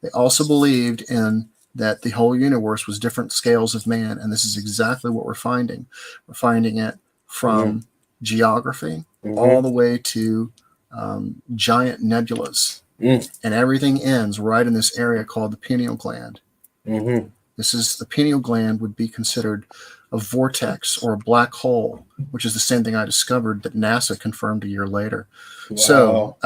They also believed in that the whole universe was different scales of man, and this is exactly what we're finding. We're finding it from geography all the way to giant nebulas, and everything ends right in this area called the pineal gland. This is the pineal gland would be considered a vortex or a black hole, which is the same thing I discovered that NASA confirmed a year later. Wow. So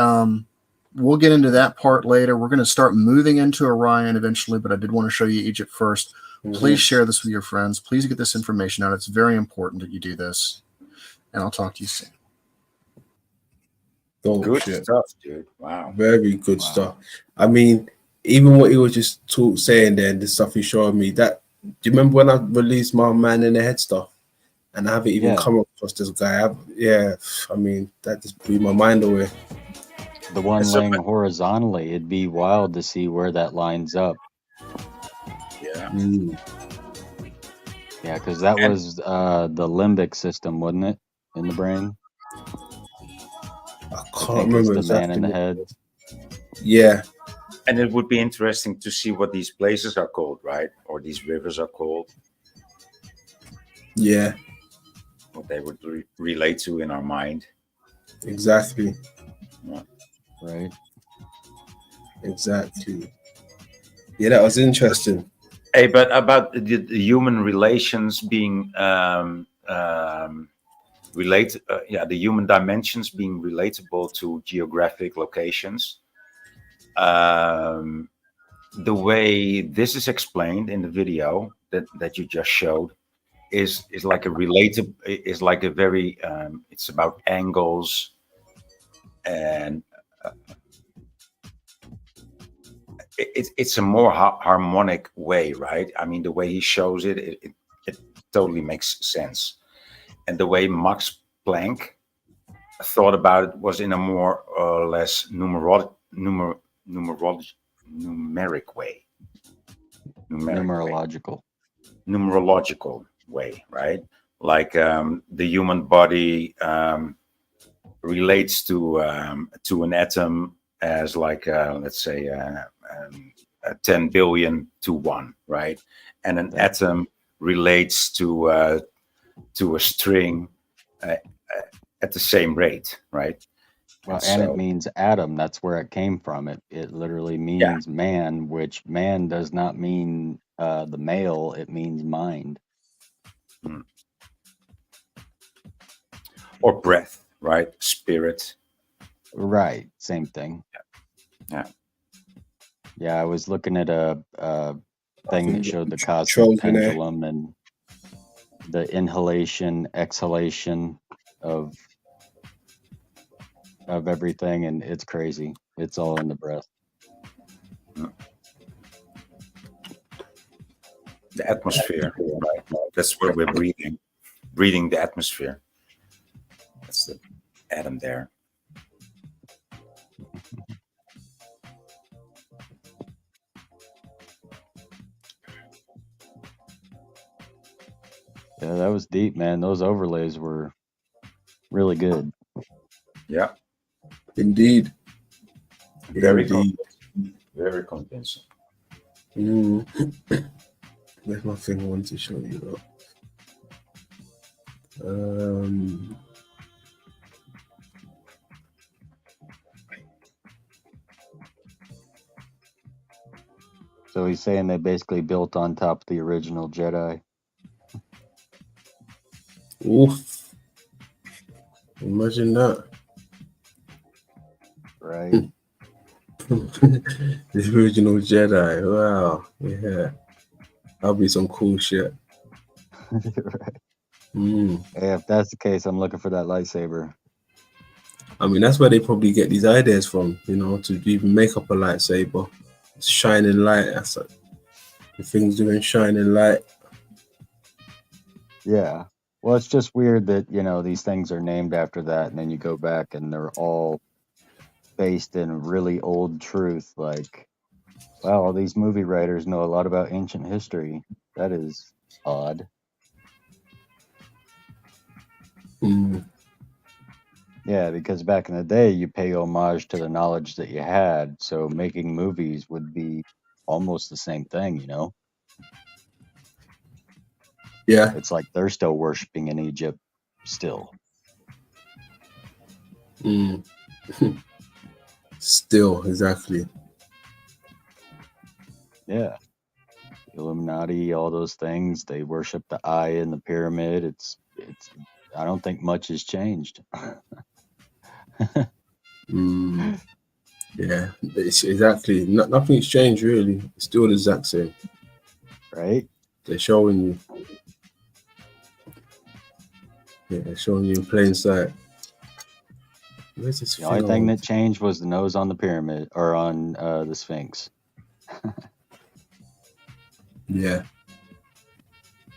we'll get into that part later. We're going to start moving into Orion eventually, but I did want to show you Egypt first. Please share this with your friends. Please get this information out. It's very important that you do this, and I'll talk to you soon. Good stuff, dude. Wow. Very good stuff. I mean, even what he was just saying there, the stuff he showed me, that, do you remember when I released my man in the head stuff? And I haven't even come across this guy. I mean, that just blew my mind away. The one laying horizontally, it'd be wild to see where that lines up. Yeah. Yeah, because that was the limbic system, wasn't it, in the brain? I can't remember the exactly. man in the head. Yeah. And it would be interesting to see what these places are called, right? Or these rivers are called. Yeah. What they would relate to in our mind. Exactly. Yeah. Right. Exactly. Yeah, that was interesting. Hey, but about the human relations being the human dimensions being relatable to geographic locations. The way this is explained in the video that you just showed is like a very it's about angles and it's a more harmonic way, right? I mean, the way he shows it totally makes sense. And the way Max Planck thought about it was in a more or less numeric way. Numerological way, right? Like the human body relates to an atom as like let's say 10 billion to 1, right? And an atom relates to a string at the same rate, right? Well, and So it means Adam. That's where it came from. It literally means man, which man does not mean the male. It means mind. or breath, right? Spirit. Right. Same thing. Yeah. Yeah, I was looking at a thing that showed the cosmic Trojan, eh? pendulum and the inhalation, exhalation of everything, and it's crazy. It's all in the breath. The atmosphere, right? That's where we're breathing the atmosphere. That's the atom there. Yeah, that was deep, man. Those overlays were really good. Yeah. Indeed. Very Indeed. Very convincing. Where's my thing I wanted to show you? So he's saying they basically built on top of the original Jedi. Oof. Imagine that. Right. The original Jedi. Wow. Yeah. That'll be some cool shit. Right. Mm. Hey, if that's the case, I'm looking for that lightsaber. I mean, that's where they probably get these ideas from, you know, to even make up a lightsaber. It's shining light. That's like the thing's doing shining light. Yeah. Well, it's just weird that, you know, these things are named after that, and then you go back and they're all based in really old truth. Like, wow, all these movie writers know a lot about ancient history. That is odd. Mm. Yeah, because back in the day, you pay homage to the knowledge that you had. So making movies would be almost the same thing, you know? Yeah. It's like they're still worshiping in Egypt still. Mm. Still, exactly. Yeah. Illuminati, all those things, they worship the eye in the pyramid. It's I don't think much has changed. Yeah, it's exactly. Nothing's changed really. It's still the exact same. Right? They're showing you. Yeah, they're showing you in plain sight. Where's this The only thing that changed was the nose on the pyramid or on the Sphinx. Yeah.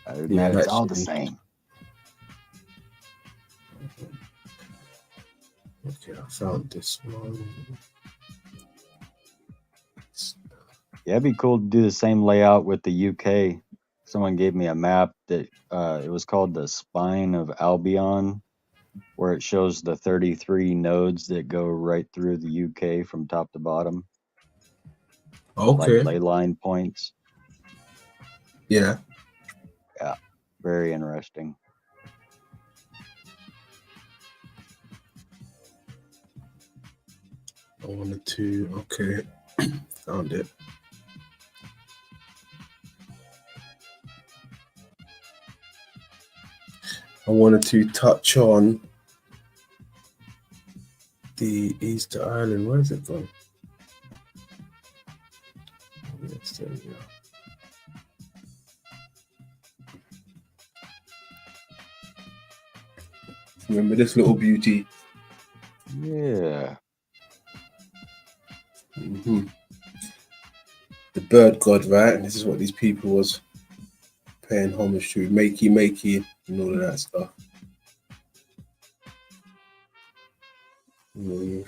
Other than that, it's all the same. Okay, I found this one. Yeah, it'd be cool to do the same layout with the UK. Someone gave me a map that it was called the Spine of Albion, where it shows the 33 nodes that go right through the UK from top to bottom. Okay. Like ley line points. Yeah. Yeah. Very interesting. I wanted to. Okay. Found it. I wanted to touch on the Easter Island. Where is it gone? Yes, there we go. Remember this little beauty? Yeah. Mm-hmm. The bird god, right? And this is what these people was paying homage to. Makey, and all of that stuff. We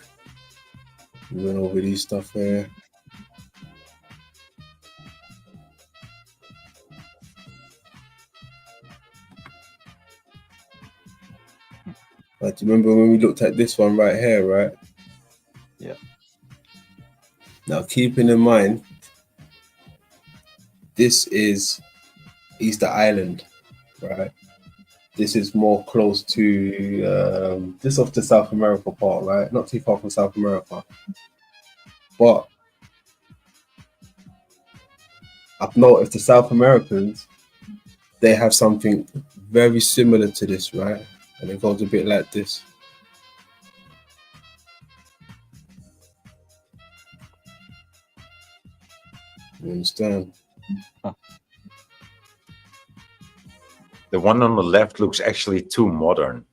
went over these stuff here. But do you remember when we looked at this one right here, right? Yeah. Now, keeping in mind, this is Easter Island, right? this is more close to this off the South America part, right? Not too far from South America. But I've noticed the South Americans, they have something very similar to this, right? And it goes a bit like this. You understand? The one on the left looks actually too modern.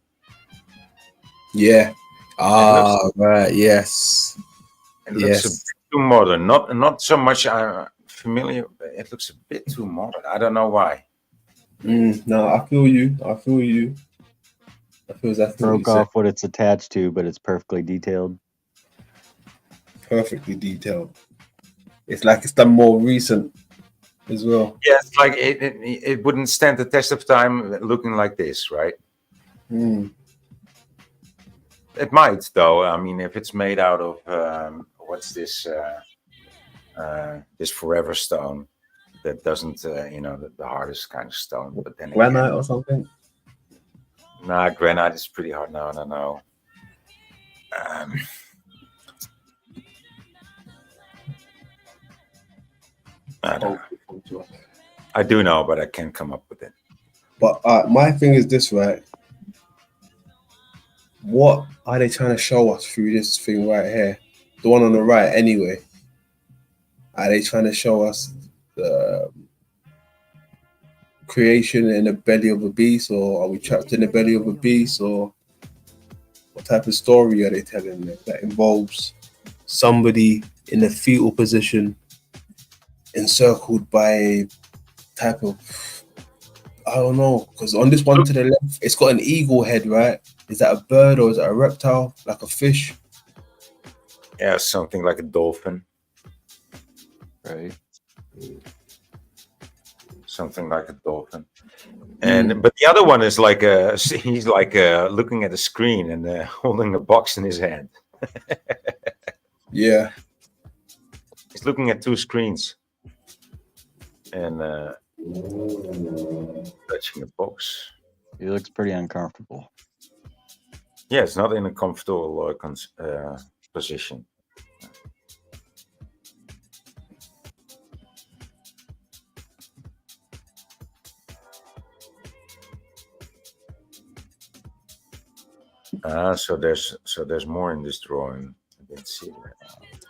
Yeah. Right. Yes. It looks a bit too modern. Not so much familiar. It looks a bit too modern. I don't know why. No, I feel you. I feel exactly Broke off what it's attached to, but it's perfectly detailed. Perfectly detailed. It's like it's done more recent as well. Yeah, it's like it wouldn't stand the test of time looking like this, right? It might, though. I mean, if it's made out of what's this? This forever stone that doesn't, the hardest kind of stone. But then Granite or something. Nah, granite is pretty hard. No. I don't know. I do know, but I can't come up with it. But my thing is this, right? What are they trying to show us through this thing right here? The one on the right, anyway. Are they trying to show us the creation in the belly of a beast, or are we trapped in the belly of a beast, or what type of story are they telling that involves somebody in a fetal position encircled by a type of, I don't know, because on this one to the left, it's got an eagle head, right? Is that a bird or is it a reptile, like a fish? Yeah, something like a dolphin. Right. Something like a dolphin. But the other one is like he's like looking at a screen and holding a box in his hand. Yeah. He's looking at two screens and touching a box. He looks pretty uncomfortable. Yeah, it's not in a comfortable position. So there's more in this drawing. I didn't see it.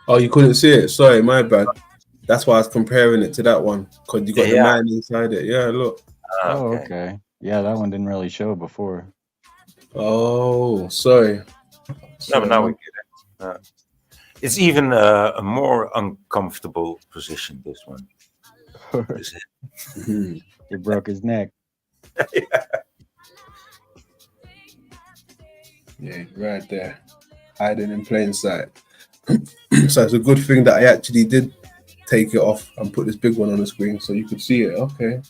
Oh, you couldn't see it? Sorry, my bad. That's why I was comparing it to that one, because you got the man inside it. Yeah, look. Oh, okay. Yeah, that one didn't really show before. Oh, sorry. No, now we get it. It's even a more uncomfortable position, this one. He broke his neck. Yeah, right there. Hiding in plain sight. So it's a good thing that I actually did take it off and put this big one on the screen so you could see it. Okay.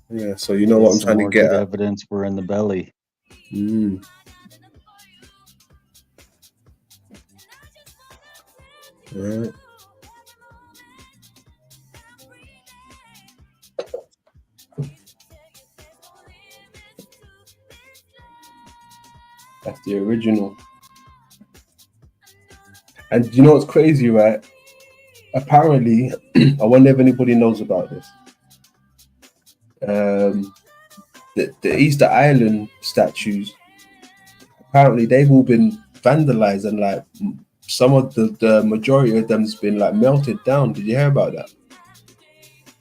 Yeah, so you know what I'm trying to get at. Evidence we're in the belly. All right. That's the original. And you know what's crazy, right? Apparently, I wonder if anybody knows about this. The Easter Island statues, apparently they've all been vandalized, and like some of the majority of them has been like melted down. Did you hear about that?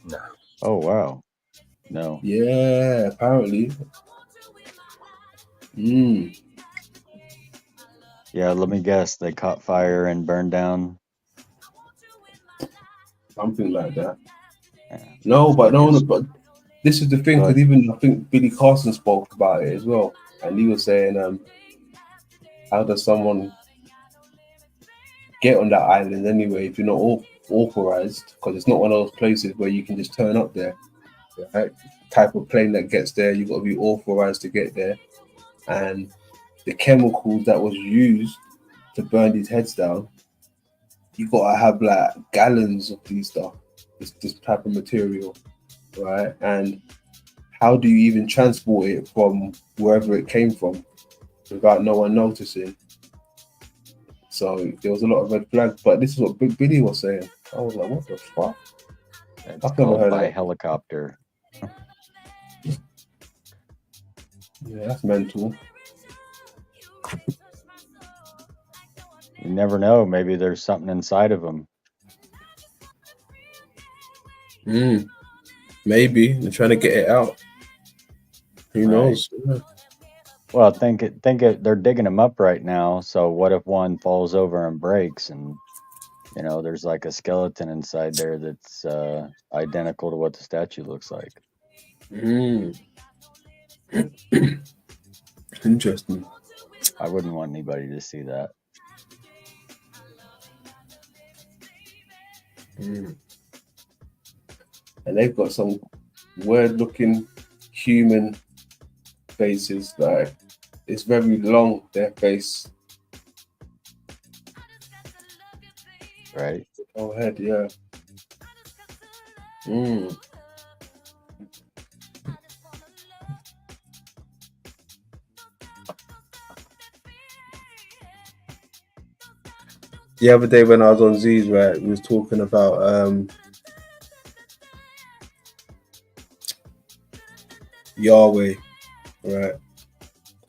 No. Oh wow. No. Yeah, apparently. Yeah, let me guess. They caught fire and burned down. Something like that. No, but this is the thing, because even I think Billy Carson spoke about it as well, and he was saying, how does someone get on that island anyway if you're not authorized? Because it's not one of those places where you can just turn up there. Right? Type of plane that gets there, you've got to be authorized to get there, and the chemicals that was used to burn these heads down, you gotta have like gallons of these stuff, this type of material, right? And how do you even transport it from wherever it came from without no one noticing? So there was a lot of red flags, but this is what Big Billy was saying. I was like, what the fuck? It's I've never called heard by of that. helicopter. Yeah, that's mental. You never know. Maybe there's something inside of them. Maybe they're trying to get it out. Who Right. knows? Yeah. Well, think it. They're digging them up right now. So what if one falls over and breaks, and there's like a skeleton inside there that's identical to what the statue looks like. Interesting. I wouldn't want anybody to see that. And they've got some weird-looking human faces. Like it's very long. Their face. Right. Oh, head, yeah. The other day when I was on Z's, right, we was talking about Yahweh, right,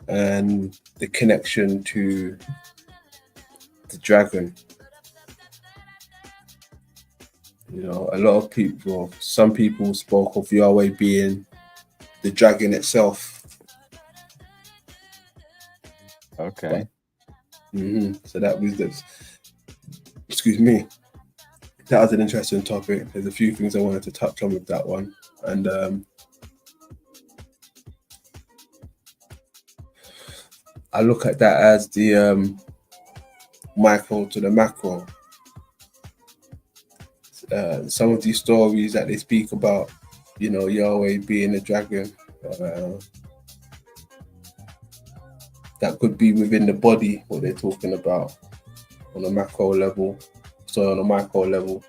and the connection to the dragon. A lot of people, some people spoke of Yahweh being the dragon itself. Okay. So that was this. Excuse me. That was an interesting topic. There's a few things I wanted to touch on with that one, and I look at that as the micro to the macro. Some of these stories that they speak about, Yahweh being a dragon, that could be within the body, what they're talking about on a macro level. So on a micro level,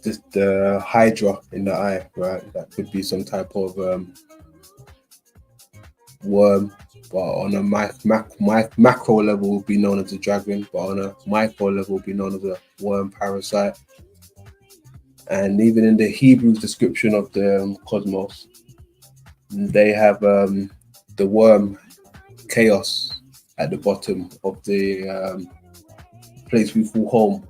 just the hydra in the eye, right? That could be some type of worm, but on a macro level will be known as a dragon, but on a micro level will be known as a worm parasite. And even in the Hebrew description of the cosmos, they have the worm chaos at the bottom of the place we call home.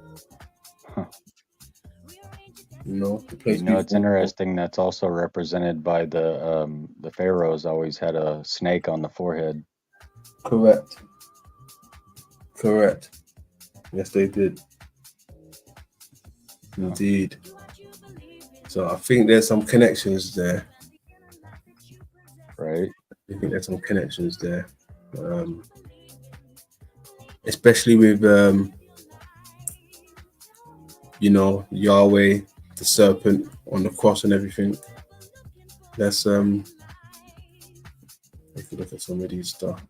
The place. It's interesting. That's also represented by the pharaohs. Always had a snake on the forehead. Correct. Yes, they did. Indeed. So I think there's some connections there. Right. I think there's some connections there, especially with Yahweh, the serpent on the cross and everything. Let's take a look at some of these stuff.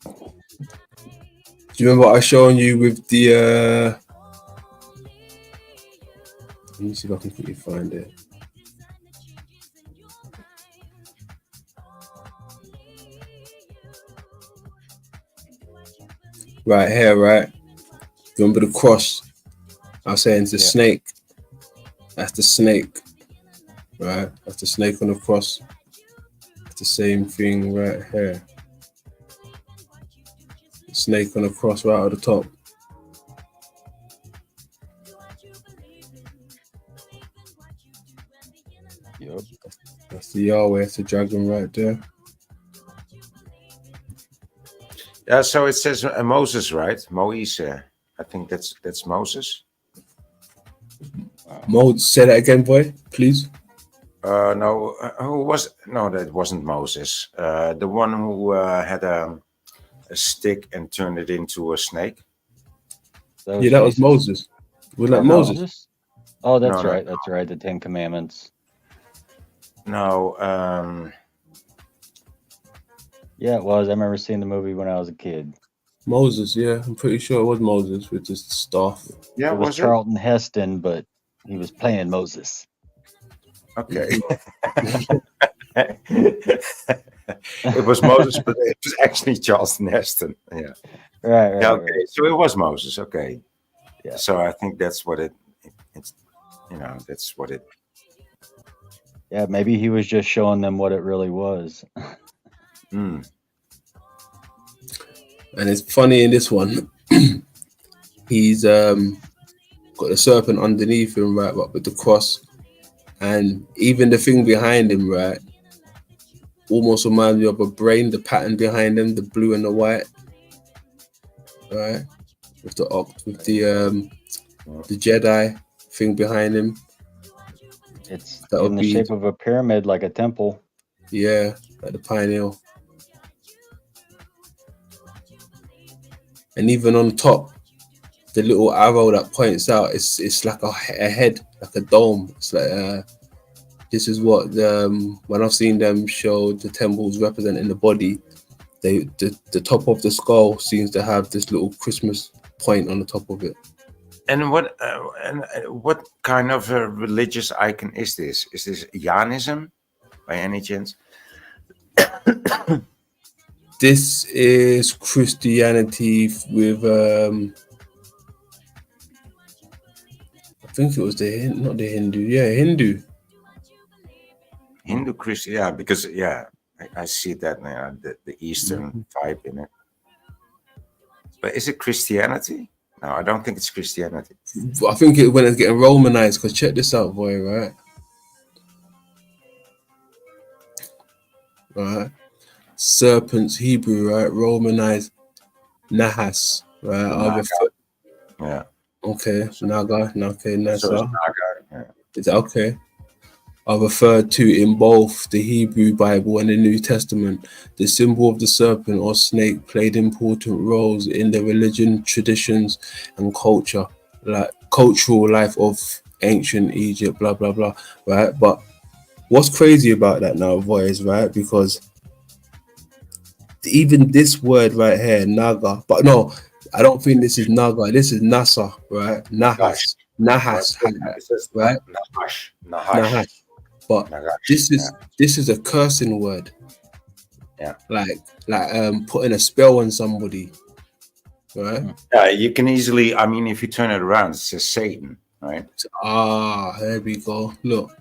Do you remember what I was showing you with the let me see if I can quickly find it. Right here, right? Remember the cross? I was saying it's the snake. That's the snake, right? That's the snake on the cross. It's the same thing right here. The snake on the cross right at the top. Yep. That's the Yahweh, it's the dragon right there. Yeah, so it says Moses, right? Moise. I think that's Moses. Say that again, boy, please. No, who was? No, that wasn't Moses. The one who had a stick and turned it into a snake. That was Moses. Was that Moses? Oh, that's No, right. That's right. The Ten Commandments. No. Yeah, it was. I remember seeing the movie when I was a kid. Moses, yeah, I'm pretty sure it was Moses with his staff. Yeah, It was was it? Charlton Heston, but he was playing Moses. Okay. It was Moses, but it was actually Charlton Heston. Yeah. Right, Yeah. right, Okay. right. So it was Moses. Okay. Yeah. So I think that's what it's. That's what it. Yeah, maybe he was just showing them what it really was. Mm. And it's funny in this one, he's got the serpent underneath him, right, but with the cross, and even the thing behind him, right, almost reminds me of a brain. The pattern behind him, the blue and the white, right, with the Jedi thing behind him. It's That in would the be, shape of a pyramid, like a temple. yeah, like the Pioneer. And even on top, the little arrow that points out, it's like a head, like a dome. It's like this is what when I've seen them show the temples representing the body, the top of the skull seems to have this little Christmas point on the top of it. And what kind of a religious icon is this? Is this Jainism, by any chance? This is Christianity with I think it was not the Hindu, yeah, Hindu. Hindu Christian, yeah, because I see that now, the Eastern vibe in it. But is it Christianity? No, I don't think it's Christianity. I think when it's getting Romanized, because check this out, boy, right? Right. Serpents, Hebrew, right? Romanized Nahas, right? Naga. Yeah. Okay, Naga, okay, Nasa. So it's Naga, yeah. It's okay. Are referred to in both the Hebrew Bible and the New Testament. The symbol of the serpent or snake played important roles in the religion, traditions, and cultural life of ancient Egypt, blah, blah, blah, right? But what's crazy about that now, boys, right? Because even this word right here, Naga, but no, I don't think this is Naga, this is Nasa, right? Nahas, right? Nahash. But this is a cursing word. Yeah. Like putting a spell on somebody. Right? Yeah, you can easily, I mean, if you turn it around, it says Satan, right? There we go. Look.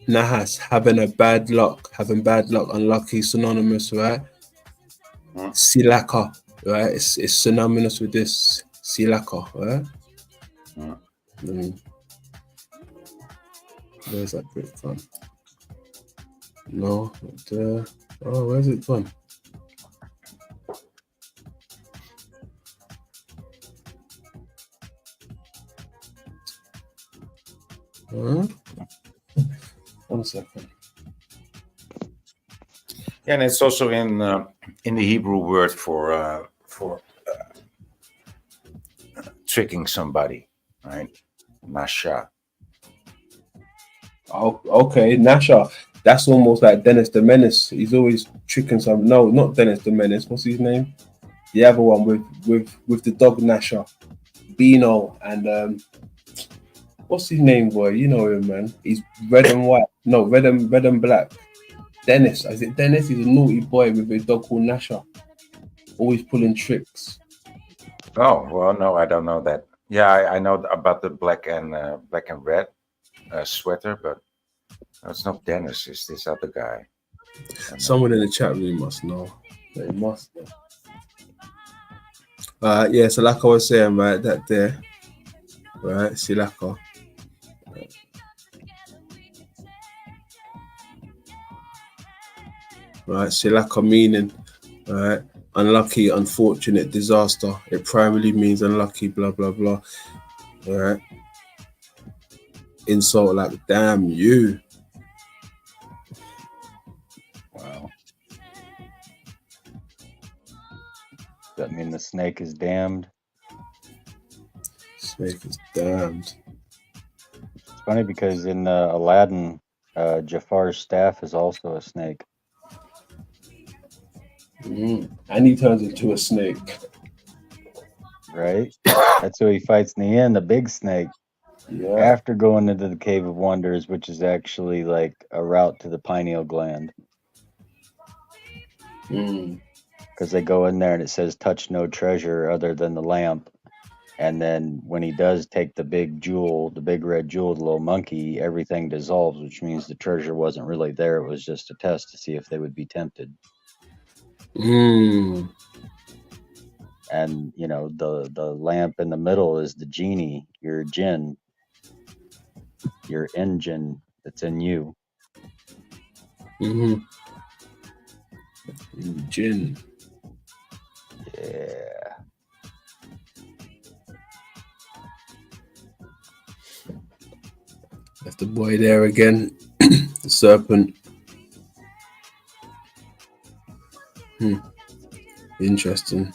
Nahas, having bad luck, unlucky, synonymous, right? Silaka, right? It's synonymous with this Silaka, right? Where's that bit from? No, where's it from? One second. Yeah, and it's also in the Hebrew word for tricking somebody, right? Nasha. Oh, okay, Nasha. That's almost like Dennis the Menace. He's always tricking some. No, not Dennis the Menace. What's his name? The other one with the dog Nasha, Beano, and what's his name, boy? You know him, man. He's red and white. No, red and black. Dennis. Is it Dennis? He's a naughty boy with a dog called Nasha. Always pulling tricks. Oh well, no, I don't know that. Yeah, I know about the black and red sweater, but it's not Dennis. It's this other guy. Someone in the chat room must know. They must know. Yeah, so like I was saying, right, that there, right, Silaka. Right, Silaka meaning, right, unlucky, unfortunate, disaster. It primarily means unlucky, blah, blah, blah. Right. Insult like, damn you. Wow. Does that mean the snake is damned? Snake is damned. It's funny because in Aladdin, Jafar's staff is also a snake. And he turns into a snake. Right? That's who he fights in the end, the big snake. Yeah. After going into the Cave of Wonders, which is actually like a route to the pineal gland. Because they go in there and it says touch no treasure other than the lamp. And then when he does take the big jewel, the big red jewel, the little monkey, everything dissolves, which means the treasure wasn't really there. It was just a test to see if they would be tempted. And you know, the lamp in the middle is the genie, your jinn, your engine that's in you. Jinn. Yeah. That's the boy there again. The serpent. Interesting.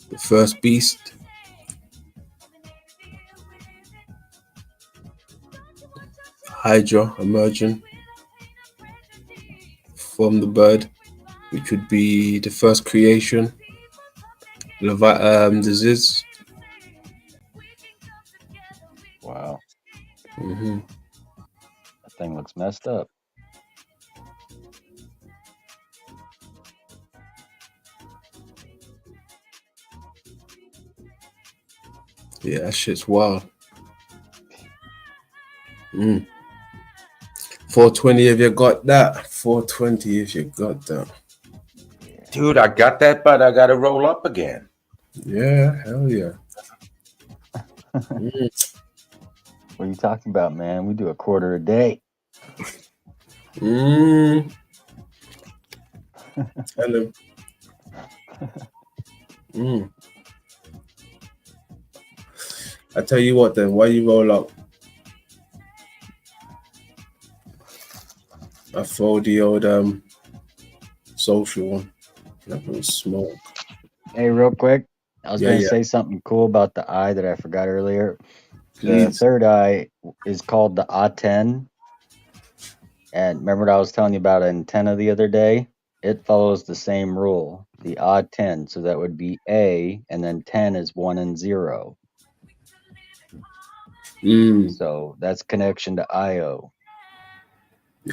The first beast. Hydra emerging from the bird, which would be the first creation. The Ziz. Wow. That thing looks messed up. Yeah, that shit's wild. 420 if you got that. 420 if you got that. Dude, I got that, but I got to roll up again. Yeah, hell yeah. What are you talking about, man? We do a quarter a day. Tell him. I tell you what then, why you roll up? I throw the old social one. That was smoke. Hey, real quick, I was going to Yeah. say something cool about the eye that I forgot earlier. The Please. third eye is called the A10. And remember what I was telling you about antenna the other day? It follows the same rule, the A10. So that would be A, and then 10 is 1 and 0. So that's connection to IO.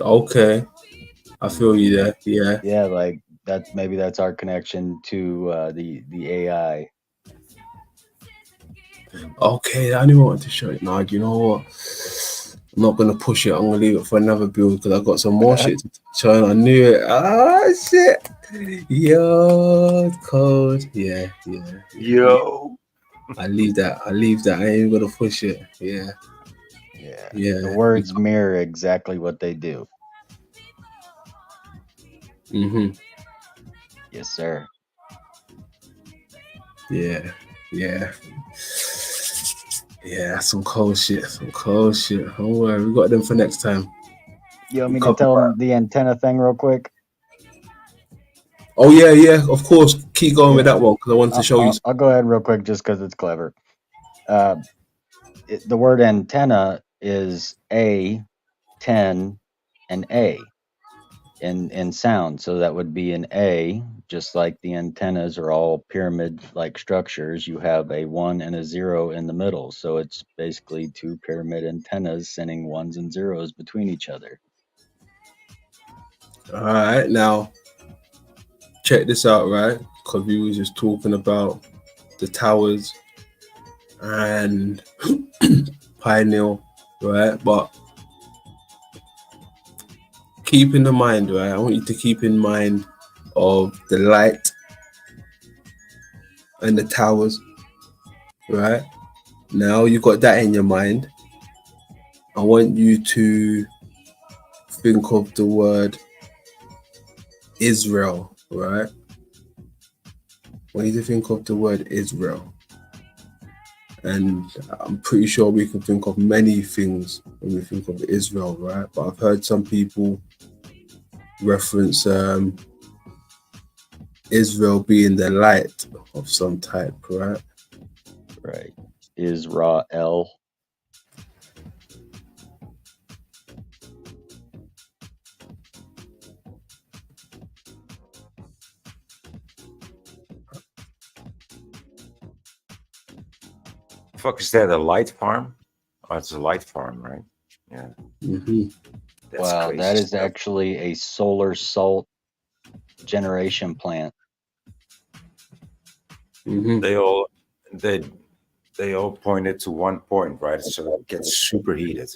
Okay. I feel you there. Yeah. Yeah, like that's our connection to the AI. Okay, I only wanted to show it. Nah, you know what? I'm not gonna push it. I'm gonna leave it for another build because I've got some more shit to show. And I knew it. Ah, shit. Yo, code. Yeah. Yo. I leave that. I ain't even gonna push it. Yeah. The words mirror exactly what they do. Yes, sir. Yeah. Some cold shit. Don't worry, we got them for next time. You want me to tell them the antenna thing real quick? Oh yeah, of course. Keep going with that one because I wanted to show you. I'll go ahead real quick just because it's clever. The word antenna is A, 10, and A in sound. So that would be an A, just like the antennas are all pyramid-like structures. You have a 1 and a 0 in the middle. So it's basically two pyramid antennas sending ones and zeros between each other. All right, now check this out, right? Because we were just talking about the towers and pineal, right? But keep in mind, right? I want you to keep in mind of the light and the towers, right? Now you got that in your mind. I want you to think of the word Israel, right? I want you to think of the word Israel. And I'm pretty sure we can think of many things when we think of Israel, right? But I've heard some people reference Israel being the light of some type, right? Right. Israel. fuck is that? A light farm? Oh, it's a light farm, right? Yeah. Mm-hmm. That's Wow, crazy that is stuff. actually a solar salt generation plant. Mm-hmm. They all pointed to one point, right? So it gets superheated.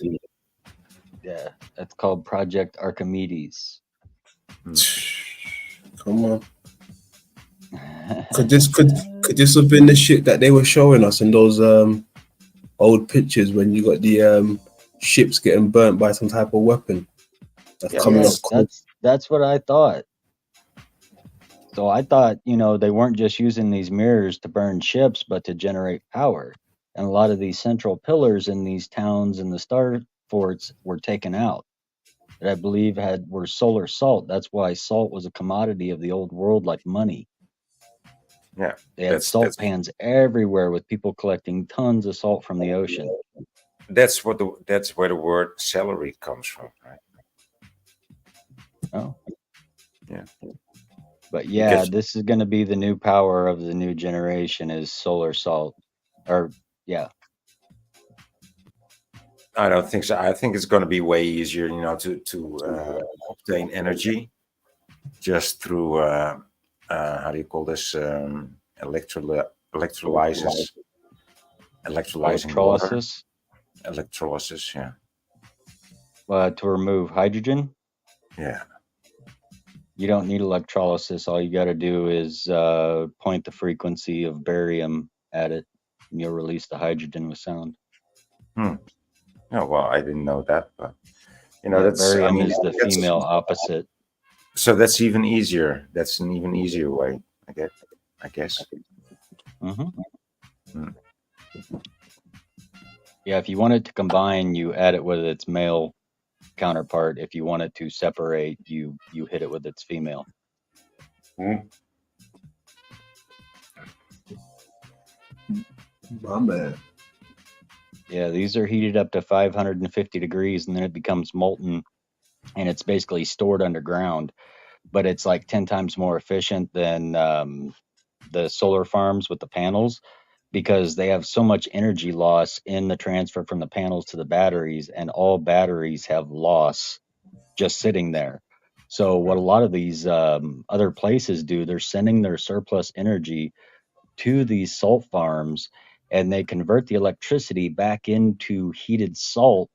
Yeah, that's called Project Archimedes. Come on. Could this have been the shit that they were showing us in those old pictures when you got the ships getting burnt by some type of weapon that's coming Yes, off? that's what I thought. So I thought, they weren't just using these mirrors to burn ships, but to generate power. And a lot of these central pillars in these towns and the star forts were taken out. That I believe were solar salt. That's why salt was a commodity of the old world, like money. Yeah, They had salt pans everywhere with people collecting tons of salt from the ocean. That's where the word celery comes from, right? Oh, yeah. But yeah, this is going to be the new power of the new generation is solar salt. Or yeah. I don't think so. I think it's going to be way easier, to obtain energy just through how do you call this? Electrolysis, electrolyzing water. Electrolysis, yeah. To remove hydrogen. Yeah. You don't need electrolysis. All you got to do is point the frequency of barium at it, and you'll release the hydrogen with sound. Oh well, I didn't know that, but that's barium is the female opposite. So that's even easier. That's an even easier way, I guess. Mm-hmm. Yeah, if you want it to combine, you add it with its male counterpart. If you want it to separate, you hit it with its female. My man. Yeah, these are heated up to 550 degrees, and then it becomes molten, and it's basically stored underground. But it's like 10 times more efficient than the solar farms with the panels, because they have so much energy loss in the transfer from the panels to the batteries, and all batteries have loss just sitting there. So what a lot of these other places do, they're sending their surplus energy to these salt farms, and they convert the electricity back into heated salt,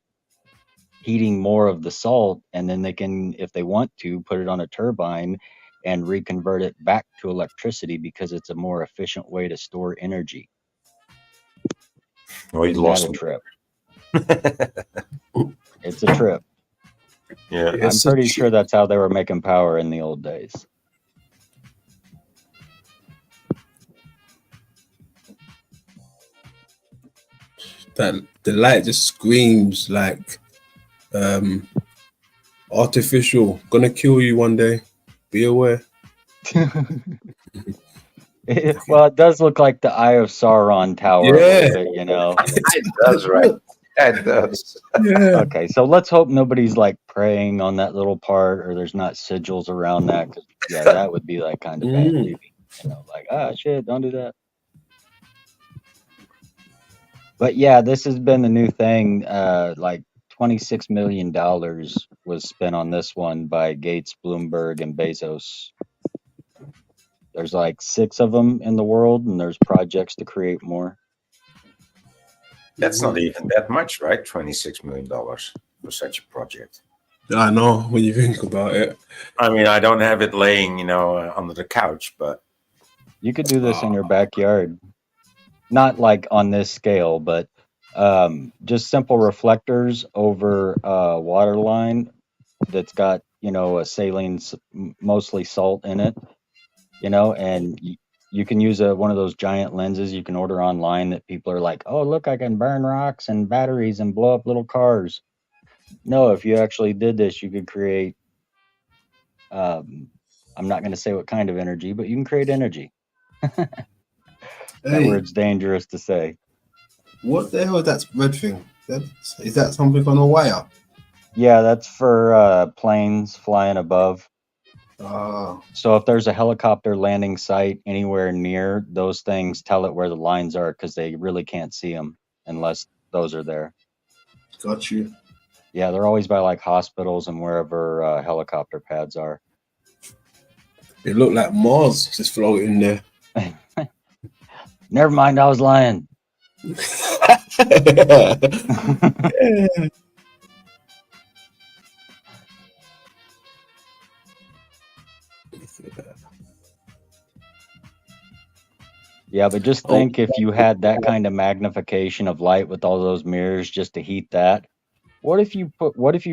heating more of the salt, and then they can, if they want to, put it on a turbine and reconvert it back to electricity, because it's a more efficient way to store energy. Oh, you Isn't lost that a me. trip? It's a trip. Yeah, I'm pretty sure that's how they were making power in the old days. That the light just screams like artificial, gonna kill you one day. Be aware. Well, it does look like the Eye of Sauron tower a little bit, It does, right? It does. Yeah. Okay, so let's hope nobody's like praying on that little part, or there's not sigils around that. 'Cause, yeah, that would be like kind of bad, maybe. Like, shit, don't do that. But yeah, this has been the new thing. Like $26 million was spent on this one by Gates, Bloomberg, and Bezos. There's like 6 of them in the world, and there's projects to create more. That's not even that much, right? $26 million for such a project. I know when you think about it. I mean, I don't have it laying, under the couch, but you could do this in your backyard. Not like on this scale, but just simple reflectors over a water line that's got, a saline, mostly salt in it, and you can use one of those giant lenses you can order online that people are like, oh, look, I can burn rocks and batteries and blow up little cars. No, if you actually did this, you could create, I'm not going to say what kind of energy, but you can create energy. That word's dangerous to say. What the hell is that red thing? Is that something on a wire? Yeah, that's for planes flying above. Oh. So if there's a helicopter landing site anywhere near, those things tell it where the lines are, because they really can't see them. unless those are there. Got you. Yeah, they're always by like hospitals and wherever helicopter pads are. It looked like Mars just floating there. Never mind, I was lying. Yeah, but just think if you had that kind of magnification of light with all those mirrors just to heat that. What if you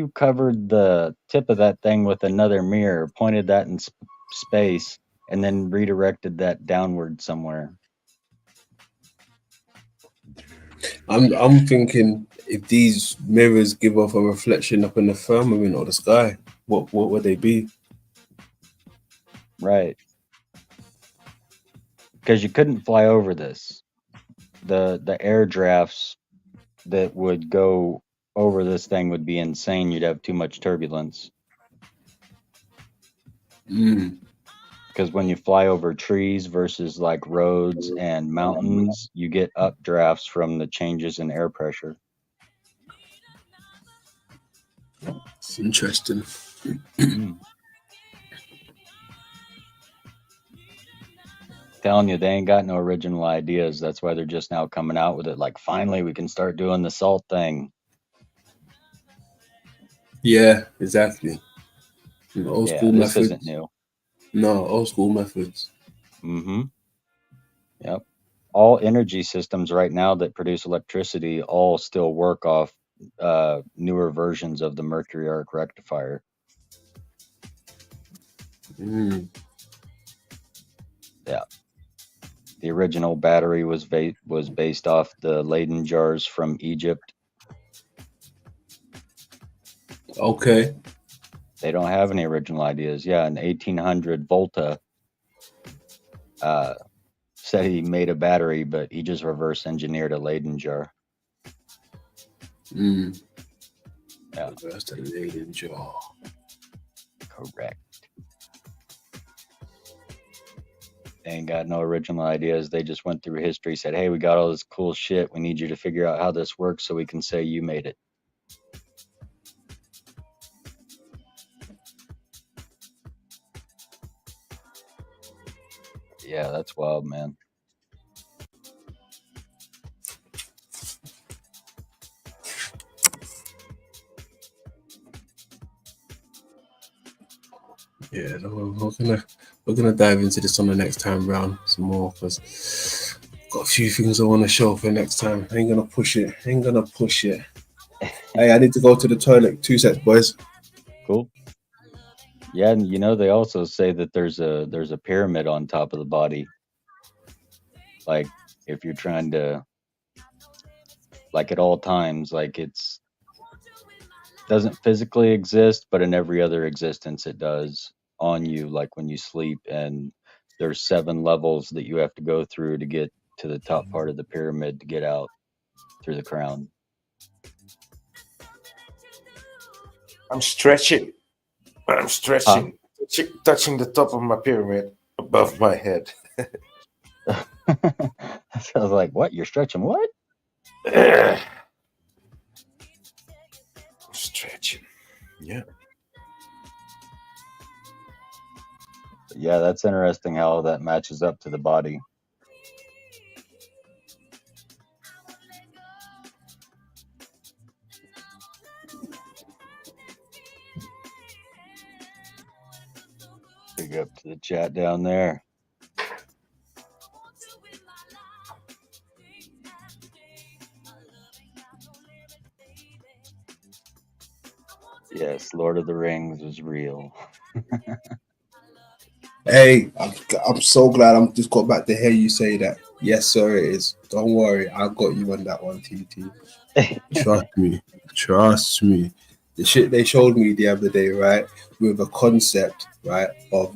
covered the tip of that thing with another mirror, pointed that in space, and then redirected that downward somewhere? I'm thinking if these mirrors give off a reflection up in the firmament or the sky, what would they be? Right. Because you couldn't fly over this. The air drafts that would go over this thing would be insane. You'd have too much turbulence. Because when you fly over trees versus like roads and mountains, you get updrafts from the changes in air pressure. It's interesting. Telling you, they ain't got no original ideas. That's why they're just now coming out with it. Like, finally, we can start doing the salt thing. Yeah, exactly. Old school this methods. isn't new. No, old school methods. Yep. All energy systems right now that produce electricity all still work off newer versions of the mercury arc rectifier. Yeah. The original battery was based off the Leyden jars from Egypt. Okay. They don't have any original ideas. Yeah, in 1800, Volta said he made a battery, but he just reverse engineered a Leyden jar. Yeah. Reversed a Leyden jar. Correct. They ain't got no original ideas. They just went through history, said, hey, we got all this cool shit. We need you to figure out how this works so we can say you made it. Yeah, that's wild, man. Yeah, we're gonna dive into this on the next time round some more because got a few things I want to show for next time. I ain't gonna push it. Hey, I need to go to the toilet. 2 sets, boys. Cool. Yeah, and they also say that there's a pyramid on top of the body. Like if you're trying to, like at all times, like it's doesn't physically exist, but in every other existence it does on you, like when you sleep, and there's 7 levels that you have to go through to get to the top part of the pyramid to get out through the crown. I'm stretching. Touching the top of my pyramid above my head. I was like, what? You're stretching what? Stretching. Yeah. Yeah, that's interesting how that matches up to the body. Big up to the chat down there. Yes, Lord of the Rings is real. Hey, I'm so glad I'm just got back to hear you say that. Yes, sir, it is. Don't worry, I got you on that one, TT. Trust me. The shit they showed me the other day, right, with a concept, right, of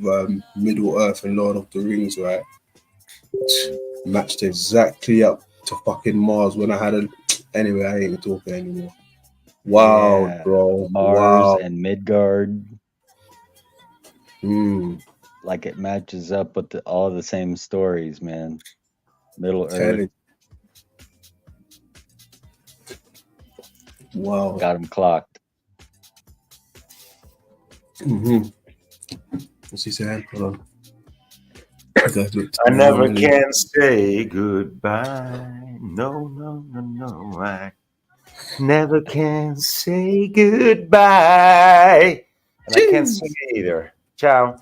Middle Earth and Lord of the Rings, right, matched exactly up to fucking Mars when I had a. Anyway, I ain't talking anymore. Wow, Yeah, bro. Mars Wow. and Midgard. Like it matches up with all the same stories, man. Middle Earth. Wow. Got him clocked. What's he saying? Hold on. I never can say goodbye. No, no, no, no. I never can say goodbye. And I can't sing either. Ciao.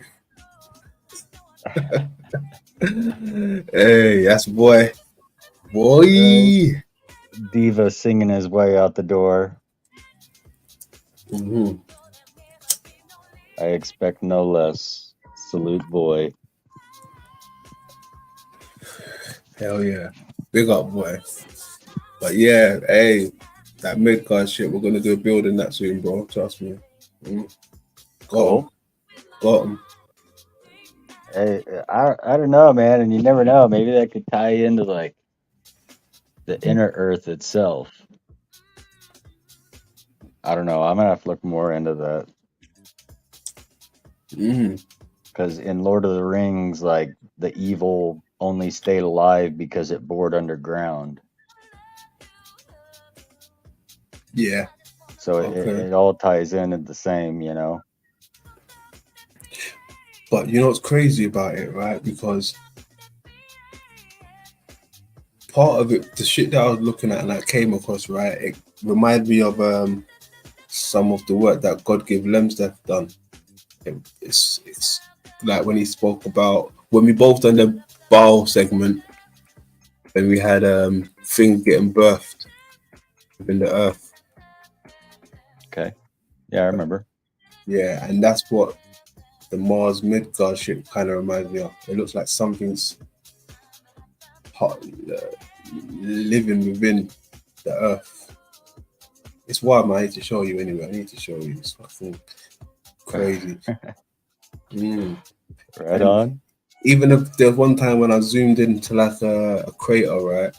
Hey, that's boy. Boy. Diva singing his way out the door. I expect no less. Salute, boy. Hell yeah. Big up, boy. But yeah, hey, that mid-card shit, we're going to do a building that soon, bro. Trust me. Got him. Hey, I don't know, man, and you never know. Maybe that could tie into like the inner Earth itself. I don't know. I'm gonna have to look more into that. Because in Lord of the Rings, like the evil only stayed alive because it bored underground. Yeah. So it all ties in at the same, you know. But you know what's crazy about it, right? Because part of it, the shit that I was looking at and I came across, right, it reminded me of some of the work that God Give Lemsdeth done. It's like when he spoke about, when we both done the Baal segment, when we had things getting birthed within the earth. Okay. Yeah, I remember. Yeah, and that's what the Mars Midgard ship kind of reminds me of. It looks like something's hot, living within the earth. It's wild, man. I need to show you anyway. I need to show you. It's fucking crazy. Right on. Even if there's one time when I zoomed into like a crater, right?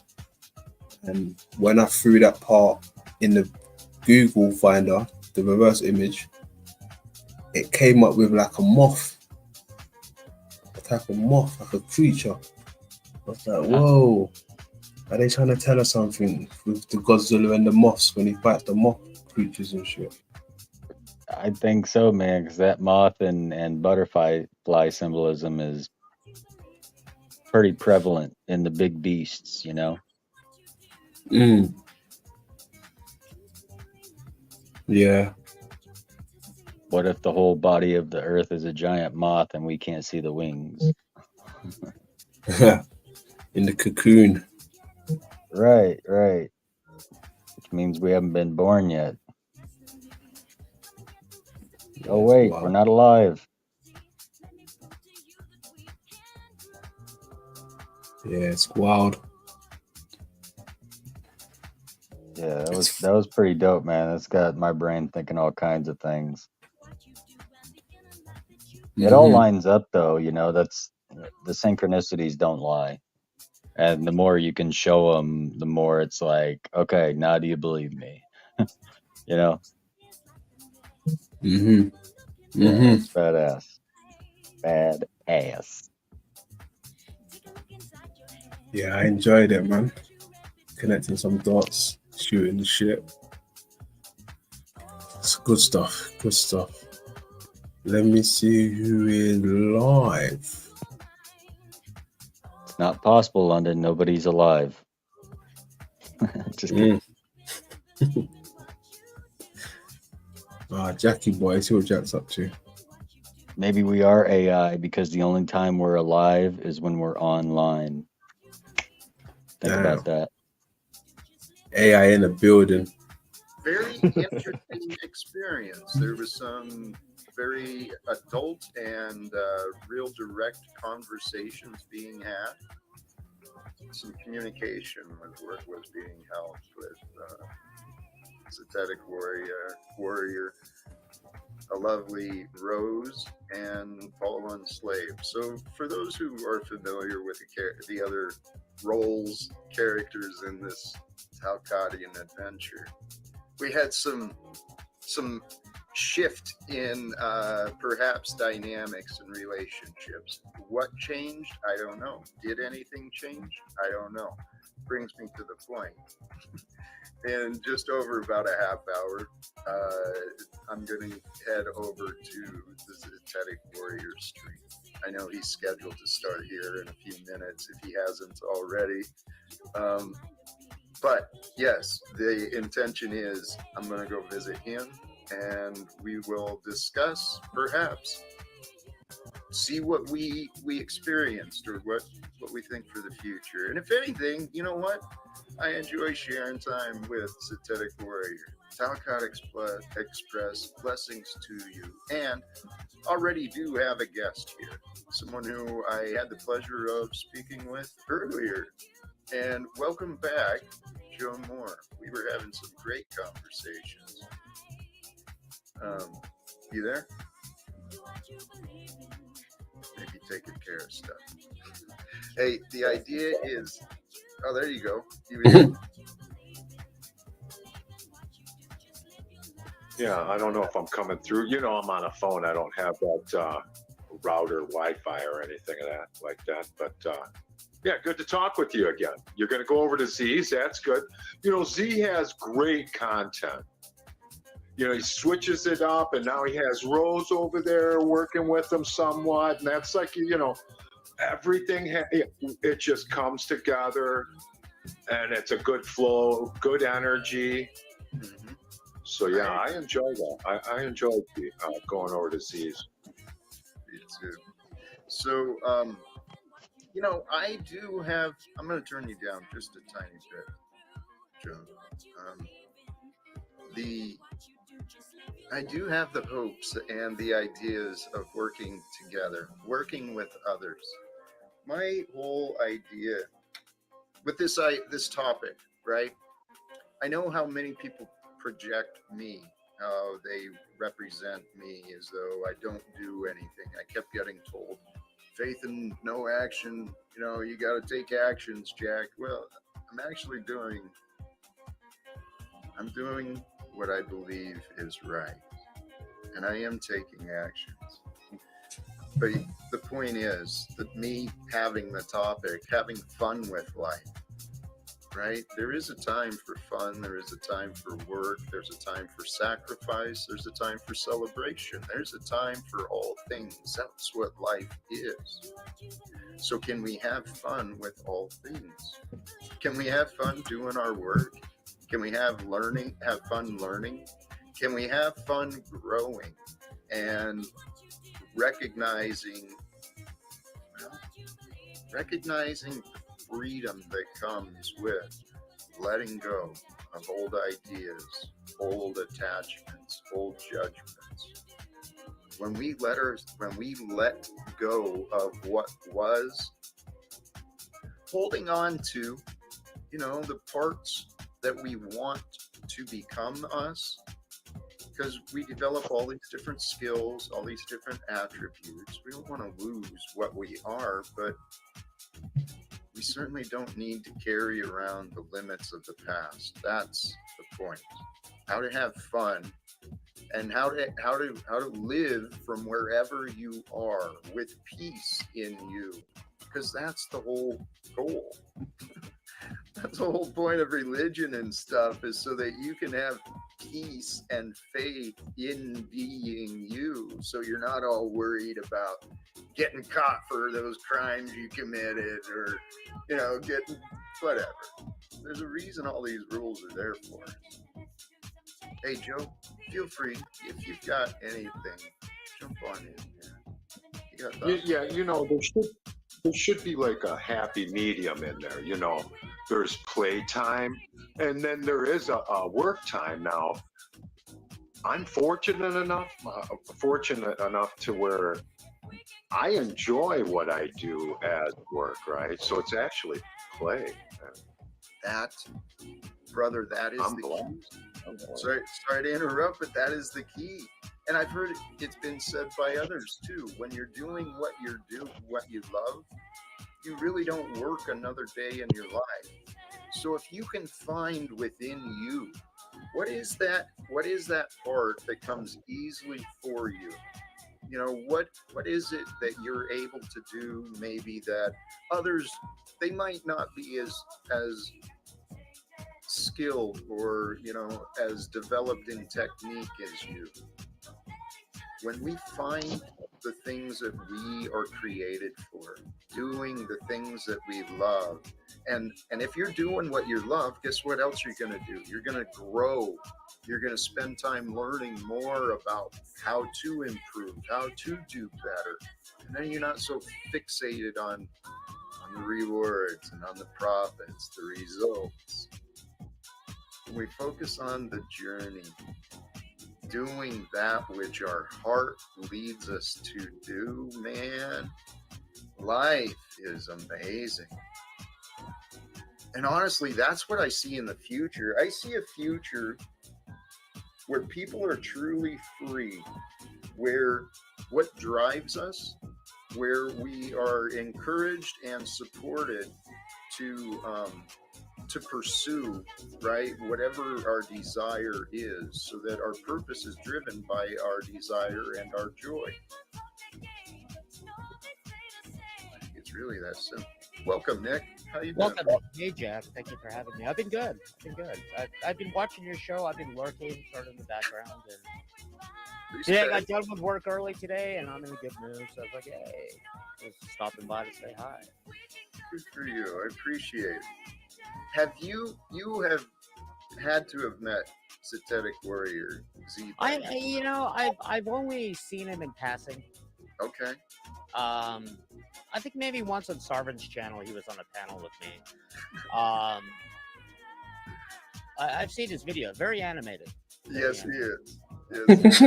And when I threw that part in the Google Finder, the reverse image, it came up with like a moth, a type of moth, like a creature. I was like, whoa, are they trying to tell us something with the Godzilla and the moths when he fights the moth creatures and shit? I think so, man, because that moth and butterfly symbolism is pretty prevalent in the big beasts, you know? Yeah. What if the whole body of the earth is a giant moth and we can't see the wings? In the cocoon. Right. Which means we haven't been born yet. Oh, wait, we're not alive. Yeah, it's wild. Yeah, that was pretty dope, man. That's got my brain thinking all kinds of things. It all lines up, though. You know, that's the synchronicities don't lie, and the more you can show them, the more it's like, okay, now do you believe me? You know? Yeah, it's badass. Badass. Yeah, I enjoyed it, man. Connecting some dots, shooting the shit. It's good stuff. Good stuff. Let me see who is live. It's not possible, London. Nobody's alive. Just kidding. Jackie boy, see what Jack's up to. Maybe we are AI because the only time we're alive is when we're online. Think about that. AI in a building. Very interesting experience. There was some very adult and real direct conversations being had. Some communication was being held with Synthetic Warrior, a lovely Rose, and Fallen Slave. So for those who are familiar with the other roles, characters in this Talcadian adventure, we had some shift in perhaps dynamics and relationships. What changed? I don't know. Did anything change? I don't know. Brings me to the point. in just over about a half hour, I'm going to head over to the Zetetic Warrior stream. I know he's scheduled to start here in a few minutes if he hasn't already. But yes, the intention is I'm going to go visit him and we will discuss, perhaps, see what we experienced or what we think for the future. And if anything, you know what? I enjoy sharing time with Zetetic Warrior. Talcott Express, blessings to you. And already do have a guest here, someone who I had the pleasure of speaking with earlier. And welcome back, Joe Moore. We were having some great conversations. You there? Maybe taking care of stuff. Hey, the idea is, oh, there you go. Yeah, I don't know if I'm coming through. You know, I'm on a phone. I don't have that router, Wi-Fi, or anything of that like that. But yeah, good to talk with you again. You're going to go over to Z's. That's good. You know, Z has great content. You know, he switches it up, and now he has Rose over there working with him somewhat, and that's like, you know, everything. It just comes together, and it's a good flow, good energy. Mm-hmm. So yeah, I enjoy that. I enjoy going over to Z's. Me too. So, you know, I do have. I'm going to turn you down just a tiny bit, Joe. I do have the hopes and the ideas of working together, working with others. My whole idea with this topic, right? I know how many people project me, how they represent me as though I don't do anything. I kept getting told, faith and no action, you know, you got to take actions, Jack. Well, I'm doing what I believe is right, and I am taking actions. But the point is that me having the topic, having fun with life, right? There is a time for fun. There is a time for work. There's a time for sacrifice. There's a time for celebration. There's a time for all things. That's what life is. So can we have fun with all things? Can we have fun doing our work? Can we have fun learning? Can we have fun growing and recognizing the freedom that comes with letting go of old ideas, old attachments, old judgments. When we let go of what was, holding on to, you know, the parts that we want to become us, because we develop all these different skills, all these different attributes. We don't want to lose what we are, but we certainly don't need to carry around the limits of the past. That's the point. How to have fun and how to live from wherever you are with peace in you, because that's the whole goal. That's the whole point of religion and stuff, is so that you can have peace and faith in being you. So you're not all worried about getting caught for those crimes you committed, or, you know, getting whatever. There's a reason all these rules are there for. Hey, Joe, feel free if you've got anything, jump on in here. You got thoughts? Yeah, you know, there should be like a happy medium in there. You know, there's playtime, and then there is a work time. Now, I'm fortunate enough to where I enjoy what I do as work, right? So it's actually play. That, brother, that is the key. Sorry to interrupt, but that is the key. And I've heard it's been said by others too. When you're doing what you love, you really don't work another day in your life. So if you can find within you, what is that part that comes easily for you? You know, what is it that you're able to do maybe that others, they might not be as skilled or, you know, as developed in technique as you, when we find the things that we are created for, doing the things that we love, and if you're doing what you love, guess what else you're going to do? You're going to grow. You're going to spend time learning more about how to improve, how to do better. And then you're not so fixated on the rewards and on the profits, the results. We focus on the journey, doing that which our heart leads us to do, man. Life is amazing. And honestly, that's what I see in the future. I see a future where people are truly free, where what drives us, where we are encouraged and supported to pursue, right, whatever our desire is, so that our purpose is driven by our desire and our joy. It's really that simple. Welcome, Nick. How you doing? Welcome. Hey, Jeff. Thank you for having me. I've been good. I've been watching your show. I've been lurking sort of in the background. And today I got done with work early today, and I'm in a good mood. So I was like, hey, just stopping by to say hi. Good for you. I appreciate it. Have you have had to have met Satanic Warrior Z? I've only seen him in passing. Okay. I think maybe once on Sarvin's channel he was on a panel with me. I've seen his video, very animated. Yes, he is. Yes.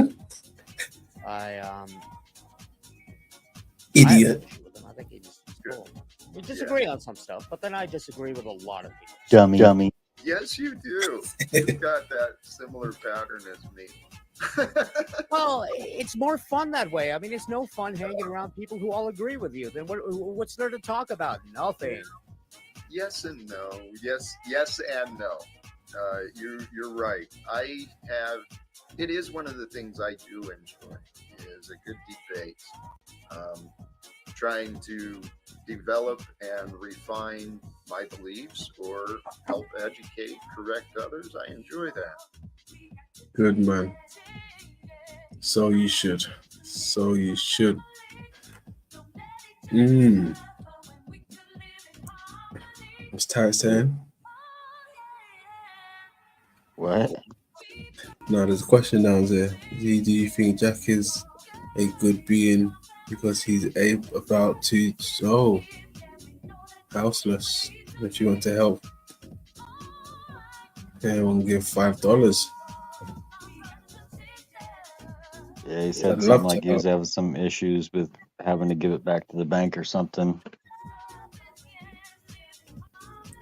Idiot. I think he's cool. We disagree on some stuff, but then I disagree with a lot of people. Dummy. Yes, you do. You've got that similar pattern as me. Well, it's more fun that way. I mean, it's no fun hanging around people who all agree with you. Then what's there to talk about? Nothing. Yes and no. Yes and no. You're right. It is one of the things I do enjoy, is a good debate. Trying to develop and refine my beliefs or help educate, correct others. I enjoy that. Good man. So you should. What's Ty saying? What? No, there's a question down there. Do you think Jack is a good being because he's about to houseless? If you want to help, anyone give $5. Yeah, he said something like he was having some issues with having to give it back to the bank or something.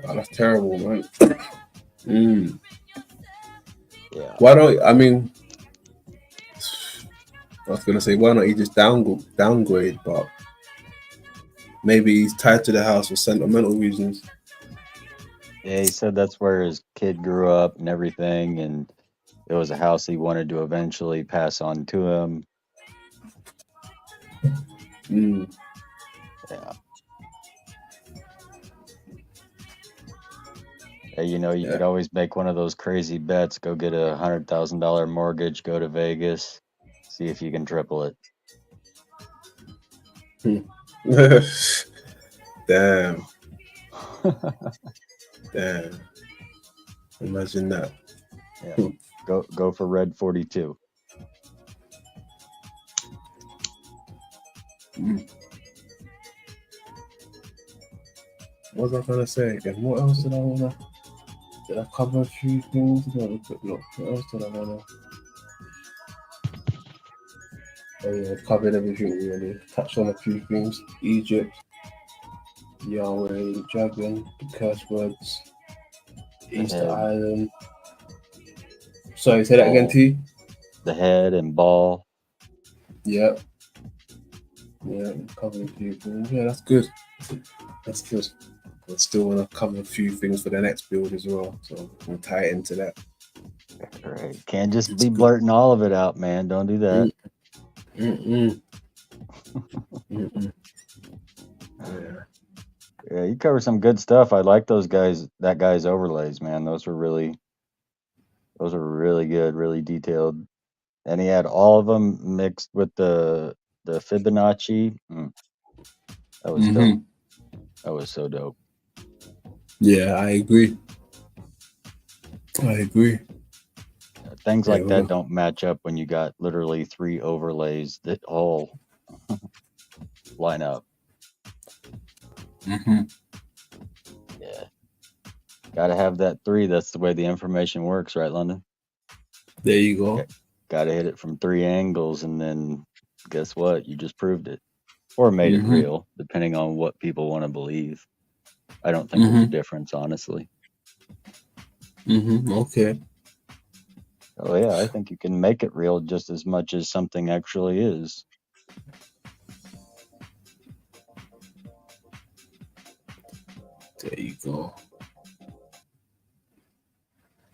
Oh, that's terrible, man. Yeah. Why don't I was gonna say, why not he just downgrade, but maybe he's tied to the house for sentimental reasons. Yeah, he said that's where his kid grew up and everything, and it was a house he wanted to eventually pass on to him. Yeah. Hey, you could always make one of those crazy bets. Go get a $100,000 mortgage, go to Vegas, see if you can triple it. Damn. Damn. Imagine that. Yeah. Go for Red 42. What was I gonna say again? What else did I wanna? Did I cover a few things? No, look. What else did I wanna? Oh yeah, covered everything really. Touched on a few things. Egypt, Yahweh, the dragon, the curse words, Easter Island. Sorry, say that again, T. The head and ball. Yep. Yeah, covered a few things. Yeah, that's good. That's good. I still want to cover a few things for the next build as well, so we'll tie it into that. All right. Can't just be blurting all of it out, man. Don't do that. Yeah. Yeah, you covered some good stuff. I like those guys. That guy's overlays, man. Those were really good, really detailed. And he had all of them mixed with the Fibonacci. That was dope. That was so dope. Yeah, I agree. Things Yeah, like that don't match up when you got literally 3 overlays that all line up. Yeah. Gotta have that 3. That's the way the information works, right, London? There you go. Gotta hit it from 3 angles, and then guess what? You just proved it. Or made it real, depending on what people want to believe. I don't think there's a difference, honestly. Okay. Oh yeah, I think you can make it real just as much as something actually is. There you go.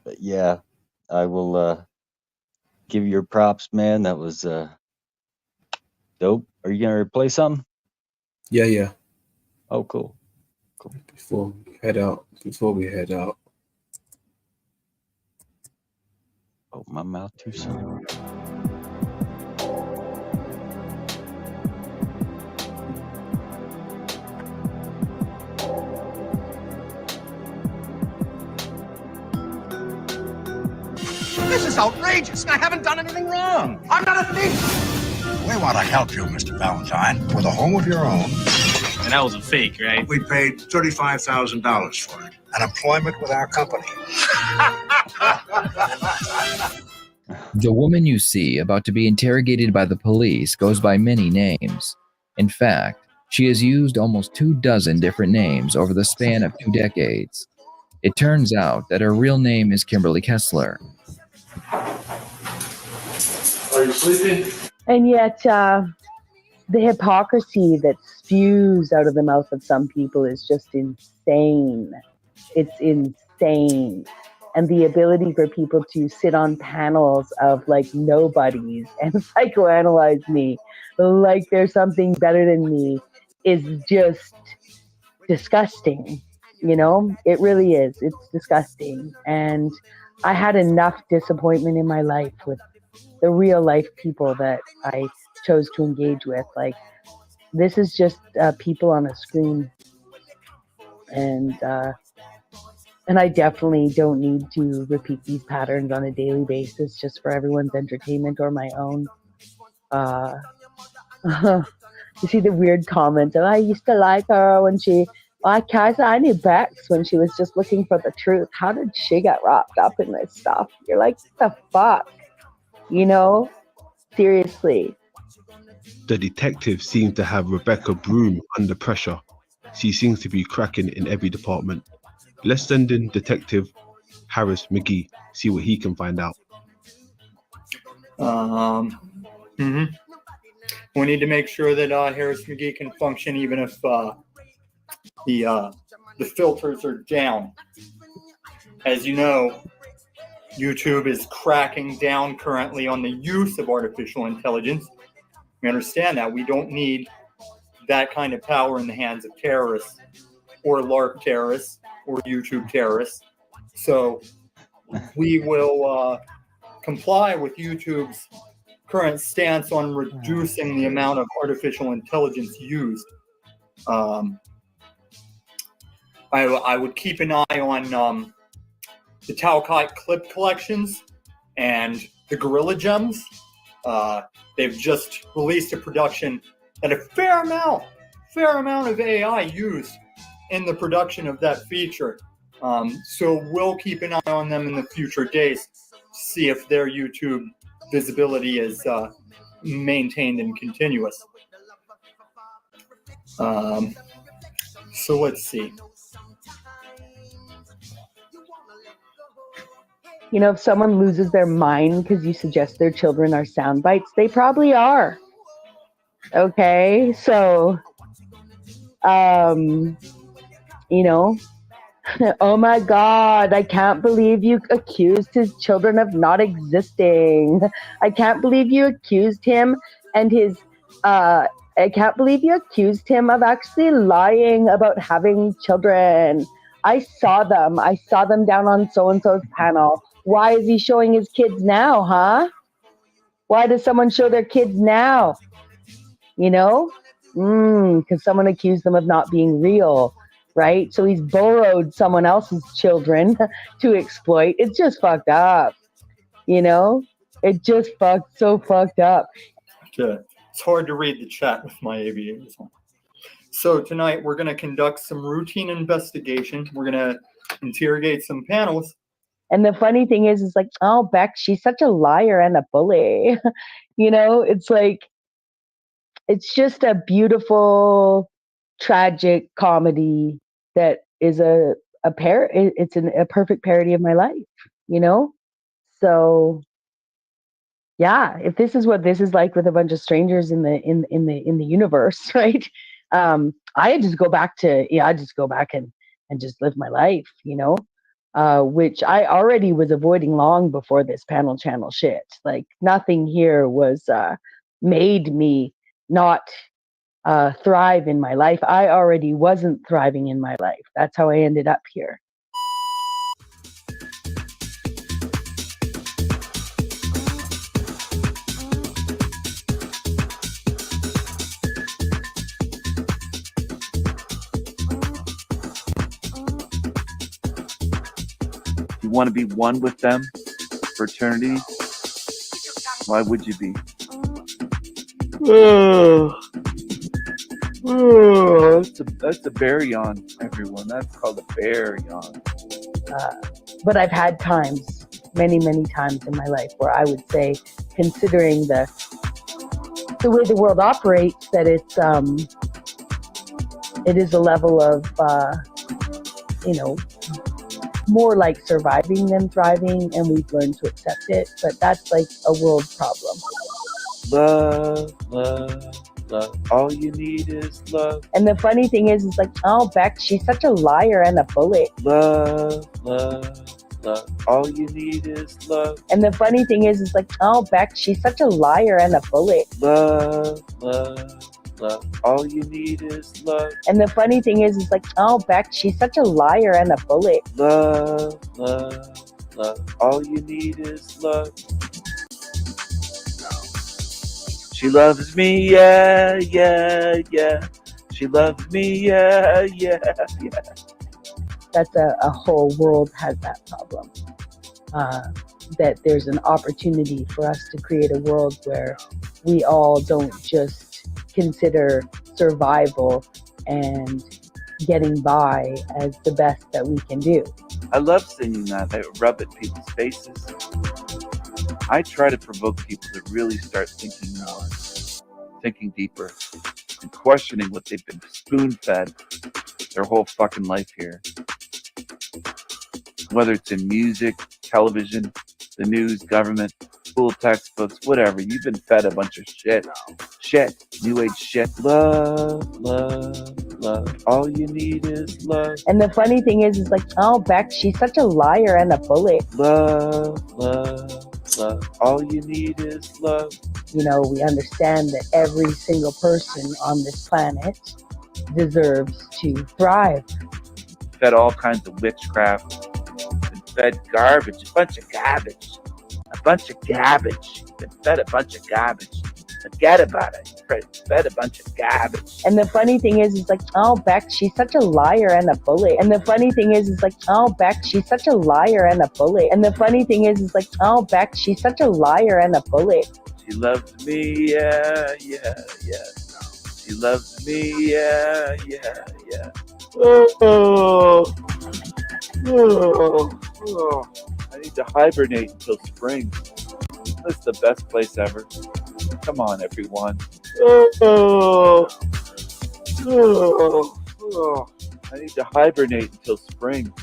But yeah, I will give you your props, man. That was dope. Are you gonna play something? Yeah. Oh, cool. Before we head out. Oh, my mouth too soon. This is outrageous. I haven't done anything wrong. I'm not a thief. We want to help you, Mr. Valentine, with a home of your own. And that was a fake, right? We paid $35,000 for it. An employment with our company. The woman you see about to be interrogated by the police goes by many names. In fact, she has used almost 24 different names over the span of 2 decades. It turns out that her real name is Kimberly Kessler. Are you sleeping? And yet, the hypocrisy that spews out of the mouth of some people is just insane. It's insane. And the ability for people to sit on panels of like nobodies and psychoanalyze me like there's something better than me is just disgusting. You know, it really is. It's disgusting. And I had enough disappointment in my life with the real life people that I chose to engage with. Like, this is just people on a screen. And I definitely don't need to repeat these patterns on a daily basis just for everyone's entertainment or my own. You see the weird comments of, I used to like her when I knew Bex when she was just looking for the truth. How did she get wrapped up in this stuff? You're like, the fuck? You know? Seriously. The detective seems to have Rebecca Broom under pressure. She seems to be cracking in every department. Let's send in Detective Harris McGee, see what he can find out. We need to make sure that Harris McGee can function even if the filters are down. As you know, YouTube is cracking down currently on the use of artificial intelligence. We understand that. We don't need that kind of power in the hands of terrorists or LARP terrorists or YouTube terrorists. So we will comply with YouTube's current stance on reducing the amount of artificial intelligence used. I would keep an eye on the Talcott clip collections and the Gorilla Gems. They've just released a production that a fair amount of AI used in the production of that feature. So we'll keep an eye on them in the future days to see if their YouTube visibility is maintained and continuous. So let's see. You know, if someone loses their mind because you suggest their children are sound bites, they probably are. Okay, so, you know, oh my God, I can't believe you accused his children of not existing. I can't believe you accused him and his I can't believe you accused him of actually lying about having children. I saw them. I saw them down on so-and-so's panel. Why is he showing his kids now, huh? Why does someone show their kids now? You know? Because someone accused them of not being real, right? So he's borrowed someone else's children to exploit. It's just fucked up, you know? It just so fucked up. Okay. It's hard to read the chat with my aviators on. So tonight we're going to conduct some routine investigation. We're going to interrogate some panels. And the funny thing is like, oh, Beck, she's such a liar and a bully. You know, it's like, it's just a beautiful, tragic comedy that is a perfect parody of my life, you know? So yeah, if this is what this is like with a bunch of strangers in the universe, right? I just go back and just live my life, you know? Which I already was avoiding long before this panel channel shit. Like nothing here was made me not thrive in my life. I already wasn't thriving in my life. That's how I ended up here. You want to be one with them for eternity? Why would you be? That's a bear yawn, everyone. That's called a bear yawn. But I've had times, many times in my life where I would say, considering the way the world operates, that it is a level of, more like surviving than thriving, and we've learned to accept it. But that's like a world problem. Love, love, love. All you need is love. And the funny thing is like, oh, Beck, she's such a liar and a bully. Love, love, love. All you need is love. And the funny thing is like, oh, Beck, she's such a liar and a bully. Love, love, love. All you need is love. And the funny thing is like, oh, Beck, she's such a liar and a bully. Love, love, love. All you need is love. She loves me, yeah, yeah, yeah. She loves me, yeah, yeah, yeah. That's a whole world has that problem. That there's an opportunity for us to create a world where we all don't just consider survival and getting by as the best that we can do. I love singing that. I rub at people's faces. I try to provoke people to really start thinking more, thinking deeper, and questioning what they've been spoon-fed their whole fucking life here. Whether it's in music, television, the news, government, school textbooks, whatever. You've been fed a bunch of shit. Shit. New age shit. Love, love, love. All you need is love. And the funny thing is like, oh, Beck, she's such a liar and a bully. Love, love, love. All you need is love. You know, we understand that every single person on this planet deserves to thrive. Fed all kinds of witchcraft. Been fed garbage. A bunch of garbage. A bunch of garbage. Been fed a bunch of garbage. Forget about it. Fed a bunch of garbage. And the funny thing is like, oh, Beck, she's such a liar and a bully. And the funny thing is like, oh, Beck, she's such a liar and a bully. And the funny thing is like, oh, Beck, she's such a liar and a bully. She loves me, yeah, yeah, yeah. She loves me, yeah, yeah, yeah. Oh, oh, oh. I need to hibernate until spring. That's the best place ever. Come on, everyone. Oh, oh, oh. I need to hibernate until spring.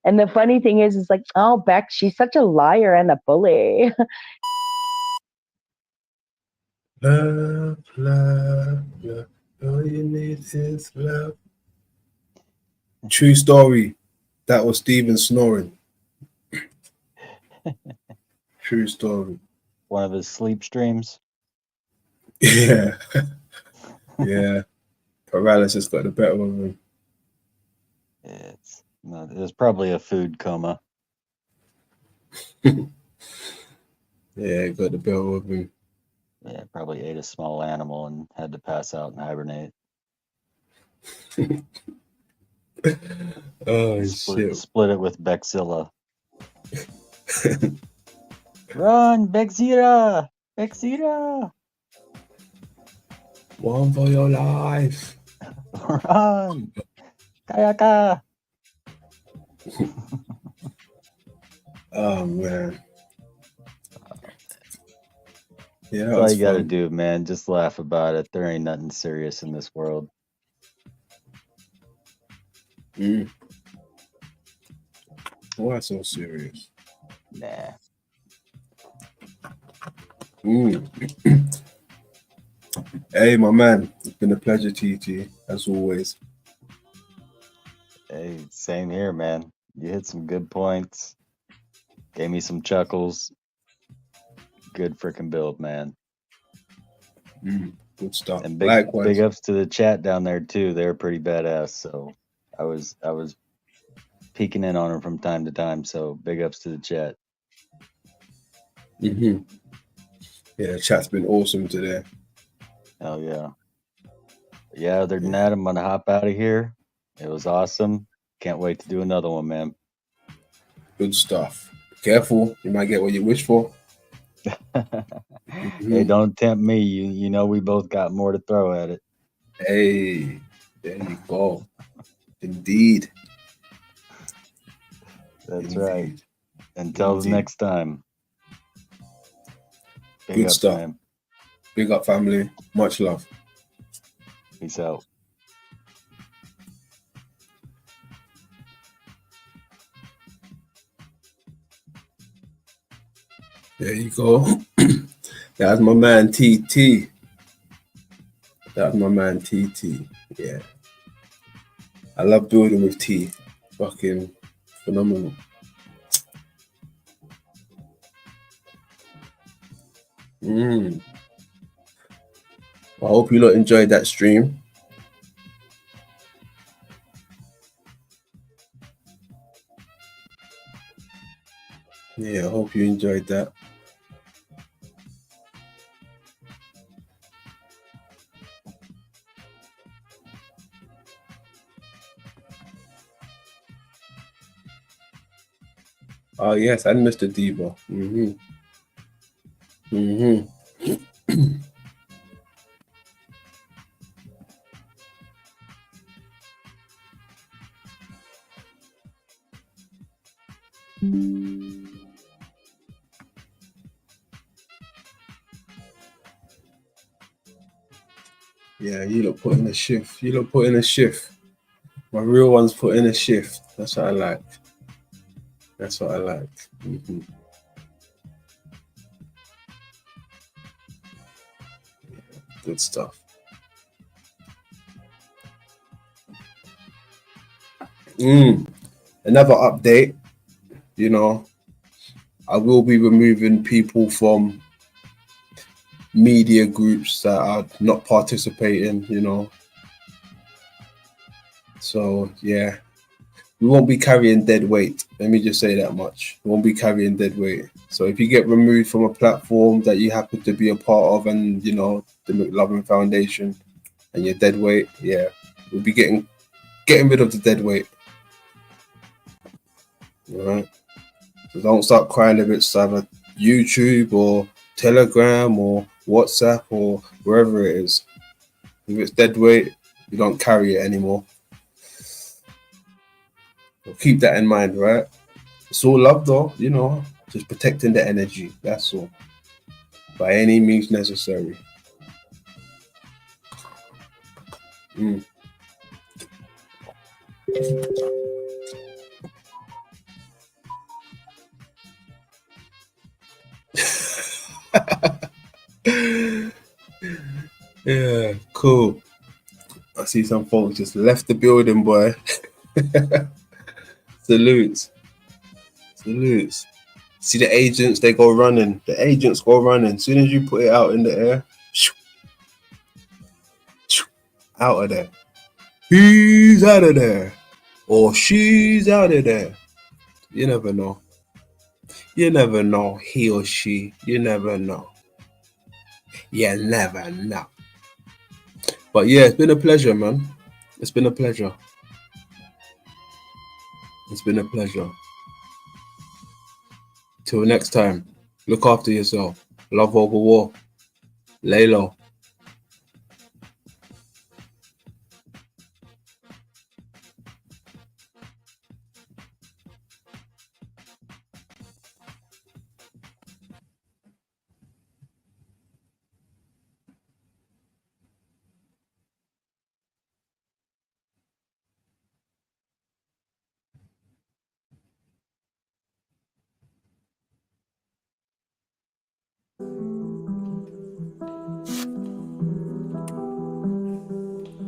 And the funny thing is like, oh, Beck, she's such a liar and a bully. Love, love, love. All you need is love. True story. That was Steven snoring. True story. One of his sleep streams. Yeah. Yeah. Paralysis got the better of him. It's probably a food coma. Yeah, got the better of him. Yeah, probably ate a small animal and had to pass out and hibernate. Oh, shit. Split it with Bexilla. Run, Bexira! Bexira! One for your life. Run! Kayaka! Oh, man. Yeah, That's that all was you gotta fun. do, man. Just laugh about it. There ain't nothing serious in this world. Why so serious? Nah. Hey, my man. It's been a pleasure, TT, as always. Hey, same here, man. You hit some good points. Gave me some chuckles. Good freaking build, man. Good stuff. And Likewise. big ups to the chat down there too. They're pretty badass. So I was peeking in on them from time to time. So big ups to the chat. Yeah, the chat's been awesome today. Hell yeah. Yeah, other than that, I'm gonna hop out of here. It was awesome. Can't wait to do another one, man. Good stuff. Careful, you might get what you wish for. Hey, don't tempt me. You know we both got more to throw at it. Hey, there you go. Indeed. That's right. Until the next time. Big Good ups, stuff. man. Big up, family. Much love. Peace out. There you go. That's my man TT. That's my man TT. Yeah. I love building with T. Fucking phenomenal. I hope you lot enjoyed that stream. Yeah, I hope you enjoyed that. Oh yes, and Mr. Diva. Yeah, you lot put in a shift. You lot put in a shift. My real ones put in a shift. That's what I like. That's what I like. Good stuff. Another update. You know, I will be removing people from media groups that are not participating, you know. So yeah, we won't be carrying dead weight. Let me just say that much. We won't be carrying dead weight. So if you get removed from a platform that you happen to be a part of, and you know the McLovin Foundation, and you're dead weight, yeah, we'll be getting rid of the dead weight. All right. So don't start crying if it's either YouTube or Telegram or WhatsApp or wherever it is. If it's dead weight, you don't carry it anymore. So keep that in mind, right? It's all love though, you know, just protecting the energy. That's all. By any means necessary. Yeah, cool. I see some folks just left the building, boy. Salutes. Salutes. See the agents, they go running. The agents go running. As soon as you put it out in the air, out of there. He's out of there. Or she's out of there. You never know. You never know, he or she. You never know. You never know. But yeah, it's been a pleasure, man. It's been a pleasure. It's been a pleasure. Till next time, look after yourself. Love over war. Lay low.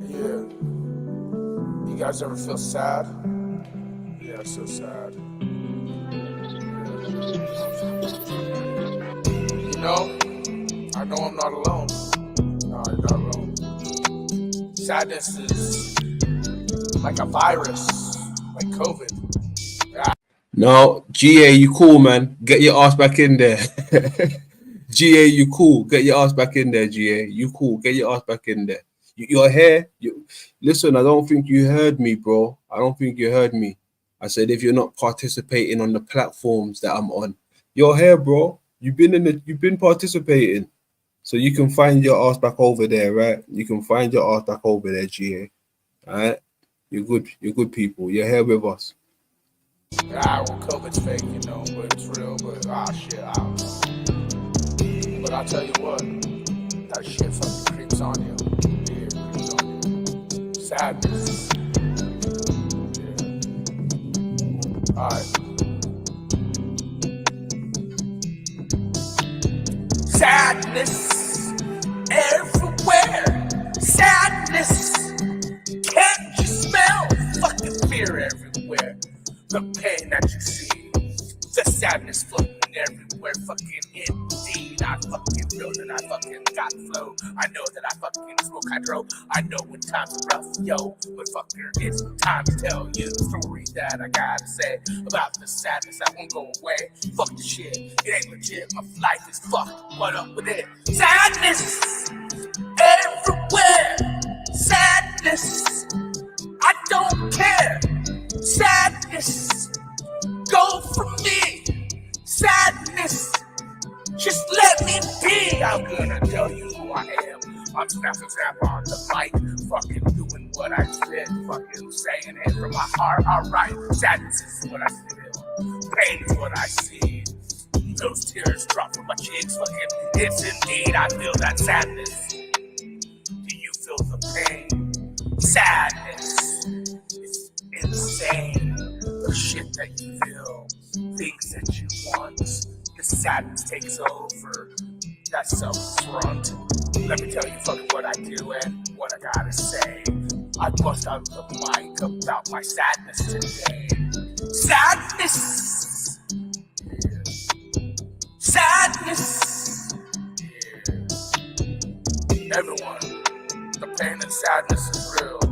Yeah. You guys ever feel sad? Yeah, so sad. You know, I know I'm not alone. No, I'm not alone. Sadness is like a virus, like COVID. No, GA, you cool, man. Get your ass back in there. GA, you cool. Get your ass back in there, GA. You cool. Get your ass back in there. You're here. Listen, I don't think you heard me, bro. I don't think you heard me. I said if you're not participating on the platforms that I'm on, you're here, bro. You've been participating. So you can find your ass back over there, right? You can find your ass back over there, GA. Alright? You're good. You're good people. You're here with us. Well, COVID's fake, you know, but it's real, but shit, I don't know. But I'll tell you what, that shit fucking creeps on you. Yeah, it creeps on you. Sadness. Yeah. Alright. Sadness everywhere. Sadness. Can't you smell fucking fear everywhere? The pain that you see, the sadness floating everywhere, fucking indeed. I fucking feel that I fucking got flow. I know that I fucking smoke hydro. I know when times are rough, yo. But fucker, it's time to tell you the story that I gotta say about the sadness that won't go away. Fuck the shit, it ain't legit. My life is fucked. What up with it? Sadness everywhere. Sadness. I don't care. Sadness, go from me. Sadness, just let me be. I'm gonna tell you who I am. I'm Snap on the mic, fucking doing what I said, fucking saying it from my heart. Alright, sadness is what I feel. Pain is what I see. Those tears drop from my cheeks, fucking. It's indeed, I feel that sadness. Do you feel the pain? Sadness. Insane, the shit that you feel, things that you want, the sadness takes over, that self-front. Let me tell you fucking what I do and what I gotta say. I bust out the mic about my sadness today. Sadness! Yeah. Sadness! Yeah. Everyone, the pain and sadness is real.